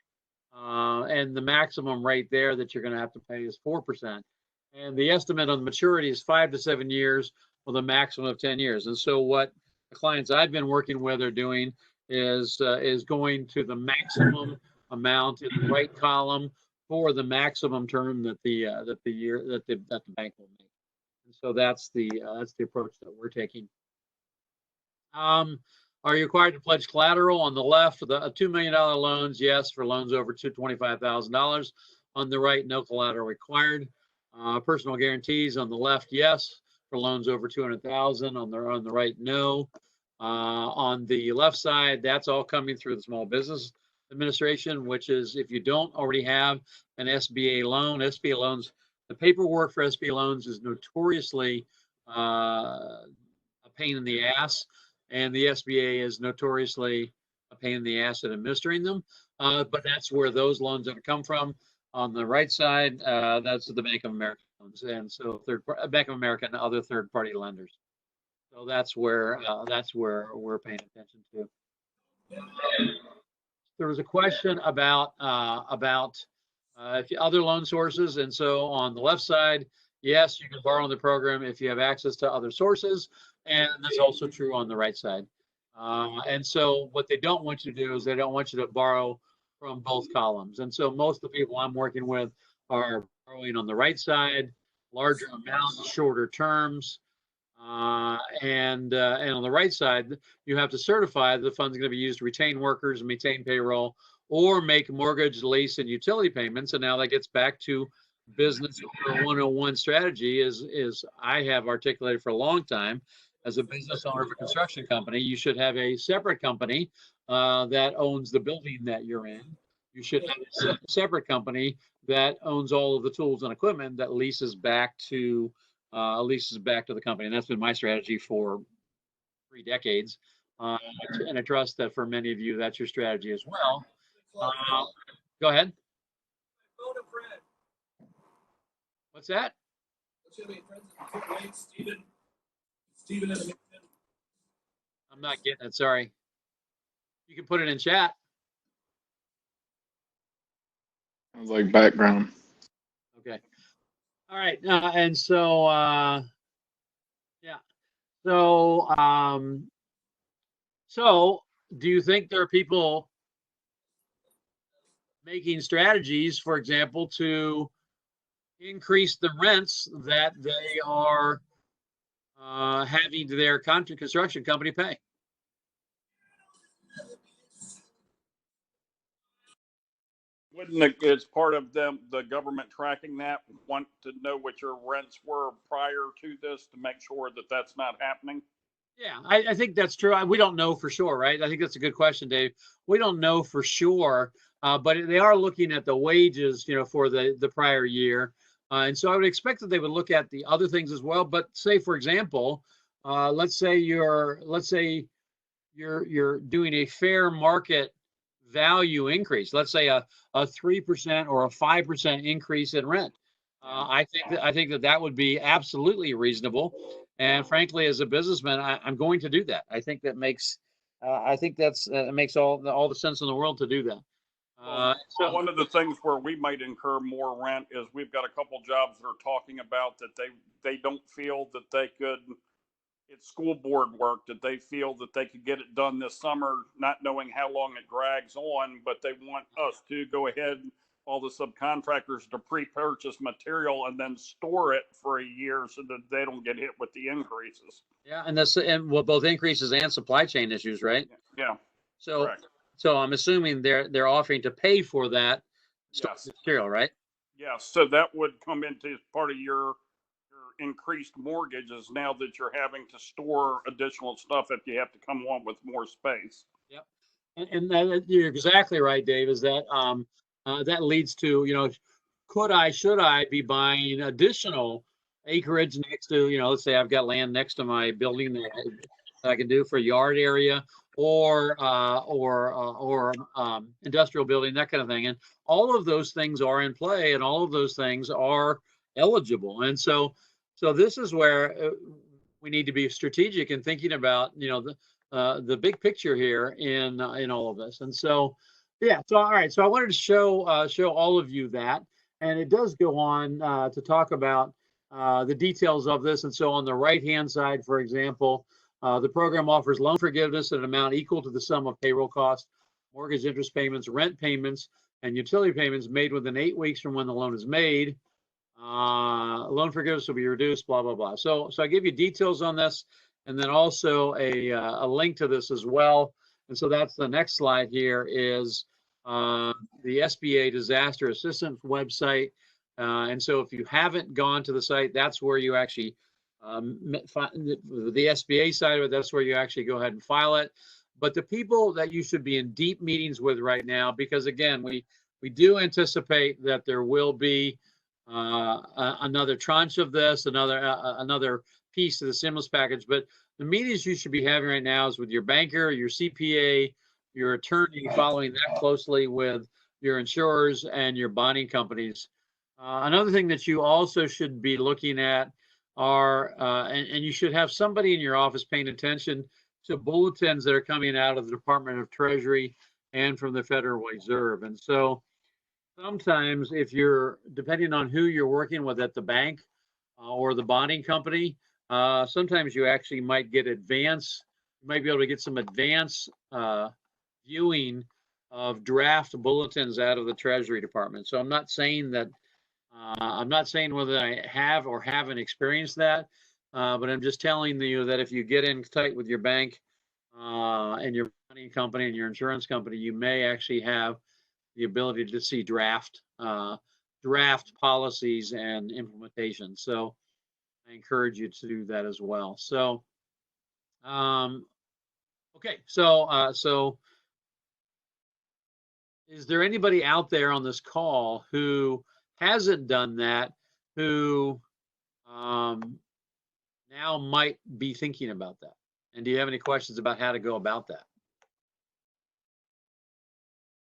And the maximum rate there that you're going to have to pay is 4%. And the estimate on the maturity is 5 to 7 years with a maximum of 10 years. And so what the clients I've been working with are doing is going to the maximum amount in the right column for the maximum term that the bank will make. And so that's the approach that we're taking. Are you required to pledge collateral? On the left, the $2 million loans, yes, for loans over $25,000. On the right, no collateral required. Personal guarantees on the left, yes. For loans over 200,000, on the right, no. On the left side, that's all coming through the Small Business Administration, which is if you don't already have an SBA loan, SBA loans, the paperwork for SBA loans is notoriously a pain in the ass, and the SBA is notoriously a pain in the ass at administering them. But that's where those loans are going to come from. On the right side, that's the Bank of America loans, and so Bank of America and other third-party lenders. So that's where we're paying attention to. There was a question about other loan sources, and so on the left side, yes, you can borrow in the program if you have access to other sources, and that's also true on the right side. And so what they don't want you to do is they don't want you to borrow from both columns. And so most of the people I'm working with are borrowing on the right side, larger amounts, shorter terms. And on the right side, you have to certify that the fund's going to be used to retain workers, maintain payroll, or make mortgage, lease, and utility payments. And now that gets back to business 101 strategy is I have articulated for a long time. As a business owner of a construction company, you should have a separate company that owns the building that you're in. You should have a separate company that owns all of the tools and equipment that leases back to the company. And that's been my strategy for 3 decades. And I trust that for many of you, that's your strategy as well. Go ahead. What's that? I'm not getting it. Sorry. You can put it in chat. Sounds like background. Okay. All right. And so, yeah. So do you think there are people making strategies, for example, to increase the rents that they are having their construction company pay? Wouldn't it's part of them, the government tracking that, want to know what your rents were prior to this to make sure that that's not happening? Yeah, I think that's true. We don't know for sure, right? I think that's a good question, Dave. We don't know for sure, but they are looking at the wages, for the prior year. And so I would expect that they would look at the other things as well. But say, for example, let's say you're doing a fair market value increase. Let's say a 3% or a 5% increase in rent. I think that would be absolutely reasonable. And frankly, as a businessman, I'm going to do that. I think that makes I think that's it makes all the sense in the world to do that. So One of the things where we might incur more rent is we've got a couple jobs that are talking about that they don't feel that they could. It's school board work that they feel that they could get it done this summer, not knowing how long it drags on, but they want us to go ahead, all the subcontractors, to pre-purchase material and then store it for a year so that they don't get hit with the increases. yeah, and well, both increases and supply chain issues, right? Yeah. So Correct. so I'm assuming they're offering to pay for that Yes. material, right? Yes. So that would come into part of your increased mortgages now that you're having to store additional stuff if you have to come on with more space. Yep. And that, you're exactly right, Dave, is that that leads to, should I be buying additional acreage next to, let's say I've got land next to my building that I can do for yard area or industrial building, that kind of thing. And all of those things are in play and all of those things are eligible. And so this is where we need to be strategic in thinking about, the big picture here in all of this. And so, yeah. So all right. So I wanted to show all of you that, and it does go on to talk about the details of this. And so on the right-hand side, for example, the program offers loan forgiveness at an amount equal to the sum of payroll costs, mortgage interest payments, rent payments, and utility payments made within 8 weeks from when the loan is made. Loan forgiveness will be reduced, blah, blah, blah. So I give you details on this and then also a link to this as well. And so that's the next slide here is the SBA disaster assistance website. And so if you haven't gone to the site, that's where you actually, the SBA side of it, that's where you actually go ahead and file it. But the people that you should be in deep meetings with right now, because again, we do anticipate that there will be another tranche of this, another piece of the stimulus package. But the meetings you should be having right now is with your banker, your CPA, your attorney, following that closely with your insurers and your bonding companies. Another thing that you also should be looking at are, and you should have somebody in your office paying attention to bulletins that are coming out of the Department of Treasury and from the Federal Reserve. And so sometimes if you're, depending on who you're working with at the bank or the bonding company, sometimes you actually might get you might be able to get some advance viewing of draft bulletins out of the Treasury Department. So I'm not saying whether I have or haven't experienced that, but I'm just telling you that if you get in tight with your bank and your bonding company and your insurance company, you may actually have the ability to see draft policies and implementation. So I encourage you to do that as well. So, okay. So is there anybody out there on this call who hasn't done that, who now might be thinking about that? And do you have any questions about how to go about that?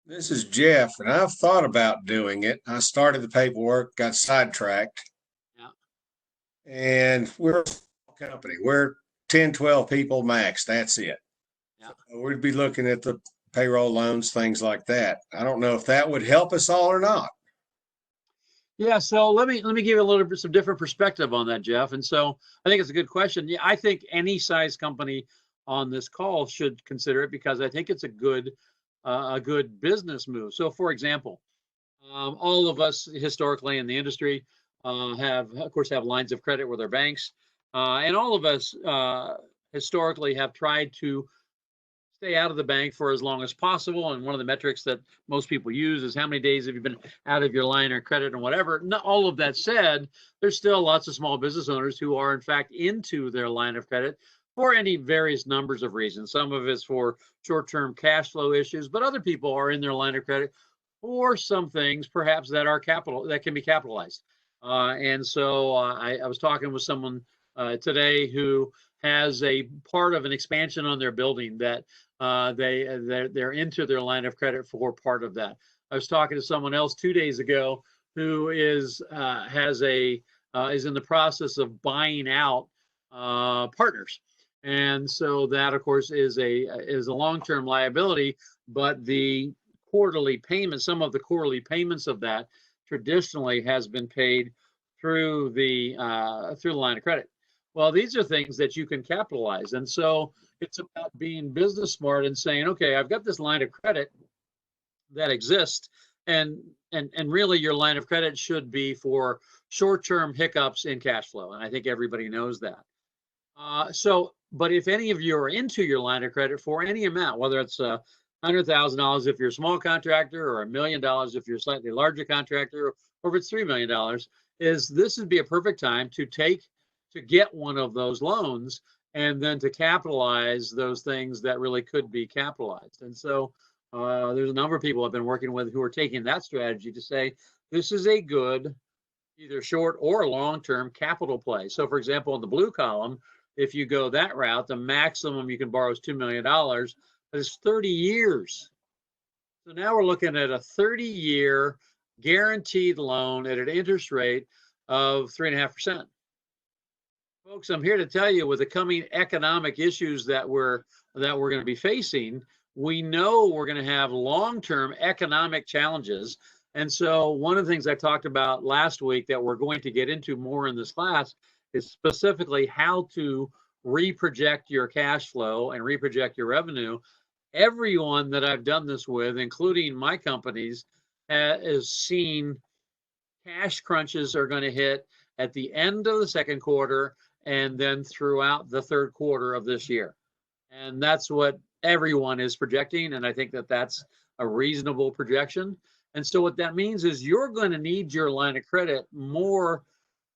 This is Jeff, and I've thought about doing it. I started the paperwork, got sidetracked. Yeah. And we're a small company. We're 10, 12 people max. That's it. Yeah. So we'd be looking at the payroll loans, things like that. I don't know if that would help us all or not. Yeah, so let me give you a little bit some different perspective on that, Jeff. And so I think it's a good question. Yeah, I think any size company on this call should consider it because I think it's a good business move. So, for example, all of us historically in the industry have lines of credit with our banks, and all of us historically have tried to stay out of the bank for as long as possible. And one of the metrics that most people use is how many days have you been out of your line of credit and whatever. Not all of that said, there's still lots of small business owners who are in fact into their line of credit for any various numbers of reasons. Some of it's for short-term cash flow issues, but other people are in their line of credit for some things perhaps that are that can be capitalized. And so I was talking with someone today who has a part of an expansion on their building that they're into their line of credit for part of that. I was talking to someone else 2 days ago who is in the process of buying out partners. And so that, of course, is a long-term liability, but the quarterly payment, some of the quarterly payments of that traditionally has been paid through the line of credit. Well, these are things that you can capitalize. And so it's about being business smart and saying, okay, I've got this line of credit that exists, and really your line of credit should be for short-term hiccups in cash flow. And I think everybody knows that. But if any of you are into your line of credit for any amount, whether it's $100,000 if you're a small contractor, or $1 million if you're a slightly larger contractor, or if it's $3 million, this would be a perfect time to get one of those loans and then to capitalize those things that really could be capitalized. And so there's a number of people I've been working with who are taking that strategy to say, this is a good either short or long-term capital play. So for example, in the blue column, if you go that route, the maximum you can borrow is $2 million, but it's 30 years. So now we're looking at a 30-year guaranteed loan at an interest rate of 3.5%. Folks, I'm here to tell you, with the coming economic issues that we're going to be facing, we know we're going to have long-term economic challenges. And so one of the things I talked about last week that we're going to get into more in this class is specifically how to reproject your cash flow and reproject your revenue. Everyone that I've done this with, including my companies, has seen cash crunches are going to hit at the end of the second quarter and then throughout the third quarter of this year. And that's what everyone is projecting. And I think that that's a reasonable projection. And so what that means is you're going to need your line of credit more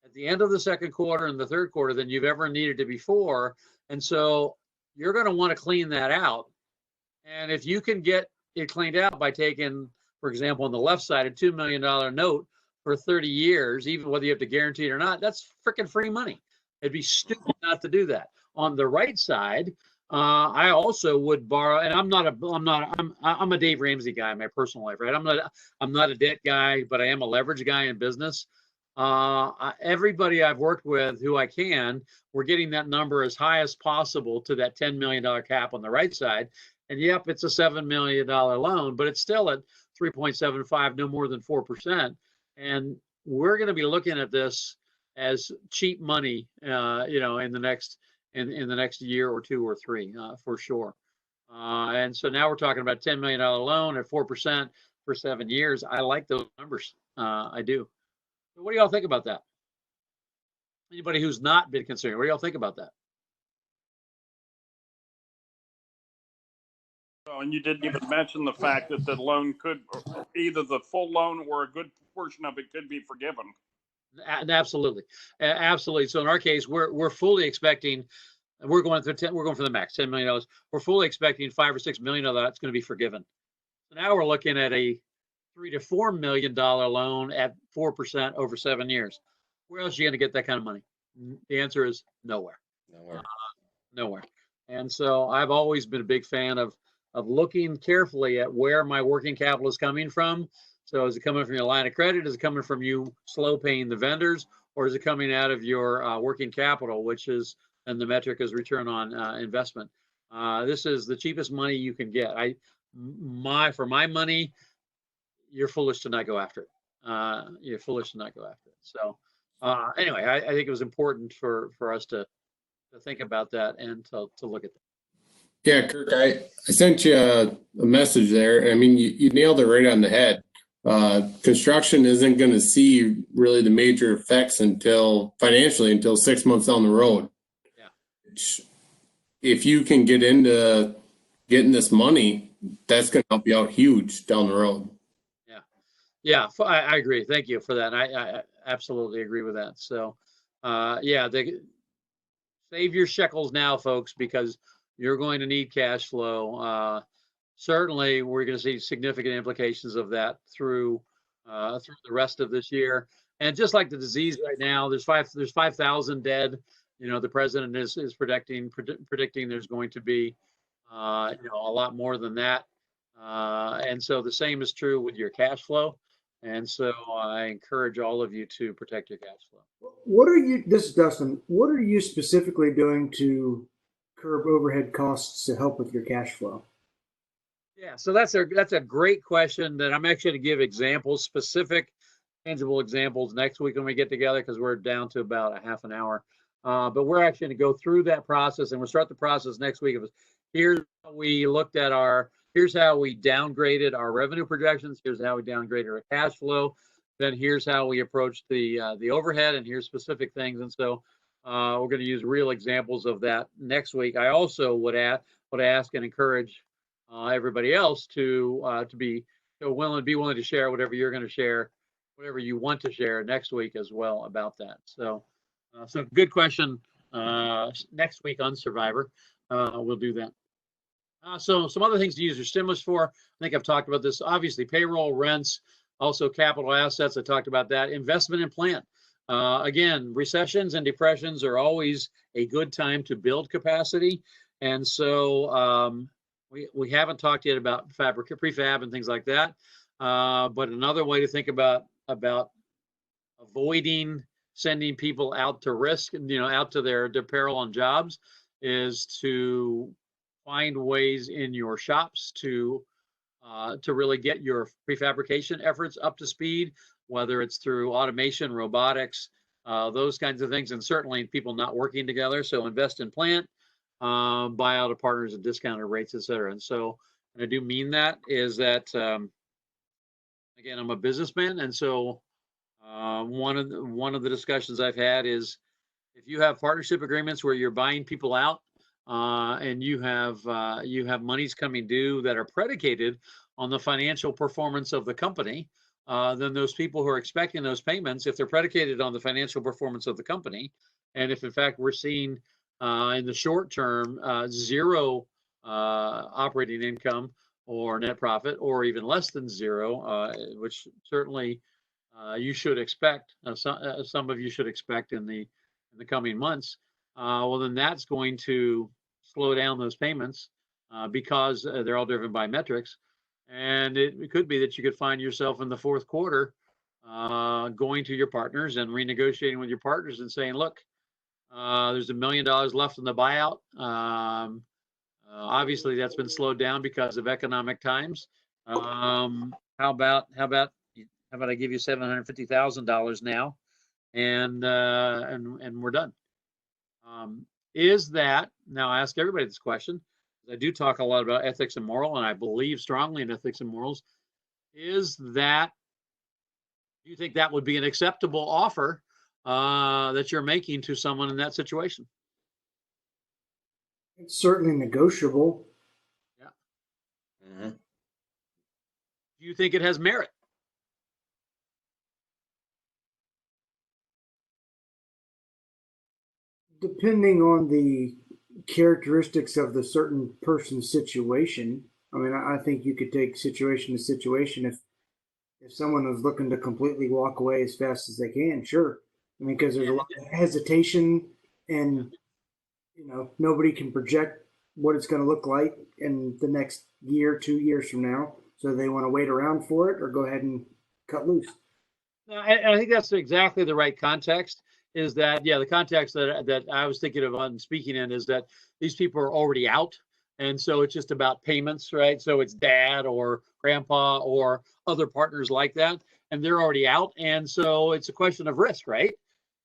at the end of the second quarter and the third quarter than you've ever needed it before. And so you're going to want to clean that out. And if you can get it cleaned out by taking, for example, on the left side, a $2 million note for 30 years, even whether you have to guarantee it or not, that's freaking free money. It'd be stupid not to do that. On the right side, I also would borrow, and I'm a Dave Ramsey guy in my personal life, right? I'm not a debt guy, but I am a leverage guy in business. Everybody I've worked with who I can, we're getting that number as high as possible to that $10 million cap on the right side. And yep, it's a $7 million loan, but it's still at 3.75, no more than 4%. And we're going to be looking at this as cheap money, in the next year or two or three, for sure. And so now we're talking about $10 million loan at 4% for 7 years. I like those numbers. I do. What do y'all think about that? Anybody who's not been considering, what do y'all think about that? Oh, and you didn't even mention the fact that the loan could, either the full loan or a good portion of it could be forgiven. Absolutely, absolutely. So in our case, we're fully expecting, we're going for the max, $10 million. We're fully expecting $5 or $6 million of that's going to be forgiven. So now we're looking at a $3 to $4 million loan at 4% over 7 years. Where else are you going to get that kind of money? The answer is nowhere. Nowhere. And so I've always been a big fan of looking carefully at where my working capital is coming from. So is it coming from your line of credit? Is it coming from you slow paying the vendors? Or is it coming out of your working capital, which is, and the metric is return on investment. This is the cheapest money you can get. For my money, you're foolish to not go after it. You're foolish to not go after it. So anyway, I think it was important for us to think about that and to look at that. Yeah, Kirk, I sent you a message there. I mean, you nailed it right on the head. Construction isn't going to see really the major effects financially until 6 months down the road. Yeah. If you can get into getting this money, that's going to help you out huge down the road. Yeah, I agree. Thank you for that. I absolutely agree with that. So, save your shekels now, folks, because you're going to need cash flow. Certainly, we're going to see significant implications of that through the rest of this year. And just like the disease right now, there's 5,000 dead. The president is predicting there's going to be a lot more than that. And so the same is true with your cash flow. And so I encourage all of you to protect your cash flow. This is Dustin. What are you specifically doing to curb overhead costs to help with your cash flow? Yeah, so that's a great question that I'm actually going to give examples, specific, tangible examples next week when we get together, because we're down to about a half an hour. But we're actually going to go through that process, and we'll start the process next week. Here's how we looked at here's how we downgraded our revenue projections. Here's how we downgraded our cash flow. Then here's how we approached the overhead, and here's specific things. And so we're going to use real examples of that next week. I also would ask and encourage everybody else to be willing to share whatever you're going to share, whatever you want to share next week as well about that. So good question. Next week on Survivor, we'll do that. So some other things to use your stimulus for. I think I've talked about this. Obviously, payroll, rents, also capital assets. I talked about that. Investment in plant. Again, recessions and depressions are always a good time to build capacity. And so we haven't talked yet about prefab and things like that. But another way to think about avoiding sending people out to risk, out to their peril on jobs, is to find ways in your shops to really get your prefabrication efforts up to speed, whether it's through automation, robotics, those kinds of things, and certainly people not working together. So invest in plant, buy out of partners at discounted rates, et cetera. And so, and I do mean that is that, again, I'm a businessman. And so one of the discussions I've had is, if you have partnership agreements where you're buying people out, and you have monies coming due that are predicated on the financial performance of the company, then those people who are expecting those payments, if they're predicated on the financial performance of the company, and if in fact we're seeing in the short term zero operating income or net profit, or even less than zero, which certainly you should expect, some of you should expect in the coming months, well, then that's going to slow down those payments because they're all driven by metrics. And it could be that you could find yourself in the fourth quarter going to your partners and renegotiating with your partners and saying, look, there's $1 million left in the buyout. Obviously, that's been slowed down because of economic times. How about I give you $750,000 now, and we're done. Is that, now I ask everybody this question, I do talk a lot about ethics and moral, and I believe strongly in ethics and morals. Do you think that would be an acceptable offer that you're making to someone in that situation? It's certainly negotiable. Yeah. Mm-hmm. Do you think it has merit? Depending on the characteristics of the certain person's situation, I mean, I think you could take situation to situation. If someone was looking to completely walk away as fast as they can, sure. I mean, because there's a lot of hesitation, and nobody can project what it's going to look like in the next year, 2 years from now. So they want to wait around for it or go ahead and cut loose. I think that's exactly the right context. Is that, the context that I was thinking of on speaking in is that these people are already out. And so it's just about payments, right? So it's dad or grandpa or other partners like that, and they're already out. And so it's a question of risk, right?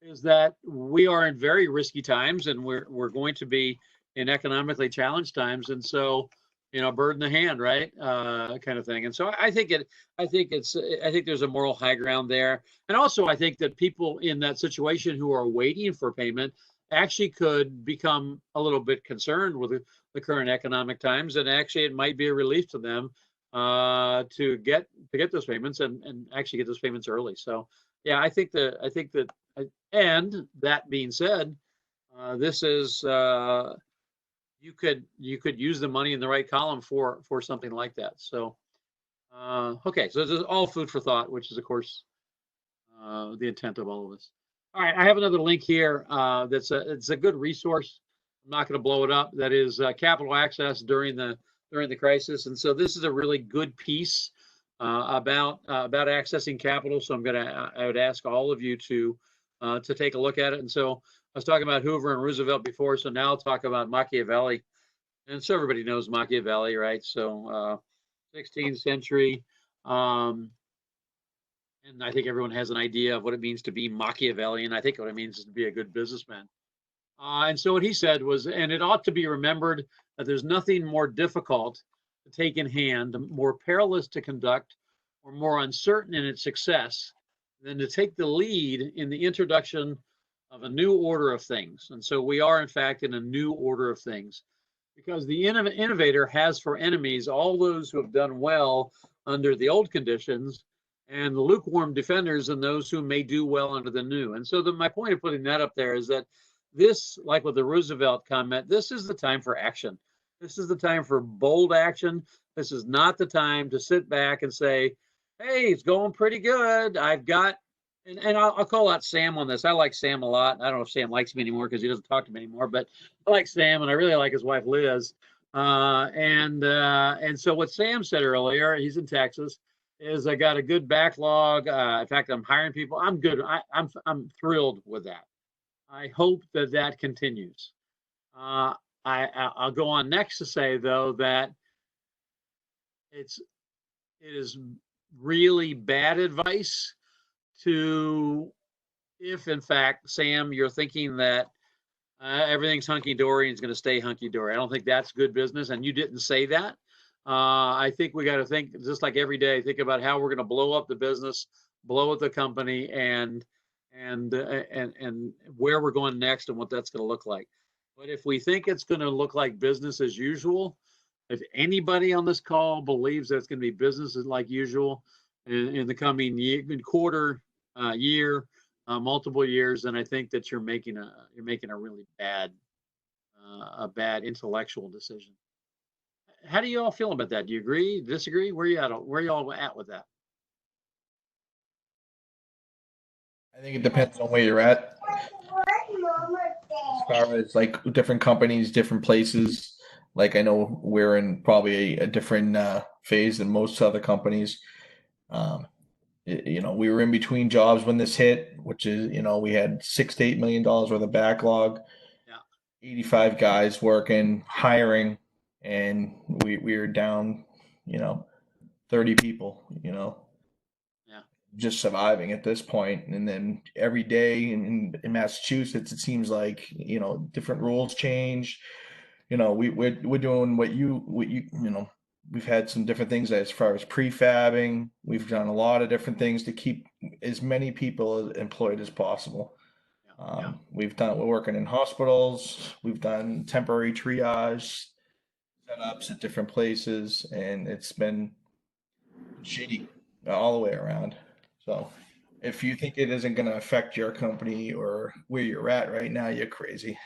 Is that we are in very risky times, and we're going to be in economically challenged times. And so, bird in the hand, right? Kind of thing. And so I think there's a moral high ground there. And also I think that people in that situation who are waiting for payment actually could become a little bit concerned with the current economic times. And actually it might be a relief to them to get those payments and actually get those payments early. So I think that, and that being said, this is, you could use the money in the right column for something like that. So, okay, so this is all food for thought, which is of course the intent of all of this. All right, I have another link here it's a good resource. I'm not going to blow it up. That is capital access during the crisis, and so this is a really good piece about accessing capital. So I would ask all of you to to take a look at it. And so I was talking about Hoover and Roosevelt before, so now I'll talk about Machiavelli. And so everybody knows Machiavelli, right? So 16th century. And I think everyone has an idea of what it means to be Machiavellian. I think what it means is to be a good businessman. And so what he said was, and it ought to be remembered that there's nothing more difficult to take in hand, more perilous to conduct, or more uncertain in its success than to take the lead in the introduction of a new order of things. And so we are, in fact, in a new order of things, because the innovator has for enemies all those who have done well under the old conditions, and the lukewarm defenders and those who may do well under the new. And so my point of putting that up there is that this, like with the Roosevelt comment, this is the time for action. This is the time for bold action. This is not the time to sit back and say, hey, it's going pretty good. I've got, and I'll call out Sam on this. I like Sam a lot. I don't know if Sam likes me anymore because he doesn't talk to me anymore, but I like Sam, and I really like his wife, Liz. And so what Sam said earlier, he's in Texas, is I got a good backlog. In fact, I'm hiring people. I'm good. I'm thrilled with that. I hope that that continues. I'll go on next to say, though, that it is really bad advice to, if in fact, Sam, you're thinking that everything's hunky-dory and it's going to stay hunky-dory. I don't think that's good business, and you didn't say that. I think we got to think, just like every day, think about how we're going to blow up the business, blow up the company, and where we're going next and what that's going to look like. But if we think it's going to look like business as usual, if anybody on this call believes that it's going to be business as like usual in the coming year, quarter, year, multiple years, then I think that you're making a really bad intellectual decision. How do you all feel about that? Do you agree, disagree? Where are you all at with that? I think it depends on where you're at. As far as like different companies, different places. Like I know we're in probably a different phase than most other companies. We were in between jobs when this hit, which is, we had $6 to $8 million worth of backlog. Yeah. 85 guys working, hiring, and we were down, 30 people, just surviving at this point. And then every day in Massachusetts, it seems like, different rules change. We're doing what you we've had some different things as far as prefabbing. We've done a lot of different things to keep as many people employed as possible. We're working in hospitals. We've done temporary triage setups at different places, and it's been shitty all the way around. So if you think it isn't going to affect your company or where you're at right now, you're crazy.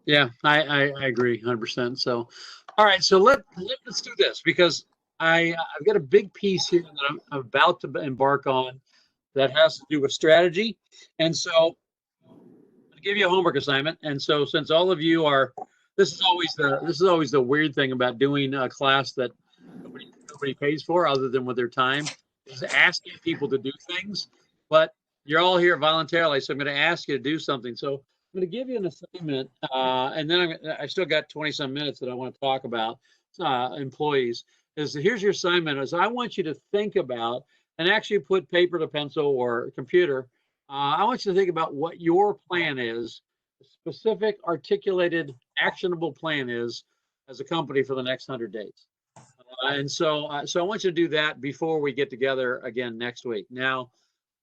Yeah, I agree 100%. So, all right, so let's do this, because I've got a big piece here that I'm about to embark on that has to do with strategy. And so I'm going to give you a homework assignment. And so since all of you are, this is always the weird thing about doing a class that nobody pays for other than with their time, is asking people to do things. But you're all here voluntarily, so I'm going to ask you to do something. So I'm going to give you an assignment, and then I still got 20-some minutes that I want to talk about employees. Here's your assignment: is I want you to think about, and actually put paper to pencil or computer. I want you to think about what your plan is, a specific, articulated, actionable plan is as a company for the next 100 days. And so I want you to do that before we get together again next week. Now,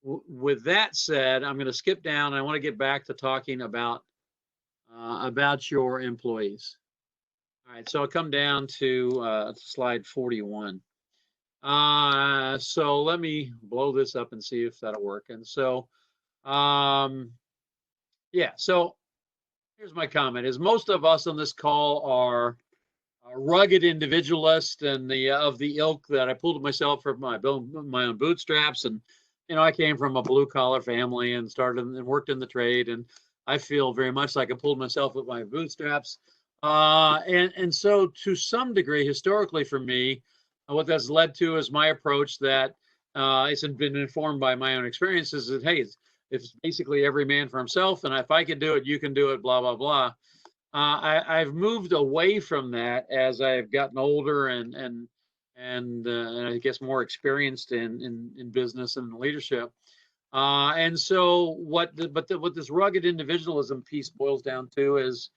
with that said, I'm going to skip down. I want to get back to talking about your employees. All right, so I'll come down to slide 41. So let me blow this up and see if that'll work. And so, yeah, so here's my comment: is most of us on this call are rugged individualists and of the ilk that I pulled myself from my own bootstraps. And I came from a blue collar family and started and worked in the trade, and I feel very much like I pulled myself with my bootstraps. And so to some degree, historically for me, what that's led to is my approach that it's been informed by my own experiences, that, hey, it's basically every man for himself, and if I can do it, you can do it, blah, blah, blah. I've moved away from that as I've gotten older and I guess more experienced in business and leadership. And so what this rugged individualism piece boils down to is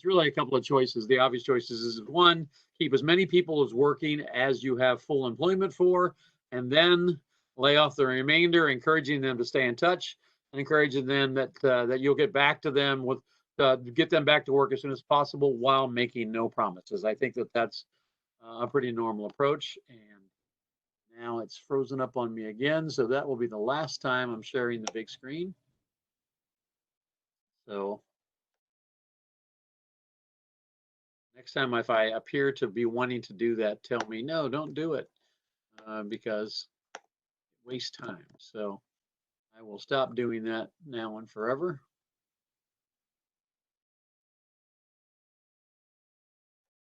really a couple of choices. The obvious choices is, one, keep as many people as working as you have full employment for, and then lay off the remainder, encouraging them to stay in touch and encouraging them that you'll get back to them with get them back to work as soon as possible while making no promises. I think that's a pretty normal approach. And now it's frozen up on me again, so that will be the last time I'm sharing the big screen. So next time, if I appear to be wanting to do that, tell me, no, don't do it, because it wastes time. So I will stop doing that now and forever.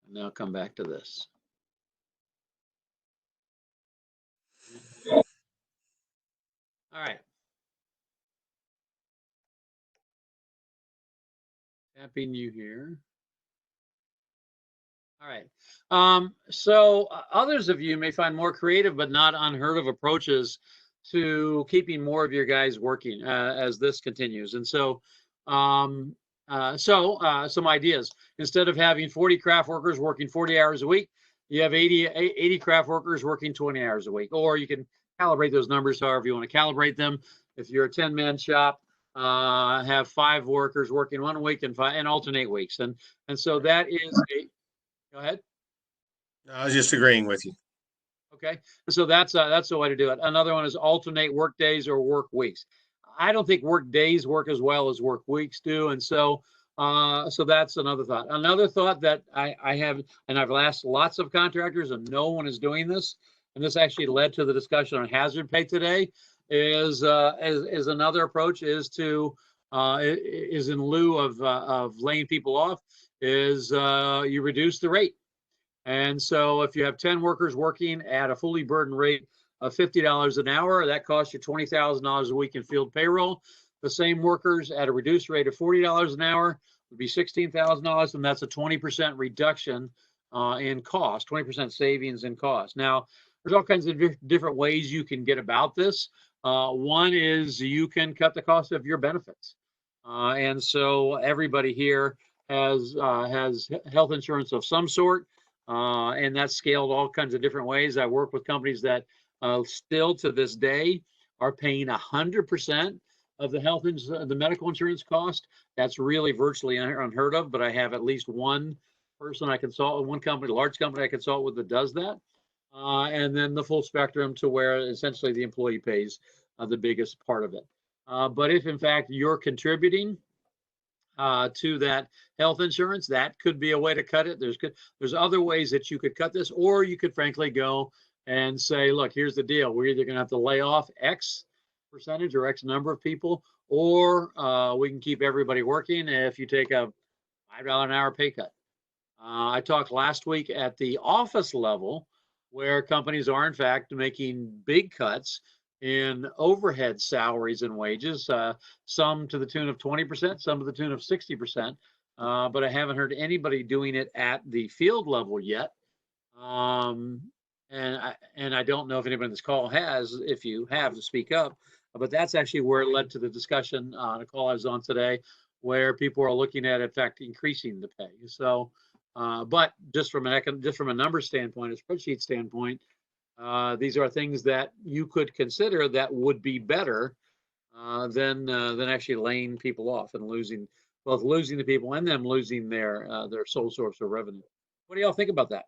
And now come back to this. All right. Tapping you here. All right. So others of you may find more creative but not unheard of approaches to keeping more of your guys working as this continues. And so, some ideas. Instead of having 40 craft workers working 40 hours a week, you have 80 craft workers working 20 hours a week. Or you can calibrate those numbers however you want to calibrate them. If you're a 10-man shop, have 5 workers working 1 week and alternate weeks. And so that is a... Go ahead. I was just agreeing with you. Okay, so that's the way to do it. Another one is alternate work days or work weeks. I don't think work days work as well as work weeks do, and so that's another thought. Another thought that I have, and I've asked lots of contractors, and no one is doing this, and this actually led to the discussion on hazard pay today. Is another approach is in lieu of laying people off, is you reduce the rate. And so if you have 10 workers working at a fully burdened rate of $50 an hour, that costs you $20,000 a week in field payroll. The same workers at a reduced rate of $40 an hour would be $16,000, and that's a 20% reduction in cost, 20% savings in cost. Now, there's all kinds of different ways you can get about this. One is you can cut the cost of your benefits. And so everybody here has health insurance of some sort. And that's scaled all kinds of different ways. I work with companies that still to this day are paying 100% of the medical insurance cost. That's really virtually unheard of, but I have at least one person I consult with, one company, a large company I consult with that does that. And then the full spectrum to where essentially the employee pays the biggest part of it. But if in fact you're contributing to that health insurance, that could be a way to cut it. There's other ways that you could cut this, or you could frankly go and say, look, here's the deal. We're either going to have to lay off X percentage or X number of people, or we can keep everybody working if you take a $5 an hour pay cut. I talked last week at the office level where companies are in fact making big cuts in overhead salaries and wages, some to the tune of 20%, some to the tune of 60%. But I haven't heard anybody doing it at the field level yet. And I don't know if anybody on this call has, if you have, to speak up. But that's actually where it led to the discussion on a call I was on today, where people are looking at, in fact, increasing the pay. So, but just from a number standpoint, a spreadsheet standpoint, these are things that you could consider that would be better than actually laying people off and losing the people and them losing their sole source of revenue. What do y'all think about that?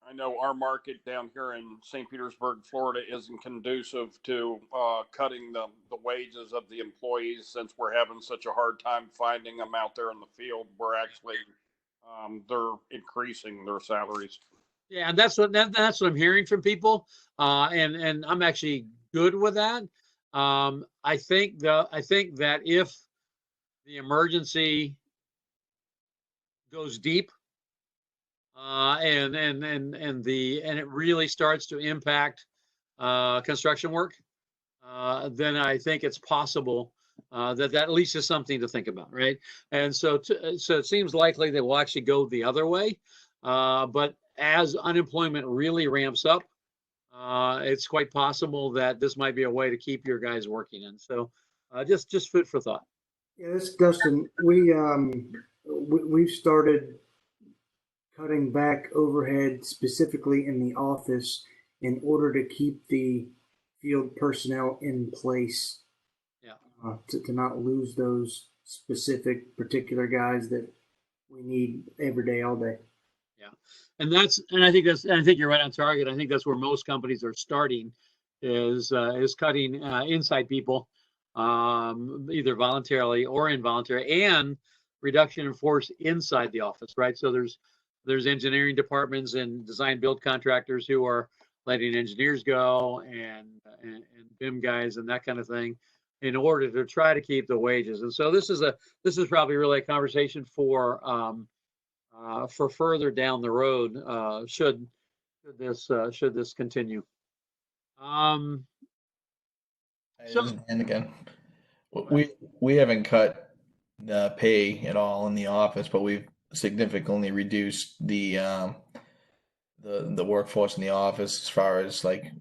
I know our market down here in St. Petersburg, Florida, isn't conducive to cutting the wages of the employees, since we're having such a hard time finding them out there in the field. We're actually they're increasing their salaries. Yeah, and that's what I'm hearing from people, and I'm actually good with that. I think that if the emergency goes deep, and it really starts to impact construction work, then I think it's possible that at least is something to think about, right? And so it seems likely that we'll actually go the other way. But as unemployment really ramps up, it's quite possible that this might be a way to keep your guys working. And so just food for thought. Yeah, this is Dustin. We've started cutting back overhead specifically in the office in order to keep the field personnel in place. Yeah. To not lose those specific particular guys that we need every day, all day. Yeah, and I think you're right on target. I think that's where most companies are starting, is cutting inside people, either voluntarily or involuntary, and reduction in force inside the office. Right. So there's engineering departments and design build contractors who are letting engineers go and BIM guys and that kind of thing, in order to try to keep the wages. And so this is probably really a conversation for further down the road, should this continue. And again, we haven't cut the pay at all in the office, but we've significantly reduced the workforce in the office as far as like,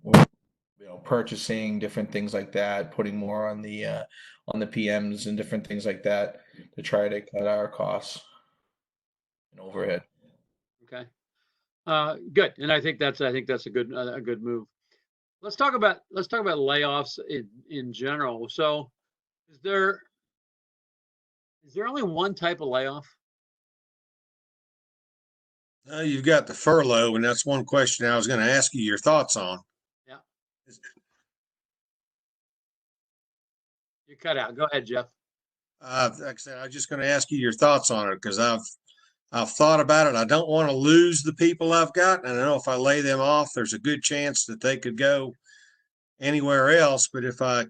purchasing, different things like that, putting more on the PMs and different things like that to try to cut our costs and overhead. Okay, good, and I think that's a good move. Let's talk about layoffs in general. So, is there only one type of layoff? You've got the furlough, and that's one question I was going to ask you your thoughts on. Yeah. You cut out. Go ahead, Jeff. Like I said, I was just going to ask you your thoughts on it, because I've thought about it. I don't want to lose the people I've got, and I know if I lay them off, there's a good chance that they could go anywhere else. But if I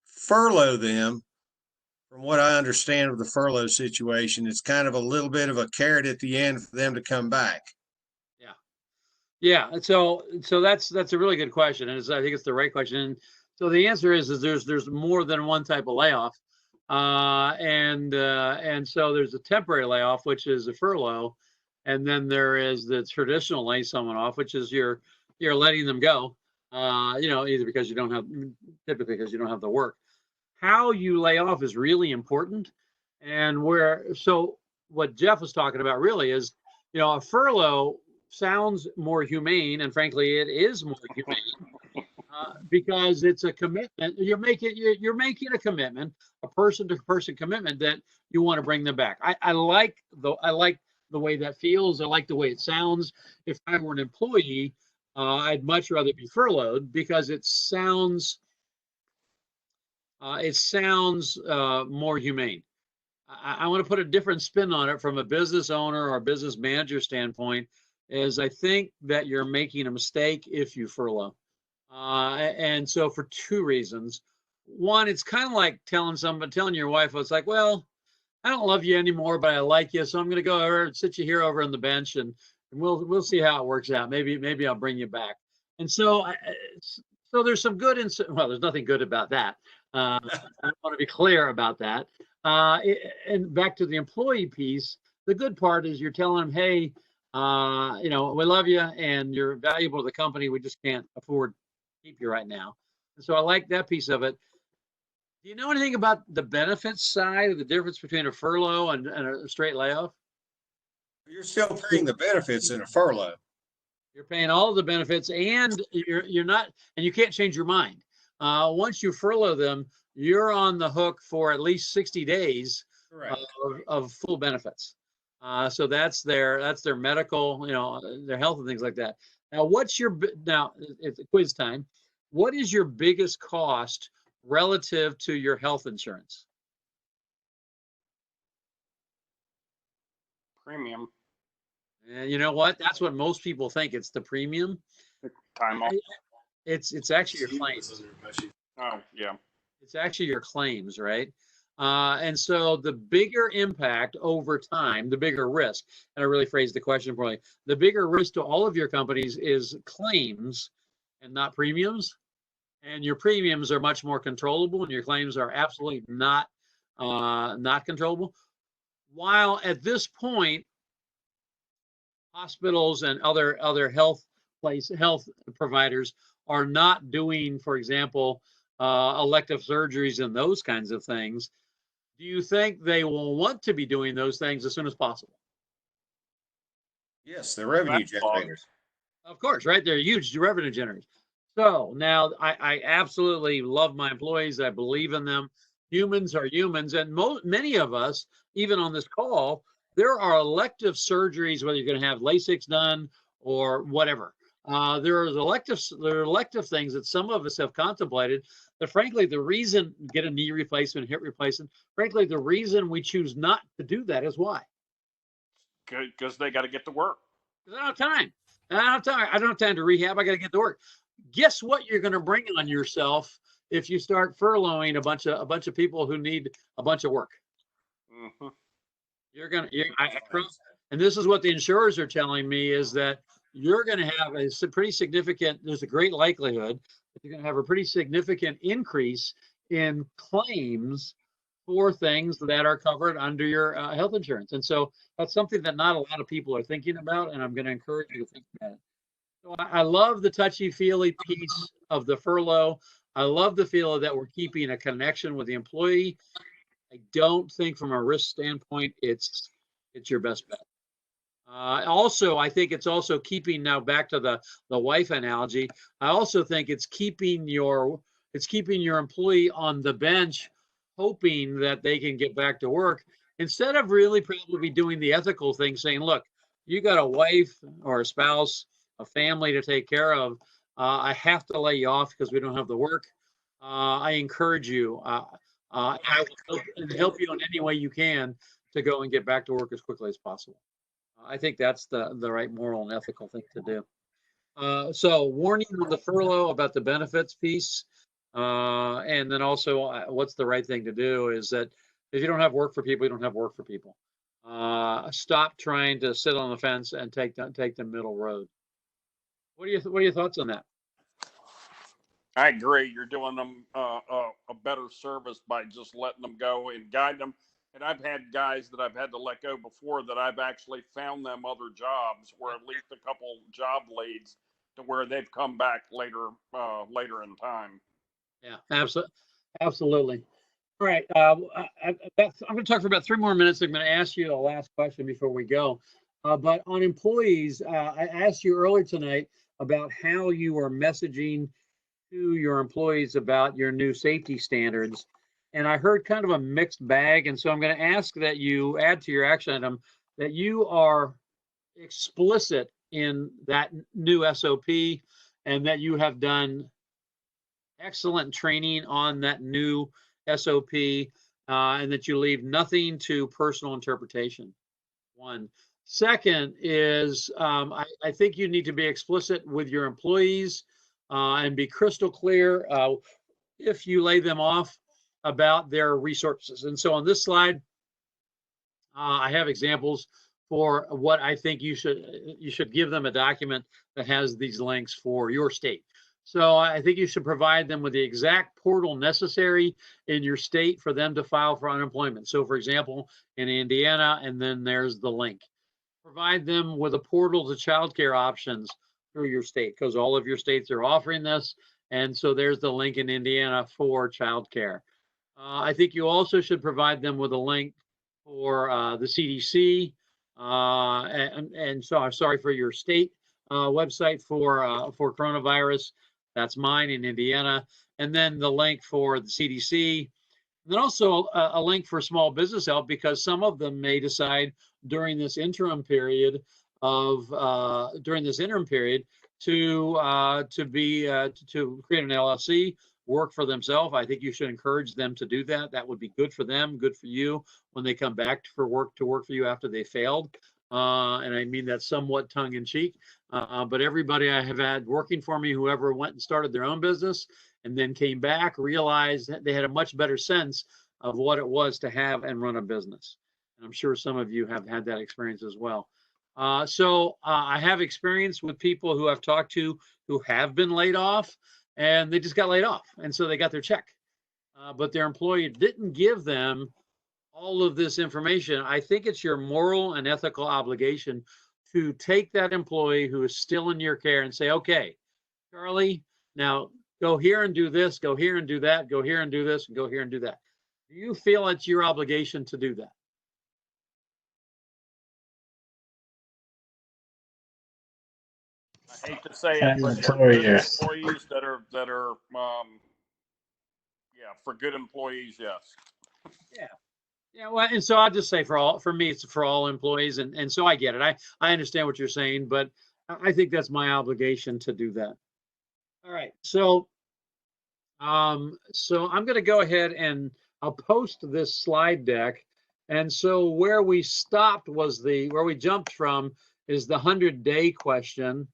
furlough them, from what I understand of the furlough situation, it's kind of a little bit of a carrot at the end for them to come back. Yeah. So that's a really good question, and I think it's the right question. And so the answer is there's more than one type of layoff, and so there's a temporary layoff, which is a furlough, and then there is the traditional lay someone off, which is you're letting them go, either because typically because you don't have the work. How you lay off is really important, and what Jeff was talking about really is, a furlough sounds more humane, and frankly, it is more humane because it's a commitment. You're making a commitment, a person-to-person commitment that you want to bring them back. I like the way that feels. I like the way it sounds. If I were an employee, I'd much rather be furloughed because it sounds more humane. I want to put a different spin on it from a business owner or business manager standpoint, is I think that you're making a mistake if you furlough. And so for two reasons. One, it's kind of like telling your wife, it's like, well, I don't love you anymore, but I like you, so I'm going to go over and sit you here over on the bench, and we'll see how it works out. Maybe I'll bring you back. And so there's some good there's nothing good about that. I want to be clear about that. And back to the employee piece, the good part is you're telling them, hey, we love you and you're valuable to the company. We just can't afford to keep you right now. And so I like that piece of it. Do you know anything about the benefits side of the difference between a furlough and a straight layoff? You're still paying the benefits in a furlough. You're paying all of the benefits, and you're not, and you can't change your mind. Once you furlough them, you're on the hook for at least 60 days of full benefits. So that's their medical, their health and things like that. Now, it's quiz time. What is your biggest cost relative to your health insurance? Premium. And you know what? That's what most people think. It's the premium. Time off. It's actually your claims. Oh, yeah. It's actually your claims, right? And so the bigger impact over time, the bigger risk, and I really phrased the question poorly, the bigger risk to all of your companies is claims and not premiums. and your premiums are much more controllable, and your claims are absolutely not controllable. While at this point, hospitals and other health providers are not doing, for example, elective surgeries and those kinds of things, do you think they will want to be doing those things as soon as possible? Yes, they're revenue generators. Of course, right? They're huge revenue generators. So now I absolutely love my employees. I believe in them. Humans are humans. And many of us, even on this call, there are elective surgeries, whether you're going to have LASIK done or whatever. There are elective things that some of us have contemplated that, frankly, the reason get a knee replacement, hip replacement, frankly, the reason we choose not to do that is why? Because they got to get to work. I don't have time. I don't have time to rehab. I got to get to work. Guess what you're going to bring on yourself if you start furloughing a bunch of people who need a bunch of work? Mm-hmm. And this is what the insurers are telling me, is that you're going to have a pretty significant, there's a great likelihood that you're going to have a pretty significant increase in claims for things that are covered under your health insurance. And so that's something that not a lot of people are thinking about, and I'm going to encourage you to think about it. So I love the touchy-feely piece of the furlough. I love the feel that we're keeping a connection with the employee. I don't think from a risk standpoint it's your best bet. Also, I think it's also keeping, now back to the wife analogy, I also think it's keeping your employee on the bench, hoping that they can get back to work, instead of really probably doing the ethical thing, saying, look, you got a wife or a spouse, a family to take care of. I have to lay you off because we don't have the work. I encourage you. I will help you in any way you can to go and get back to work as quickly as possible. I think that's the right moral and ethical thing to do. So warning on the furlough about the benefits piece. And then also what's the right thing to do is that if you don't have work for people, you don't have work for people. Stop trying to sit on the fence and take the middle road. What are your thoughts on that? I agree. You're doing them a better service by just letting them go and guide them. And I've had guys that I've had to let go before that I've actually found them other jobs, or at least a couple job leads, to where they've come back later in time. Yeah, absolutely. All right, I'm going to talk for about 3 more minutes. I'm going to ask you a last question before we go. But on employees, I asked you earlier tonight about how you are messaging to your employees about your new safety standards. And I heard kind of a mixed bag. And so I'm going to ask that you add to your action item that you are explicit in that new SOP, and that you have done excellent training on that new SOP, and that you leave nothing to personal interpretation. One. Second is, I think you need to be explicit with your employees and be crystal clear if you lay them off about their resources. And so on this slide, I have examples for what I think you should give them a document that has these links for your state. So I think you should provide them with the exact portal necessary in your state for them to file for unemployment. So for example, in Indiana, and then there's the link. Provide them with a portal to childcare options through your state, because all of your states are offering this. And so there's the link in Indiana for childcare. I think you also should provide them with a link for the CDC, and so I'm sorry, for your state website for coronavirus. That's mine in Indiana. And then the link for the CDC. And then also a link for small business help, because some of them may decide during this interim period to create an LLC, work for themselves. I think you should encourage them to do that. That would be good for them, good for you when they come back to work for you after they failed. And I mean that somewhat tongue in cheek. But everybody I have had working for me, whoever went and started their own business and then came back, realized that they had a much better sense of what it was to have and run a business. And I'm sure some of you have had that experience as well. So I have experience with people who I've talked to who have been laid off. and they just got laid off. And so they got their check. But their employer didn't give them all of this information. I think it's your moral and ethical obligation to take that employee who is still in your care and say, okay, Charlie, now go here and do this, go here and do that, go here and do this, and go here and do that. Do you feel it's your obligation to do that? I hate to say it, but for good employees that are yeah, for good employees, yes. Yeah. Yeah, well, and so I'll just say for me, it's for all employees. And so I get it. I understand what you're saying, but I think that's my obligation to do that. All right. So I'm going to go ahead and I'll post this slide deck. And so where we stopped was where we jumped from is the 100-day question.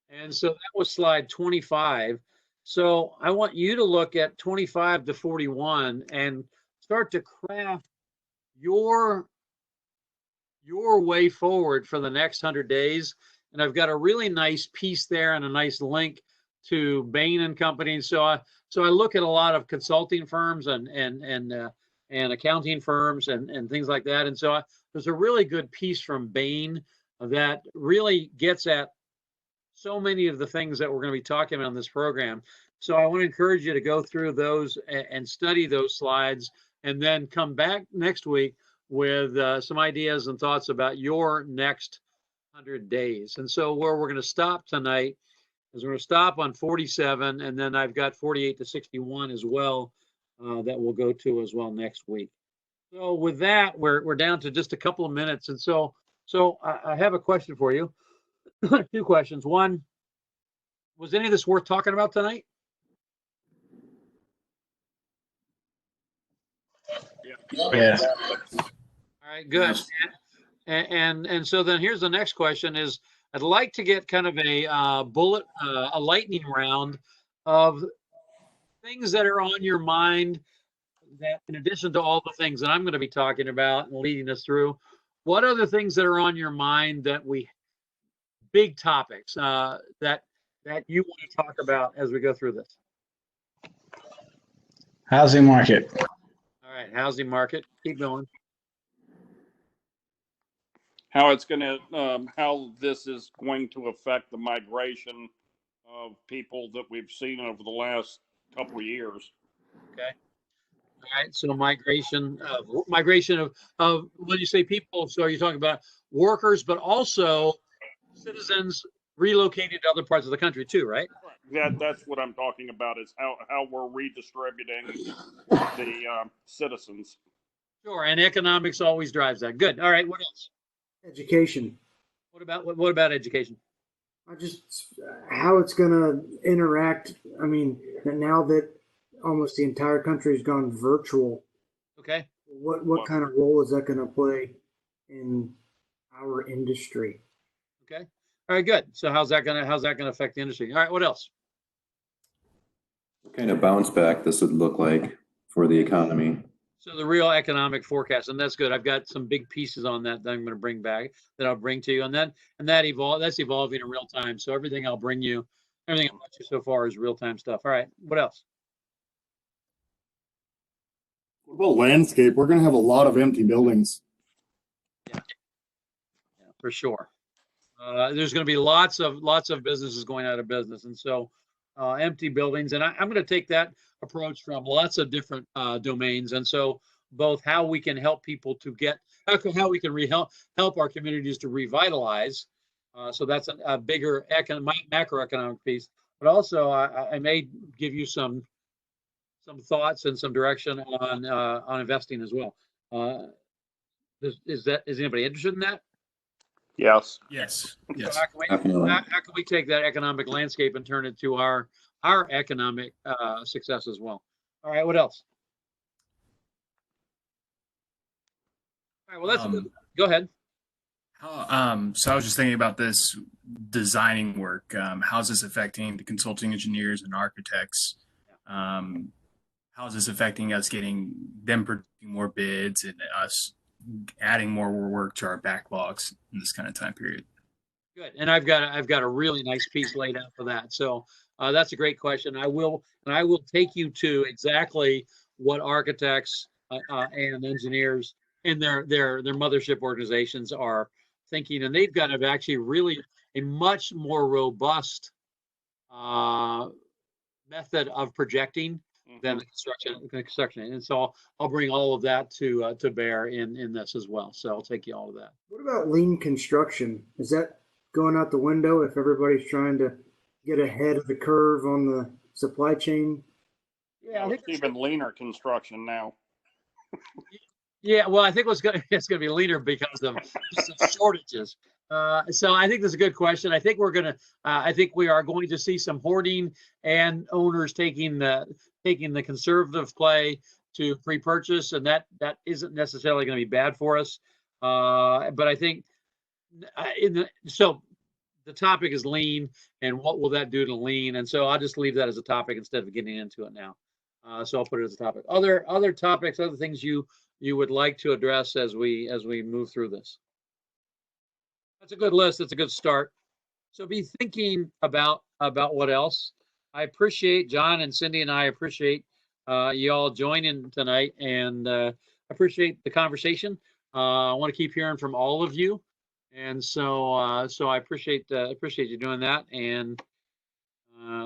And so that was slide 25. So I want you to look at 25 to 41 and start to craft your way forward for the next 100 days. And I've got a really nice piece there and a nice link to Bain and Company. So I look at a lot of consulting firms and accounting firms and things like that. And so there's a really good piece from Bain that really gets at so many of the things that we're going to be talking about in this program. So I want to encourage you to go through those and study those slides, and then come back next week with some ideas and thoughts about your next 100 days. And so where we're going to stop tonight is we're going to stop on 47, and then I've got 48 to 61 as well that we'll go to as well next week. So with that, we're down to just a couple of minutes. And so I have a question for you. Two questions. One, was any of this worth talking about tonight? Yes. All right, good. And so then here's the next question is, I'd like to get kind of a lightning round of things that are on your mind that, in addition to all the things that I'm going to be talking about and leading us through, what other things that are on your mind that big topics that you want to talk about as we go through this? Housing market. All right, housing market. Keep going. How this is going to affect the migration of people that we've seen over the last couple of years. Okay. All right. So migration of when you say people, so are you talking about workers, but also citizens relocated to other parts of the country too, right? That's what I'm talking about, is how we're redistributing the citizens. Sure, and economics always drives that. Good. All right. What else? Education. What about education? How it's going to interact. I mean, now that almost the entire country has gone virtual. Okay. What kind of role is that going to play in our industry? Okay. All right, good. So how's that going to affect the industry? All right, what else? What kind of bounce back this would look like for the economy? So the real economic forecast, and that's good. I've got some big pieces on that I'm going to bring back, that I'll bring to you, and that's evolving in real time. So everything I'll bring you, everything I've got you so far is real time stuff. All right, what else? What about landscape? We're going to have a lot of empty buildings. Yeah, for sure. There's going to be lots of businesses going out of business, and so empty buildings. And I'm going to take that approach from lots of different domains. And so both how we can help people to how we can help our communities to revitalize. So that's a bigger macroeconomic piece. But also I may give you some thoughts and some direction on investing as well. Is anybody interested in that? Yes. Yes. So how can we take that economic landscape and turn it to our economic success as well? All right, what else? All right, well, go ahead. So I was just thinking about this designing work. How's this affecting the consulting engineers and architects? How's this affecting us getting them producing more bids and us adding more work to our backlogs in this kind of time period? Good. And I've got a really nice piece laid out for that. So that's a great question. I will take you to exactly what architects and engineers in their mothership organizations are thinking, and they've got actually really a much more robust method of projecting than the construction. And so I'll bring all of that to bear in this as well. So I'll take you all of that. What about lean construction? Is that going out the window if everybody's trying to get ahead of the curve on the supply chain? Yeah, I think it's even leaner construction now. Yeah, well, I think it's going to be leaner because of shortages. So I think that's a good question. I think we are going to see some hoarding and owners taking the conservative play to pre-purchase, and that isn't necessarily going to be bad for us. But I think so the topic is lean, and what will that do to lean? And so I'll just leave that as a topic instead of getting into it now. So I'll put it as a topic. Other topics, other things you would like to address as we move through this. That's a good list. That's a good start. So be thinking about what else. I appreciate John and Cindy, and I appreciate you all joining tonight, and appreciate the conversation. I want to keep hearing from all of you, and so I appreciate you doing that. And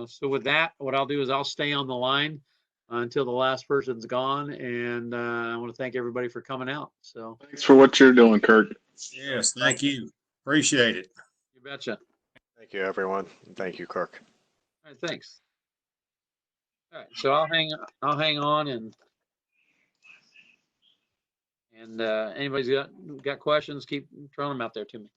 so with that, what I'll do is I'll stay on the line until the last person's gone, and I want to thank everybody for coming out. So thanks for what you're doing, Kirk. Yes, thank you. Appreciate it. You betcha. Thank you, everyone. And thank you, Kirk. All right, thanks. All right, so I'll hang on, and anybody's got questions, keep throwing them out there to me.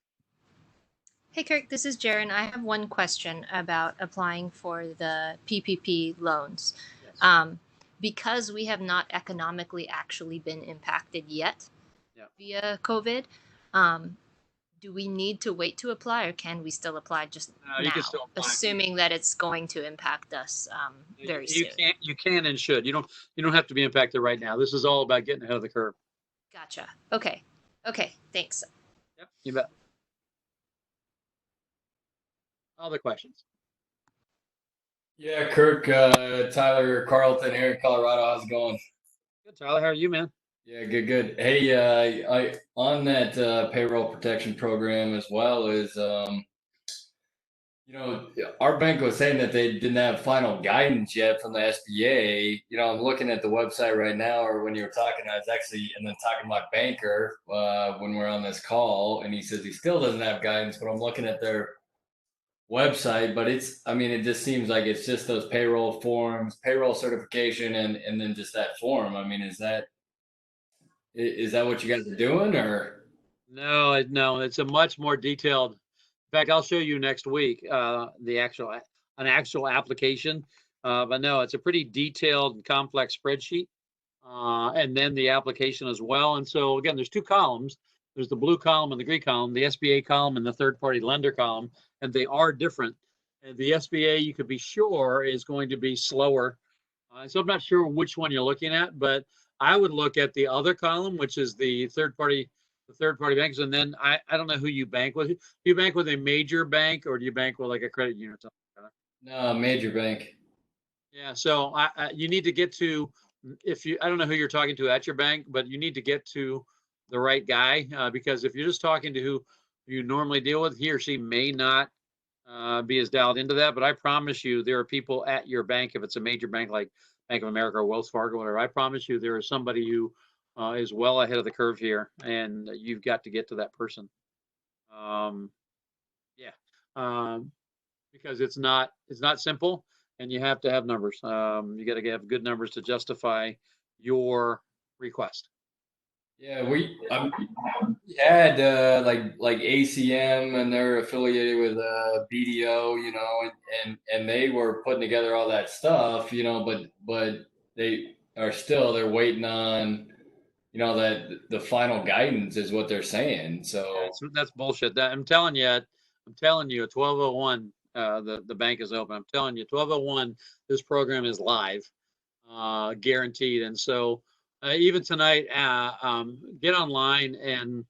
Hey, Kirk, this is Jaren. I have one question about applying for the PPP loans. Yes. Because we have not economically actually been impacted yet via COVID, do we need to wait to apply, or can we still apply just now, assuming that it's going to impact us very soon? You can and should. You don't have to be impacted right now. This is all about getting ahead of the curve. Gotcha. Okay, thanks. Yep, you bet. Other questions? Yeah, Kirk, Tyler Carlton here in Colorado. How's it going? Good, Tyler. How are you, man? Yeah, good. Hey, I on that payroll protection program, as well as our bank was saying that they didn't have final guidance yet from the SBA. I'm looking at the website right now, or when you were talking, I was actually and then talking to my banker when we're on this call, and he says he still doesn't have guidance, but I'm looking at their website, but it just seems like it's just those payroll forms, payroll certification, and then just that form. Is that what you guys are doing, or? No, it's a much more detailed. In fact, I'll show you next week an actual application. But no, it's a pretty detailed and complex spreadsheet, and then the application as well. And so again, there's two columns. There's the blue column and the green column, the SBA column and the third-party lender column, and they are different. And the SBA, you could be sure, is going to be slower. So I'm not sure which one you're looking at, but I would look at the other column, which is the third-party banks. And then I don't know who you bank with. Do you bank with a major bank, or do you bank with like a credit union or something like that? No, major bank. Yeah, so you need to get to, I don't know who you're talking to at your bank, but you need to get to the right guy, because if you're just talking to who you normally deal with, he or she may not be as dialed into that. But I promise you, there are people at your bank, if it's a major bank like Bank of America or Wells Fargo, whatever, I promise you there is somebody who is well ahead of the curve here, and you've got to get to that person. Because it's not simple, and you have to have numbers. You got to have good numbers to justify your request. Yeah, we had like ACM, and they're affiliated with BDO, and they were putting together all that stuff, but they're waiting on, that the final guidance is what they're saying. So that's bullshit. I'm telling you, at 12:01, the bank is open. I'm telling you, 12:01, this program is live, guaranteed. And so even tonight, get online, and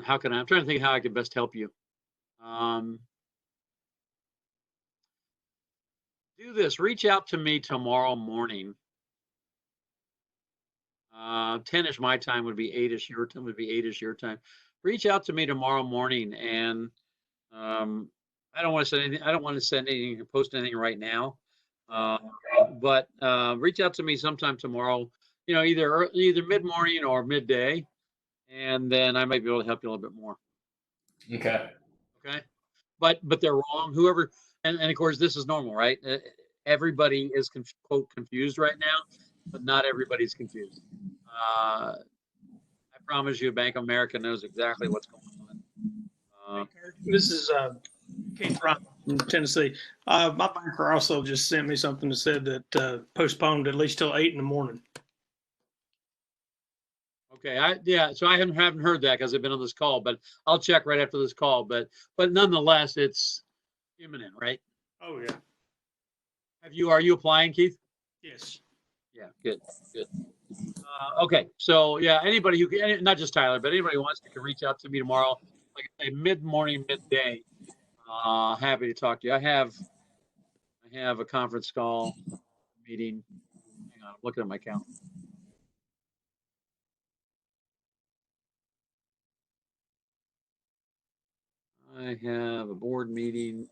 I'm trying to think how I can best help you. Do this. Reach out to me tomorrow morning. 10ish my time would be 8ish your time. Would be 8ish your time. Reach out to me tomorrow morning, and I don't want to send anything. I don't want to send anything or post anything right now. But reach out to me sometime tomorrow. You know, either mid morning or midday, and then I might be able to help you a little bit more. Okay. Okay. But they're wrong. Whoever, and of course this is normal, right? Everybody is quote confused right now, but not everybody's confused. I promise you, Bank of America knows exactly what's going on. This is Keith Ryan from Tennessee. My banker also just sent me something that said that postponed at least till 8 in the morning. Okay, so I haven't heard that because I've been on this call, but I'll check right after this call. But nonetheless, it's imminent, right? Oh yeah. Are you applying, Keith? Yes. Yeah, good. Okay, so yeah, anybody who can, not just Tyler, but anybody who wants to can reach out to me tomorrow, like I say, mid-morning, midday. Happy to talk to you. I have a conference call meeting. Hang on, I'm looking at my calendar. I have a board meeting.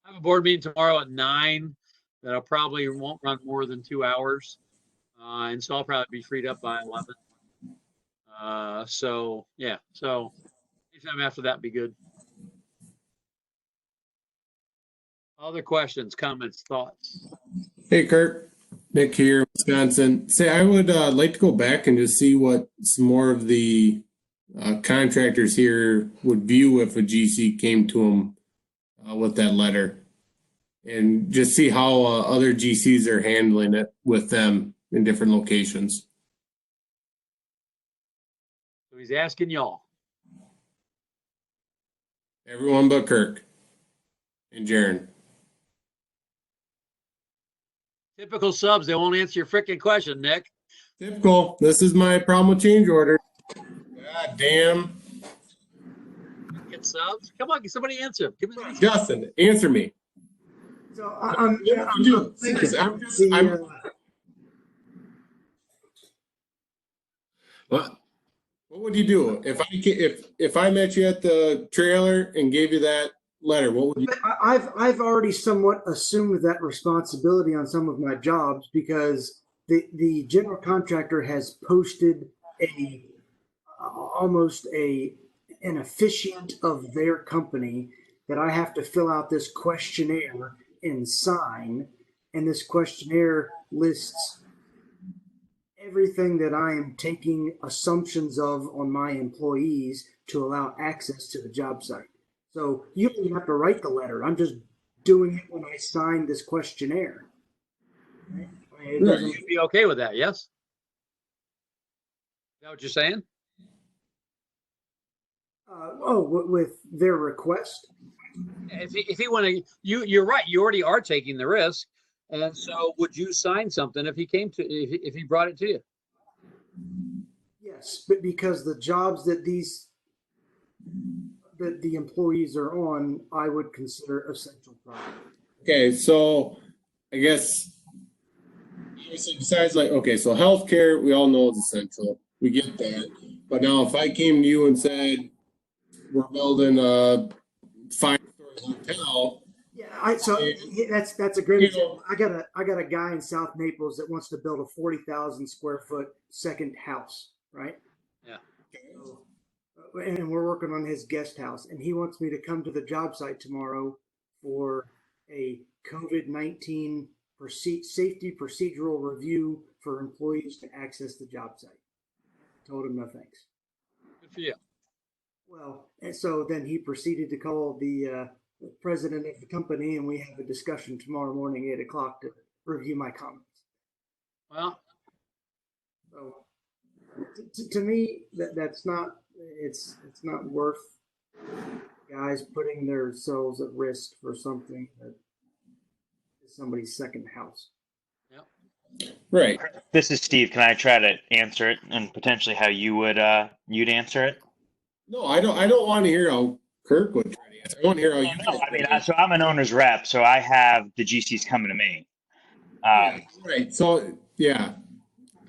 I have a board meeting tomorrow at 9 that I probably won't run more than 2 hours. And so I'll probably be freed up by 11. So yeah, so anytime after that be good. Other questions, comments, thoughts? Hey, Kirk. Nick here, Wisconsin. Say, I would like to go back and just see what some more of the contractors here would view if a GC came to them with that letter, and just see how other GCs are handling it with them in different locations. So he's asking y'all. Everyone but Kirk and Jaron. Typical subs, they won't answer your freaking question, Nick. Typical. This is my problem with change order. God damn. Get subs? Come on, somebody answer. Give me Justin, answer me. So What would you do if I met you at the trailer and gave you that letter? What would you? I've already somewhat assumed that responsibility on some of my jobs because the general contractor has posted almost an officiant of their company that I have to fill out this questionnaire and sign, and this questionnaire lists everything that I am taking assumptions of on my employees to allow access to the job site. So you don't even have to write the letter. I'm just doing it when I sign this questionnaire. Right? You'd be okay with that, yes? Is that what you're saying? With their request? If he want to, you're right. You already are taking the risk, and so would you sign something if he came to if he brought it to you? Yes, but because the jobs that the employees are on, I would consider essential projects. Okay, so I guess besides so healthcare, we all know is essential. We get that. But now if I came to you and said, we're building a 5-story hotel. Yeah, that's a great example. I got a guy in South Naples that wants to build a 40,000 square foot second house, right? Yeah. So, and we're working on his guest house, and he wants me to come to the job site tomorrow for a COVID-19 safety procedural review for employees to access the job site. Told him no thanks. Good for you. Well, and so then he proceeded to call the president of the company, and we have a discussion tomorrow morning, 8 o'clock, to review my comments. Well, so to me, that's not it's not worth guys putting themselves at risk for something that is somebody's second house. Right. This is Steve. Can I try to answer it and potentially how you would you'd answer it? No, I don't want to hear how Kirk would try to answer. I want to hear how you No, guys I mean, answer. so I'm an owner's rep, so I have the GCs coming to me. Right. So yeah,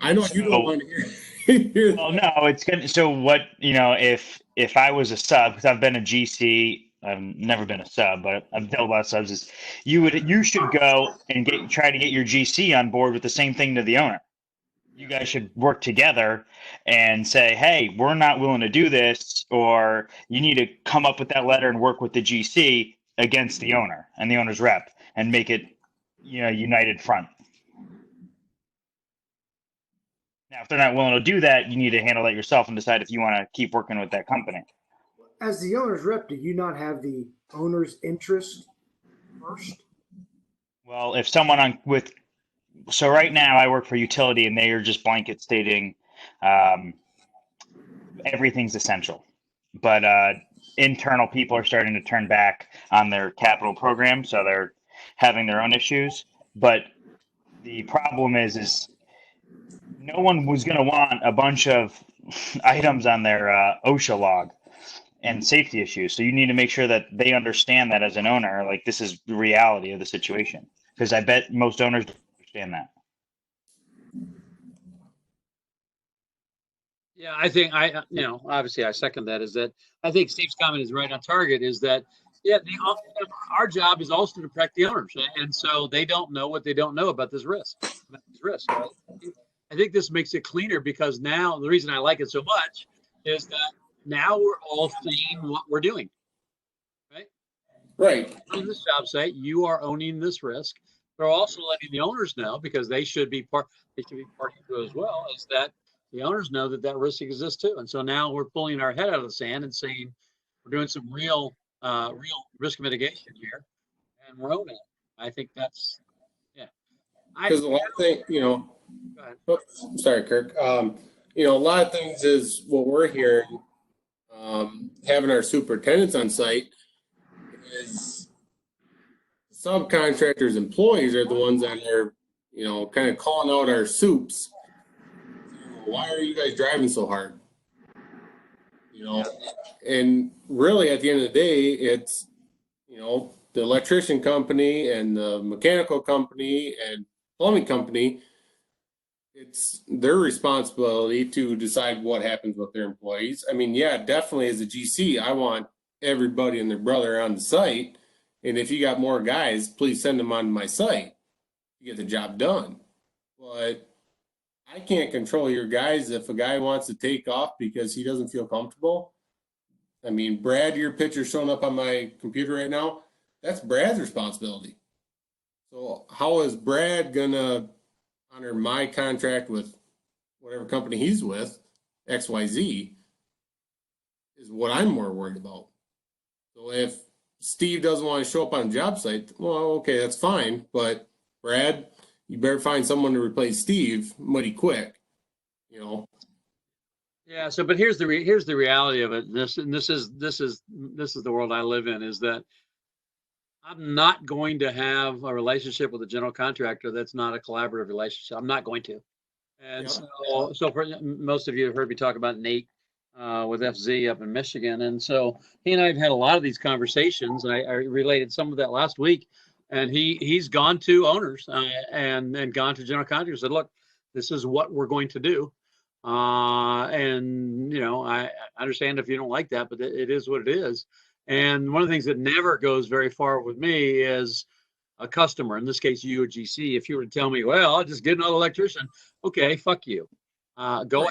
I know you don't So- want to hear. Well, no, it's good. So what, if I was a sub, because I've been a GC, I've never been a sub, but I've dealt with a lot of subs, is you should go and try to get your GC on board with the same thing to the owner. You guys should work together and say, hey, we're not willing to do this, or you need to come up with that letter and work with the GC against the owner and the owner's rep and make it, united front. Now, if they're not willing to do that, you need to handle that yourself and decide if you want to keep working with that company. As the owner's rep, do you not have the owner's interest first? Well, if someone so right now I work for utility and they are just blanket stating everything's essential, but internal people are starting to turn back on their capital program, so they're having their own issues. But the problem is no one was going to want a bunch of items on their OSHA log and safety issues. So you need to make sure that they understand that as an owner, like this is the reality of the situation. Because I bet most owners don't understand that. Yeah, I think obviously I second that. Is that I think Steve's comment is right on target. Is that our job is also to protect the owners, and so they don't know what they don't know about this risk. Right? I think this makes it cleaner because now the reason I like it so much is that now we're all seeing what we're doing. Right. On this job site, you are owning this risk. They're also letting the owners know because they should be part. They should be part of it as well. Is that the owners know that risk exists too, and so now we're pulling our head out of the sand and saying we're doing some real risk mitigation here, and we're owning it. I think that's Because a lot of things, oops, sorry, Kirk. A lot of things is what we're hearing. Having our superintendents on site is subcontractors, employees are the ones that are, kind of calling out our soups. Why are you guys driving so hard? And really at the end of the day, it's, the electrician company and the mechanical company and plumbing company, it's their responsibility to decide what happens with their employees. I mean, yeah, definitely as a GC, I want everybody and their brother on the site. And if you got more guys, please send them on my site to get the job done. But I can't control your guys if a guy wants to take off because he doesn't feel comfortable. I mean, Brad, your picture's showing up on my computer right now. That's Brad's responsibility. So how is Brad gonna honor my contract with whatever company he's with, XYZ, is what I'm more worried about. So if Steve doesn't want to show up on a job site, well, okay, that's fine. But Brad, you better find someone to replace Steve mighty quick, Yeah. So, but here's the reality of it. This is the world I live in. Is that I'm not going to have a relationship with a general contractor that's not a collaborative relationship. I'm not going to. And so for most of you have heard me talk about Nate with FZ up in Michigan, and so he and I have had a lot of these conversations. And I related some of that last week. And he's gone to owners and gone to general contractors and said, look, this is what we're going to do. And I understand if you don't like that, but it is what it is. And one of the things that never goes very far with me is a customer, in this case, you, a GC. If you were to tell me, well, I'll just get another electrician. Okay, fuck you. Go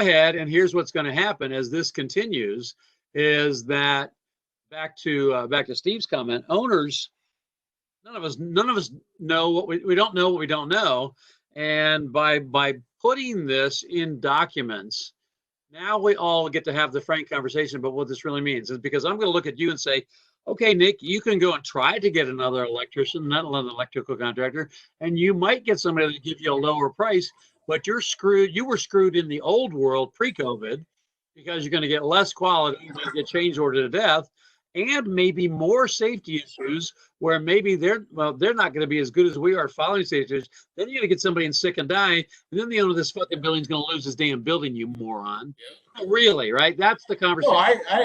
ahead. And here's what's going to happen as this continues is that back to Steve's comment, owners, none of us know what we don't know what we don't know. And by putting this in documents, now we all get to have the frank conversation about what this really means. Is because I'm going to look at you and say, okay, Nick, you can go and try to get another electrician, not another electrical contractor, and you might get somebody to give you a lower price, but you're screwed. You were screwed in the old world pre-COVID because you're going to get less quality, you're going to get change order to death, and maybe more safety issues where maybe they're not going to be as good as we are following safety issues. Then you're going to get somebody in sick and die, and then the owner of this fucking building's going to lose his damn building, you moron. Yep. Really, right? That's the conversation. No,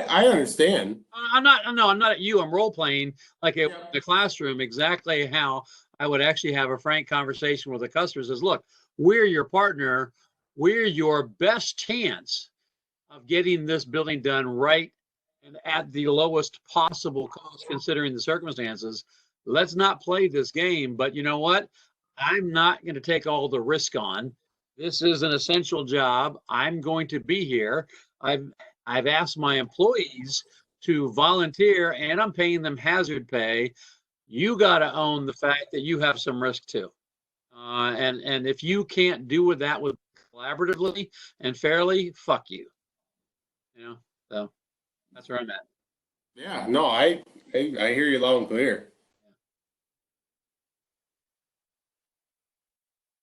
I understand. I'm not at you. I'm role playing like in the classroom, exactly how I would actually have a frank conversation with the customers is, look, we're your partner. We're your best chance of getting this building done right and at the lowest possible cost considering the circumstances. Let's not play this game, but you know what? I'm not going to take all the risk on. This is an essential job. I'm going to be here. I've asked my employees to volunteer, and I'm paying them hazard pay. You got to own the fact that you have some risk too. And if you can't do that with collaboratively and fairly, fuck you. You know, so that's where I'm at. Yeah, no, I hear you loud and clear.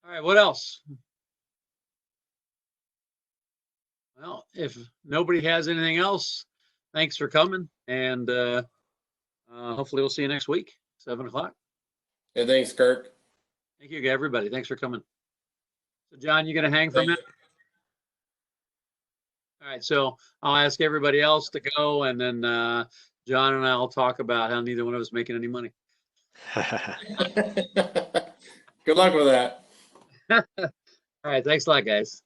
All right, what else? Well, if nobody has anything else, thanks for coming, and hopefully we'll see you next week, 7 o'clock. Yeah, thanks, Kirk. Thank you, everybody. Thanks for coming. So, John, you gonna hang for a minute? All right, so I'll ask everybody else to go, and then John and I will talk about how neither one of us making any money. Good luck with that. All right, thanks a lot, guys.